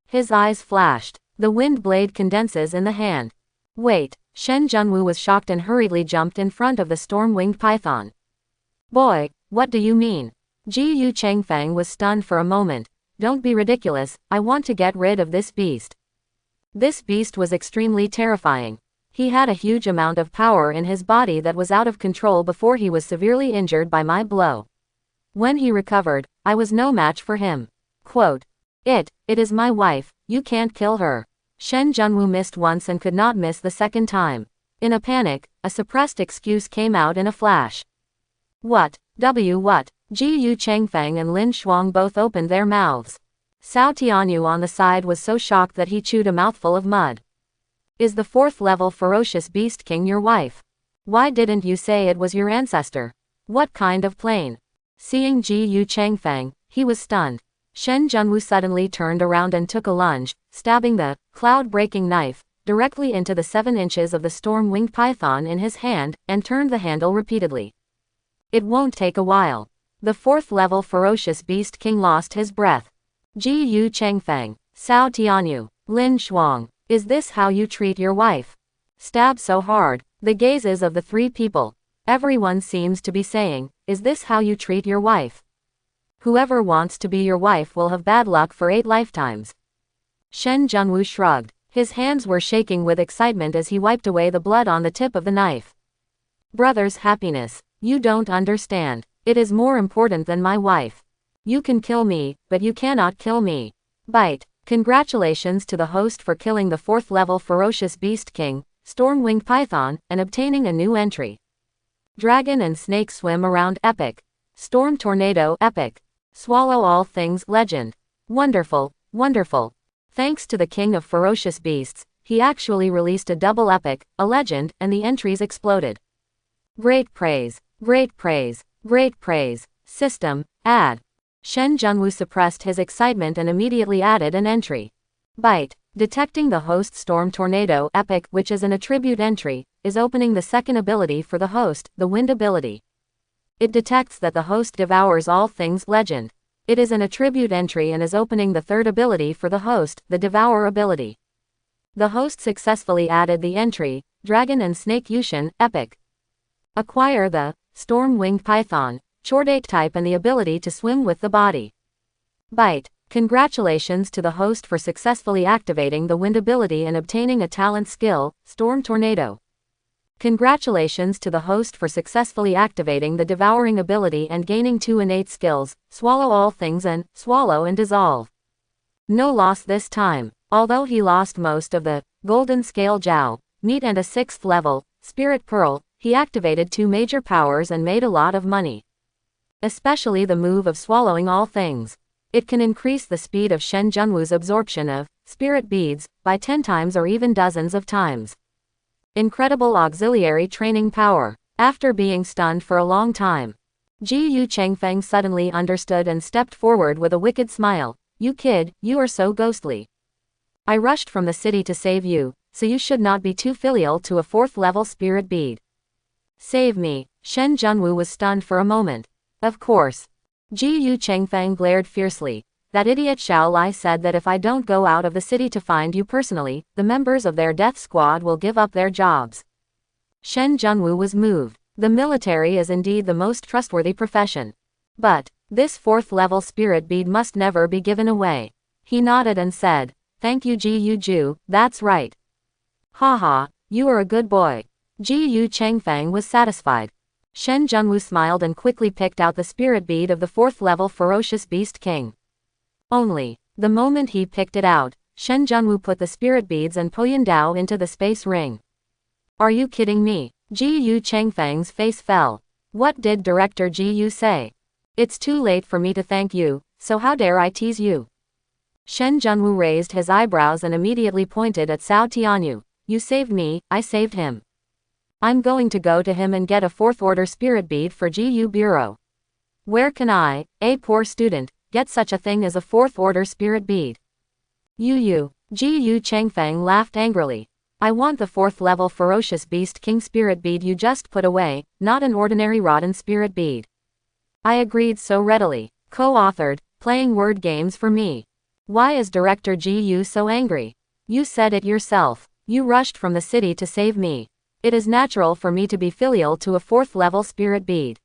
Speaker 1: His eyes flashed. The wind blade condenses in the hand. Wait, Shen Junwu was shocked and hurriedly jumped in front of the storm-winged python. Boy, what do you mean? Jiu Changfang was stunned for a moment. Don't be ridiculous, I want to get rid of this beast. This beast was extremely terrifying. He had a huge amount of power in his body that was out of control before he was severely injured by my blow. When he recovered, I was no match for him. Quote, It is my wife, you can't kill her. Shen Junwu missed once and could not miss the second time. In a panic, a suppressed excuse came out in a flash. What? Jiu Changfang and Lin Shuang both opened their mouths. Cao Tianyu on the side was so shocked that he chewed a mouthful of mud. Is the 4th level ferocious beast king your wife? Why didn't you say it was your ancestor? What kind of plane? Seeing Jiu Changfang, he was stunned. Shen Junwu suddenly turned around and took a lunge, stabbing the cloud-breaking knife directly into the 7 inches of the storm-winged python in his hand, and turned the handle repeatedly. It won't take a while. The 4th level ferocious beast king lost his breath. Jiu Changfang, Cao Tianyu, Lin Shuang, is this how you treat your wife? Stab so hard. The gazes of the 3 people. Everyone seems to be saying, is this how you treat your wife? Whoever wants to be your wife will have bad luck for 8 lifetimes. Shen Junwu shrugged. His hands were shaking with excitement as he wiped away the blood on the tip of the knife. Brother's happiness. You don't understand. It is more important than my wife. You can kill me, but you cannot kill me. Bite. Congratulations to the host for killing the 4th level ferocious beast king, storm-winged python, and obtaining a new entry. Dragon and snake swim around epic. Storm tornado epic. Swallow all things legend. Wonderful, wonderful. Thanks to the king of ferocious beasts, he actually released a double epic, a legend, and the entries exploded. Great praise, great praise. Great praise. System, add. Shen Junwu suppressed his excitement and immediately added an entry. Byte. Detecting the host Storm Tornado Epic, which is an attribute entry, is opening the second ability for the host, the Wind ability. It detects that the host devours all things legend. It is an attribute entry and is opening the third ability for the host, the Devour ability. The host successfully added the entry, Dragon and Snake Yushin, Epic. Acquire the Storm-Winged Python, Chordate type and the ability to swim with the body. Byte. Congratulations to the host for successfully activating the Wind ability and obtaining a talent skill, Storm Tornado. Congratulations to the host for successfully activating the Devouring ability and gaining 2 innate skills, Swallow All Things and Swallow and Dissolve. No loss this time. Although he lost most of the Golden Scale Jiao, meat and a 6th level, Spirit Pearl, he activated 2 major powers and made a lot of money. Especially the move of Swallowing All Things. It can increase the speed of Shen Junwu's absorption of spirit beads by 10 times or even dozens of times. Incredible auxiliary training power. After being stunned for a long time, Ji Yu Chengfeng suddenly understood and stepped forward with a wicked smile. You kid, you are so ghostly. I rushed from the city to save you, so you should not be too filial to a 4th level spirit bead. Save me. Shen Junwu was stunned for a moment. Of course. Ji Yu Chengfeng glared fiercely. That idiot Xiao Lai said that if I don't go out of the city to find you personally, the members of their death squad will give up their jobs. Shen Junwu was moved. The military is indeed the most trustworthy profession. But this 4th level spirit bead must never be given away. He nodded and said, Thank you Ji Yu Ju, that's right. Haha, you are a good boy. Ji Yu Chengfeng was satisfied. Shen Junwu smiled and quickly picked out the spirit bead of the 4th level Ferocious Beast King. Only, the moment he picked it out, Shen Junwu put the spirit beads and Poyan Dao into the space ring. Are you kidding me? Ji Yu Chengfeng's face fell. What did Director Ji Yu say? It's too late for me to thank you, so how dare I tease you? Shen Junwu raised his eyebrows and immediately pointed at Cao Tianyu. You saved me, I saved him. I'm going to go to him and get a 4th order spirit bead for GU Bureau. Where can I, a poor student, get such a thing as a 4th order spirit bead? GU Chengfeng laughed angrily. I want the 4th level Ferocious Beast King spirit bead you just put away, not an ordinary rotten spirit bead. I agreed so readily. Co-authored, playing word games for me. Why is Director GU so angry? You said it yourself. You rushed from the city to save me. It is natural for me to be filial to a 4th level spirit bead.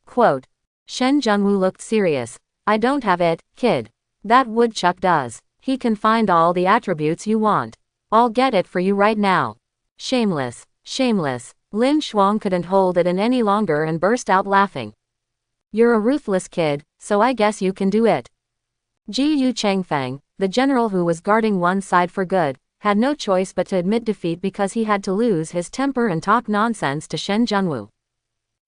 Speaker 1: Quote. Shen Junwu looked serious. I don't have it, kid. That woodchuck does. He can find all the attributes you want. I'll get it for you right now. Shameless. Shameless. Lin Shuang couldn't hold it in any longer and burst out laughing. You're a ruthless kid, so I guess you can do it. Ji Yu Chengfeng, the general who was guarding one side for good, had no choice but to admit defeat because he had to lose his temper and talk nonsense to Shen Junwu.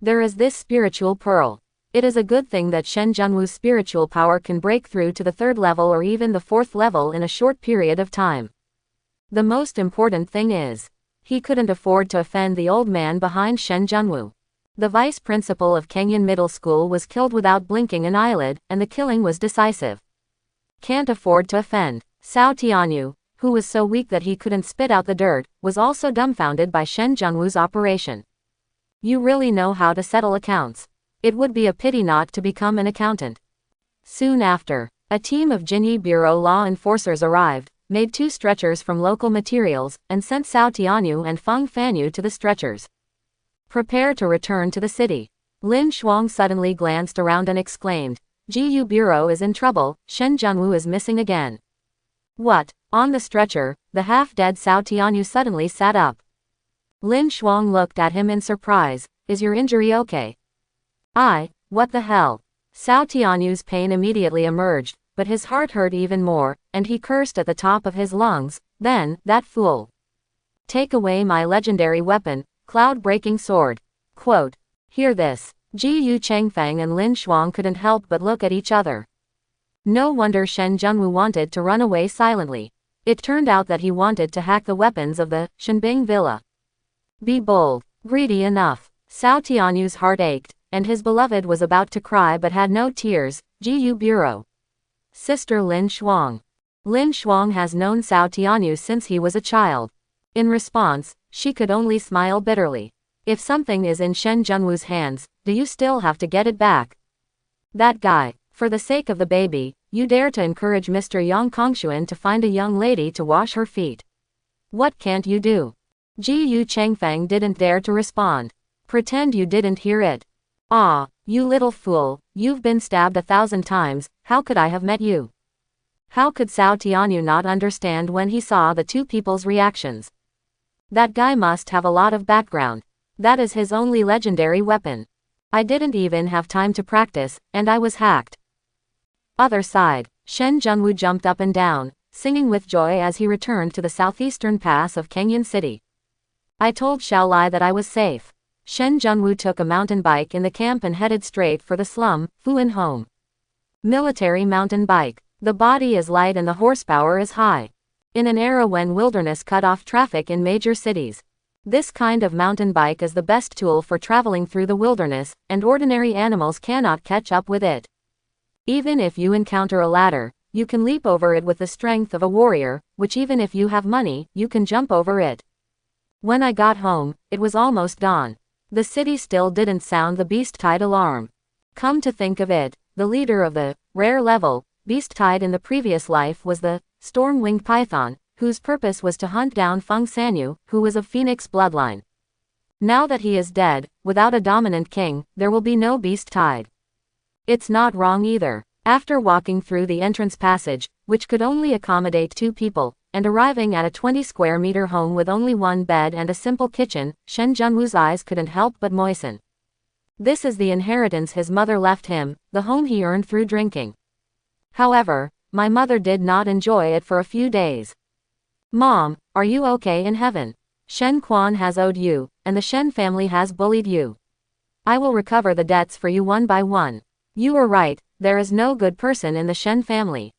Speaker 1: There is this spiritual pearl. It is a good thing that Shen Junwu's spiritual power can break through to the 3rd level or even the 4th level in a short period of time. The most important thing is, he couldn't afford to offend the old man behind Shen Junwu. The vice principal of Kenyan Middle School was killed without blinking an eyelid, and the killing was decisive. Can't afford to offend. Cao Tianyu, who was so weak that he couldn't spit out the dirt, was also dumbfounded by Shen Junwu's operation. You really know how to settle accounts. It would be a pity not to become an accountant. Soon after, a team of Jinyi Bureau law enforcers arrived, made 2 stretchers from local materials, and sent Cao Tianyu and Feng Fanyu to the stretchers. Prepare to return to the city. Lin Shuang suddenly glanced around and exclaimed, GU Bureau is in trouble, Shen Junwu is missing again. What? On the stretcher, the half-dead Cao Tianyu suddenly sat up. Lin Shuang looked at him in surprise. Is your injury okay? What the hell? Cao Tianyu's pain immediately emerged, but his heart hurt even more, and he cursed at the top of his lungs. Then, that fool. Take away my legendary weapon, cloud-breaking sword. Quote. Hear this. Ji Yu Chengfeng and Lin Shuang couldn't help but look at each other. No wonder Shen Junwu wanted to run away silently. It turned out that he wanted to hack the weapons of the Shenbing Villa. Be bold, greedy enough. Cao Tianyu's heart ached, and his beloved was about to cry but had no tears. GU Bureau. Sister Lin Shuang. Lin Shuang has known Cao Tianyu since he was a child. In response, she could only smile bitterly. If something is in Shen Junwu's hands, do you still have to get it back? That guy. For the sake of the baby, you dare to encourage Mr. Yang Kongshuan to find a young lady to wash her feet. What can't you do? Yu Chengfeng didn't dare to respond. Pretend you didn't hear it. Ah, you little fool, you've been stabbed 1,000 times, how could I have met you? How could Cao Tianyu not understand when he saw the two people's reactions? That guy must have a lot of background. That is his only legendary weapon. I didn't even have time to practice, and I was hacked. Other side, Shen Junwu jumped up and down, singing with joy as he returned to the southeastern pass of Kengyun City. I told Xiaolai that I was safe. Shen Junwu took a mountain bike in the camp and headed straight for the slum, Fuin home. Military mountain bike. The body is light and the horsepower is high. In an era when wilderness cut off traffic in major cities, this kind of mountain bike is the best tool for traveling through the wilderness, and ordinary animals cannot catch up with it. Even if you encounter a ladder, you can leap over it with the strength of a warrior, which even if you have money, you can jump over it. When I got home, it was almost dawn. The city still didn't sound the beast tide alarm. Come to think of it, the leader of the rare level beast tide in the previous life was the stormwing python, whose purpose was to hunt down Feng Sanyu, who was of Phoenix bloodline. Now that he is dead, without a dominant king, there will be no beast tide. It's not wrong either. After walking through the entrance passage, which could only accommodate 2 people, and arriving at a 20-square-meter home with only 1 bed and a simple kitchen, Shen Junwu's eyes couldn't help but moisten. This is the inheritance his mother left him, the home he earned through drinking. However, my mother did not enjoy it for a few days. Mom, are you okay in heaven? Shen Quan has owed you, and the Shen family has bullied you. I will recover the debts for you one by one. You were right, there is no good person in the Shen family.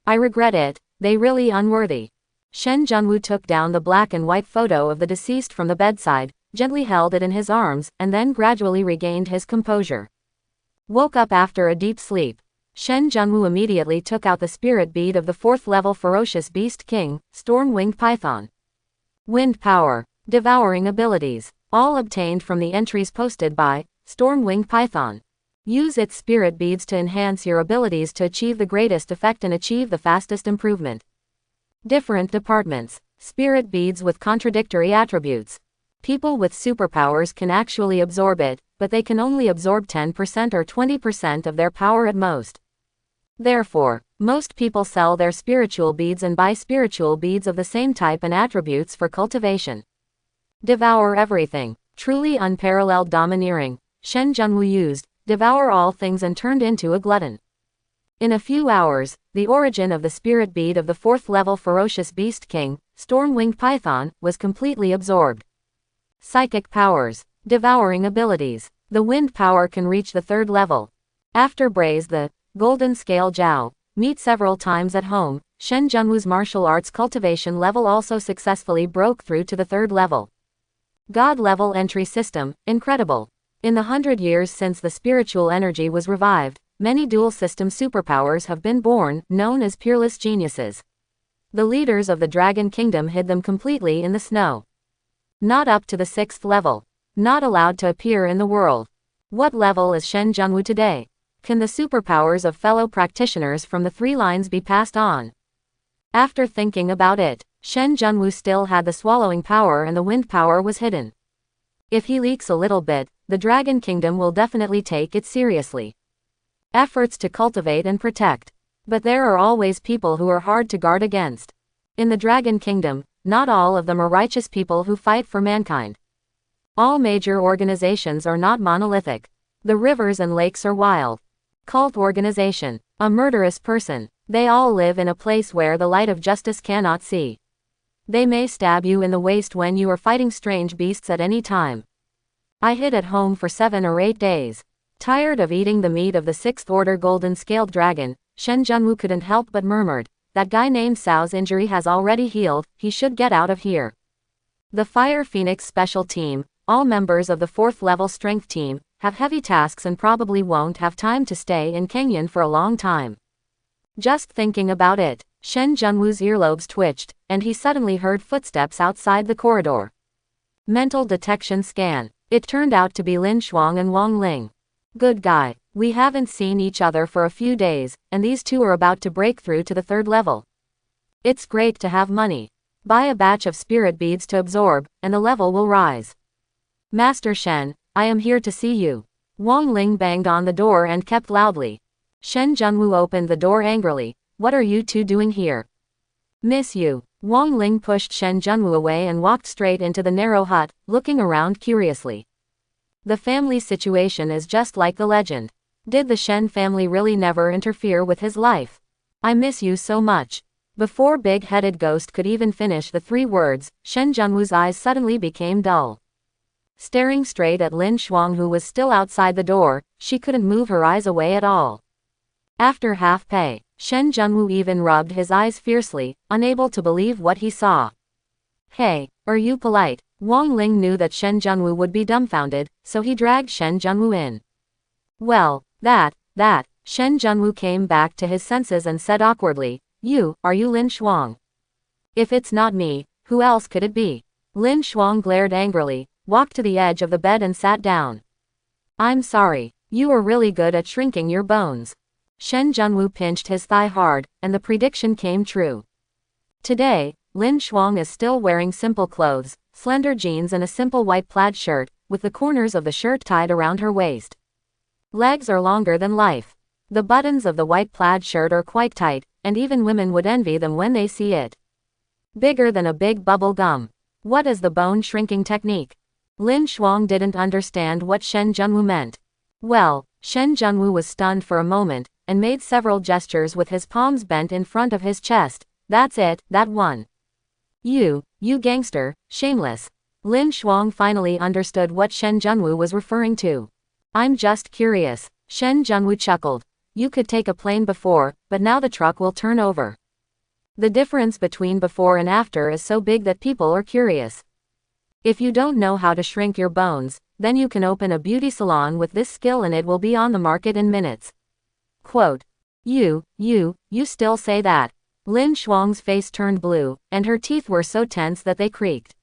Speaker 1: I regret it, they really unworthy. Shen Junwu took down the black and white photo of the deceased from the bedside, gently held it in his arms, and then gradually regained his composure. Woke up after a deep sleep. Shen Junwu immediately took out the spirit bead of the 4th level ferocious beast king, storm-winged python. Wind power, devouring abilities, all obtained from the entries posted by storm-winged python. Use its spirit beads to enhance your abilities to achieve the greatest effect and achieve the fastest improvement. Different departments. Spirit beads with contradictory attributes. People with superpowers can actually absorb it, but they can only absorb 10% or 20% of their power at most. Therefore, most people sell their spiritual beads and buy spiritual beads of the same type and attributes for cultivation. Devour everything. Truly unparalleled domineering. Shen Junwu used devour all things and turned into a glutton. In a few hours, the origin of the spirit bead of the 4th level ferocious beast king, storm-winged python, was completely absorbed. Psychic powers. Devouring abilities. The wind power can reach the 3rd level. After Braze the golden scale Jiao meet several times at home, Shen Junwu's martial arts cultivation level also successfully broke through to the 3rd level. God level entry system, incredible. In the 100 years since the spiritual energy was revived, many dual system superpowers have been born, known as peerless geniuses. The leaders of the Dragon Kingdom hid them completely in the snow. Not up to the 6th level. Not allowed to appear in the world. What level is Shen Junwu today? Can the superpowers of fellow practitioners from the 3 lines be passed on? After thinking about it, Shen Junwu still had the swallowing power and the wind power was hidden. If he leaks a little bit, the Dragon Kingdom will definitely take it seriously. Efforts to cultivate and protect. But there are always people who are hard to guard against. In the Dragon Kingdom, not all of them are righteous people who fight for mankind. All major organizations are not monolithic. The rivers and lakes are wild. Cult organization. A murderous person. They all live in a place where the light of justice cannot see. They may stab you in the waist when you are fighting strange beasts at any time. I hid at home for 7 or 8 days. Tired of eating the meat of the 6th order golden-scaled dragon, Shen Junwu couldn't help but murmured, that guy named Cao's injury has already healed, he should get out of here. The Fire Phoenix Special Team, all members of the 4th level strength team, have heavy tasks and probably won't have time to stay in Canyon for a long time. Just thinking about it, Shen Junwu's earlobes twitched, and he suddenly heard footsteps outside the corridor. Mental detection scan. It turned out to be Lin Shuang and Wang Ling. Good guy. We haven't seen each other for a few days, and these two are about to break through to the 3rd level. It's great to have money. Buy a batch of spirit beads to absorb, and the level will rise. Master Shen, I am here to see you. Wang Ling banged on the door and kept loudly. Shen Junwu opened the door angrily. What are you two doing here? Miss you. Wang Ling pushed Shen Junwu away and walked straight into the narrow hut, looking around curiously. The family situation is just like the legend. Did the Shen family really never interfere with his life? I miss you so much. Before big-headed ghost could even finish the 3 words, Shen Junwu's eyes suddenly became dull. Staring straight at Lin Shuang, who was still outside the door, she couldn't move her eyes away at all. After half pay, Shen Junwu even rubbed his eyes fiercely, unable to believe what he saw. Hey, are you polite? Wang Ling knew that Shen Junwu would be dumbfounded, so he dragged Shen Junwu in. Well, that, Shen Junwu came back to his senses and said awkwardly, are you Lin Shuang? If it's not me, who else could it be? Lin Shuang glared angrily, walked to the edge of the bed and sat down. I'm sorry, you are really good at shrinking your bones. Shen Junwu pinched his thigh hard, and the prediction came true. Today, Lin Shuang is still wearing simple clothes, slender jeans and a simple white plaid shirt, with the corners of the shirt tied around her waist. Legs are longer than life. The buttons of the white plaid shirt are quite tight, and even women would envy them when they see it. Bigger than a big bubble gum. What is the bone shrinking technique? Lin Shuang didn't understand what Shen Junwu meant. Well, Shen Junwu was stunned for a moment, and made several gestures with his palms bent in front of his chest. That's it, that one. You gangster, shameless. Lin Shuang finally understood what Shen Junwu was referring to. I'm just curious. Shen Junwu chuckled. You could take a plane before, but now the truck will turn over. The difference between before and after is so big that people are curious. If you don't know how to shrink your bones, then you can open a beauty salon with this skill and it will be on the market in minutes. Quote. You still say that? Lin Shuang's face turned blue, and her teeth were so tense that they creaked.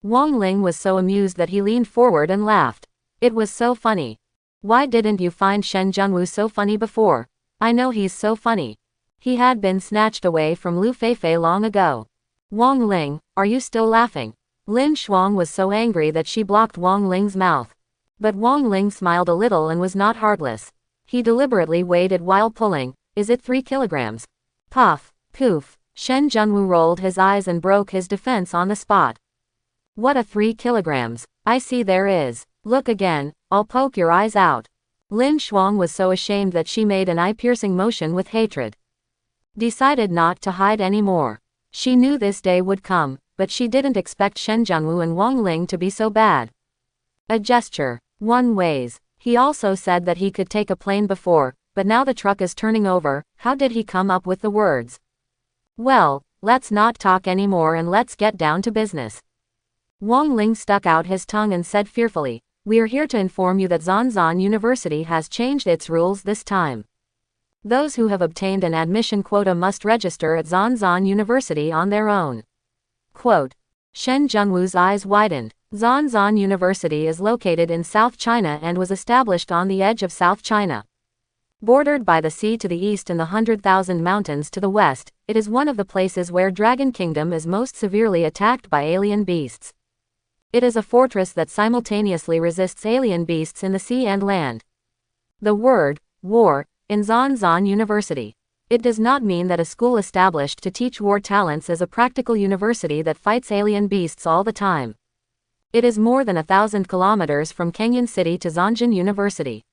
Speaker 1: Wang Ling was so amused that he leaned forward and laughed. It was so funny. Why didn't you find Shen Junwu so funny before? I know he's so funny. He had been snatched away from Lu Feifei long ago. Wang Ling, are you still laughing? Lin Shuang was so angry that she blocked Wang Ling's mouth. But Wang Ling smiled a little and was not heartless. He deliberately weighed it while pulling. Is it 3 kilograms? Puff, poof. Shen Junwu rolled his eyes and broke his defense on the spot. What a 3 kilograms. I see there is. Look again, I'll poke your eyes out. Lin Shuang was so ashamed that she made an eye-piercing motion with hatred. Decided not to hide anymore. She knew this day would come, but she didn't expect Shen Junwu and Wang Ling to be so bad. A gesture. One weighs. He also said that he could take a plane before, but now the truck is turning over. How did he come up with the words? Well, let's not talk anymore and let's get down to business. Wang Ling stuck out his tongue and said fearfully, we are here to inform you that Zhanzhan University has changed its rules this time. Those who have obtained an admission quota must register at Zhanzhan University on their own. Quote. Shen Junwu's eyes widened. Zhanzhan University is located in South China and was established on the edge of South China. Bordered by the sea to the east and the 100,000 mountains to the west, it is one of the places where Dragon Kingdom is most severely attacked by alien beasts. It is a fortress that simultaneously resists alien beasts in the sea and land. The word, war, in Zhanzhan University. It does not mean that a school established to teach war talents is a practical university that fights alien beasts all the time. It is more than 1,000 kilometers from Canyon City to Zhanzhan University.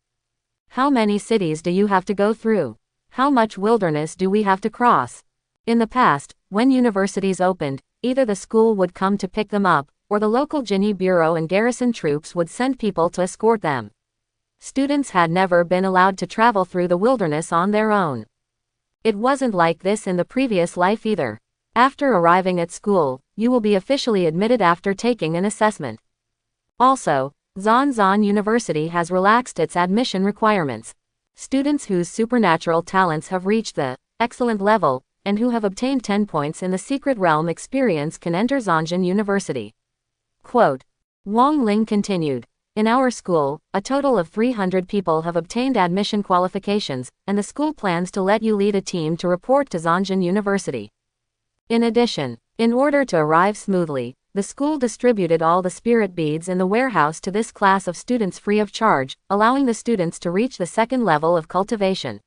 Speaker 1: How many cities do you have to go through? How much wilderness do we have to cross? In the past, when universities opened, either the school would come to pick them up, or the local Jinni Bureau and garrison troops would send people to escort them. Students had never been allowed to travel through the wilderness on their own. It wasn't like this in the previous life either. After arriving at school, you will be officially admitted after taking an assessment. Also, Zan University has relaxed its admission requirements. Students whose supernatural talents have reached the excellent level, and who have obtained 10 points in the Secret Realm experience can enter Zanjan University. Quote. Wang Ling continued. In our school, a total of 300 people have obtained admission qualifications, and the school plans to let you lead a team to report to Zanjan University. In addition, in order to arrive smoothly, the school distributed all the spirit beads in the warehouse to this class of students free of charge, allowing the students to reach the second level of cultivation.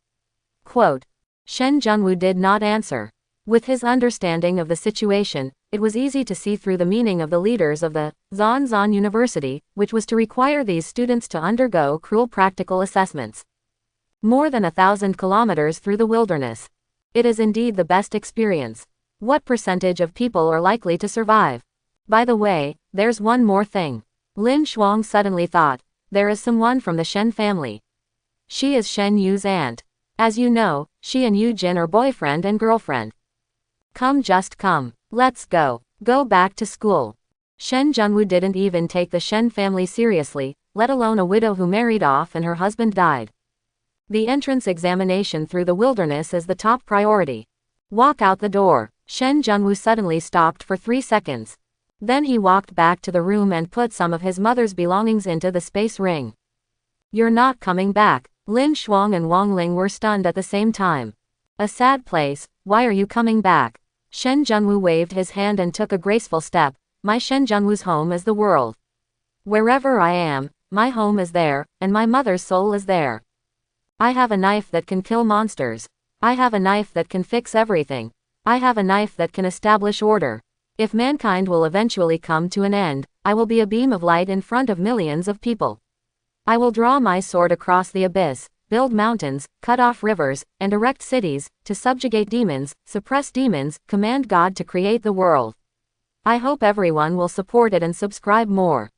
Speaker 1: Quote. Shen Junwu did not answer. With his understanding of the situation, it was easy to see through the meaning of the leaders of the Zan University, which was to require these students to undergo cruel practical assessments. More than 1,000 kilometers through the wilderness. It is indeed the best experience. What percentage of people are likely to survive? By the way, there's one more thing. Lin Shuang suddenly thought. There is someone from the Shen family. She is Shen Yu's aunt. As you know, she and Yu Jin are boyfriend and girlfriend. Come, just come. Let's go. Go back to school. Shen Junwu didn't even take the Shen family seriously, let alone a widow who married off and her husband died. The entrance examination through the wilderness is the top priority. Walk out the door. Shen Junwu suddenly stopped for 3 seconds. Then he walked back to the room and put some of his mother's belongings into the space ring. You're not coming back. Lin Shuang and Wang Ling were stunned at the same time. A sad place, why are you coming back? Shen Junwu waved his hand and took a graceful step. My Shen Junwu's home is the world. Wherever I am, my home is there, and my mother's soul is there. I have a knife that can kill monsters. I have a knife that can fix everything. I have a knife that can establish order. If mankind will eventually come to an end, I will be a beam of light in front of millions of people. I will draw my sword across the abyss, build mountains, cut off rivers, and erect cities, to subjugate demons, suppress demons, command God to create the world. I hope everyone will support it and subscribe more.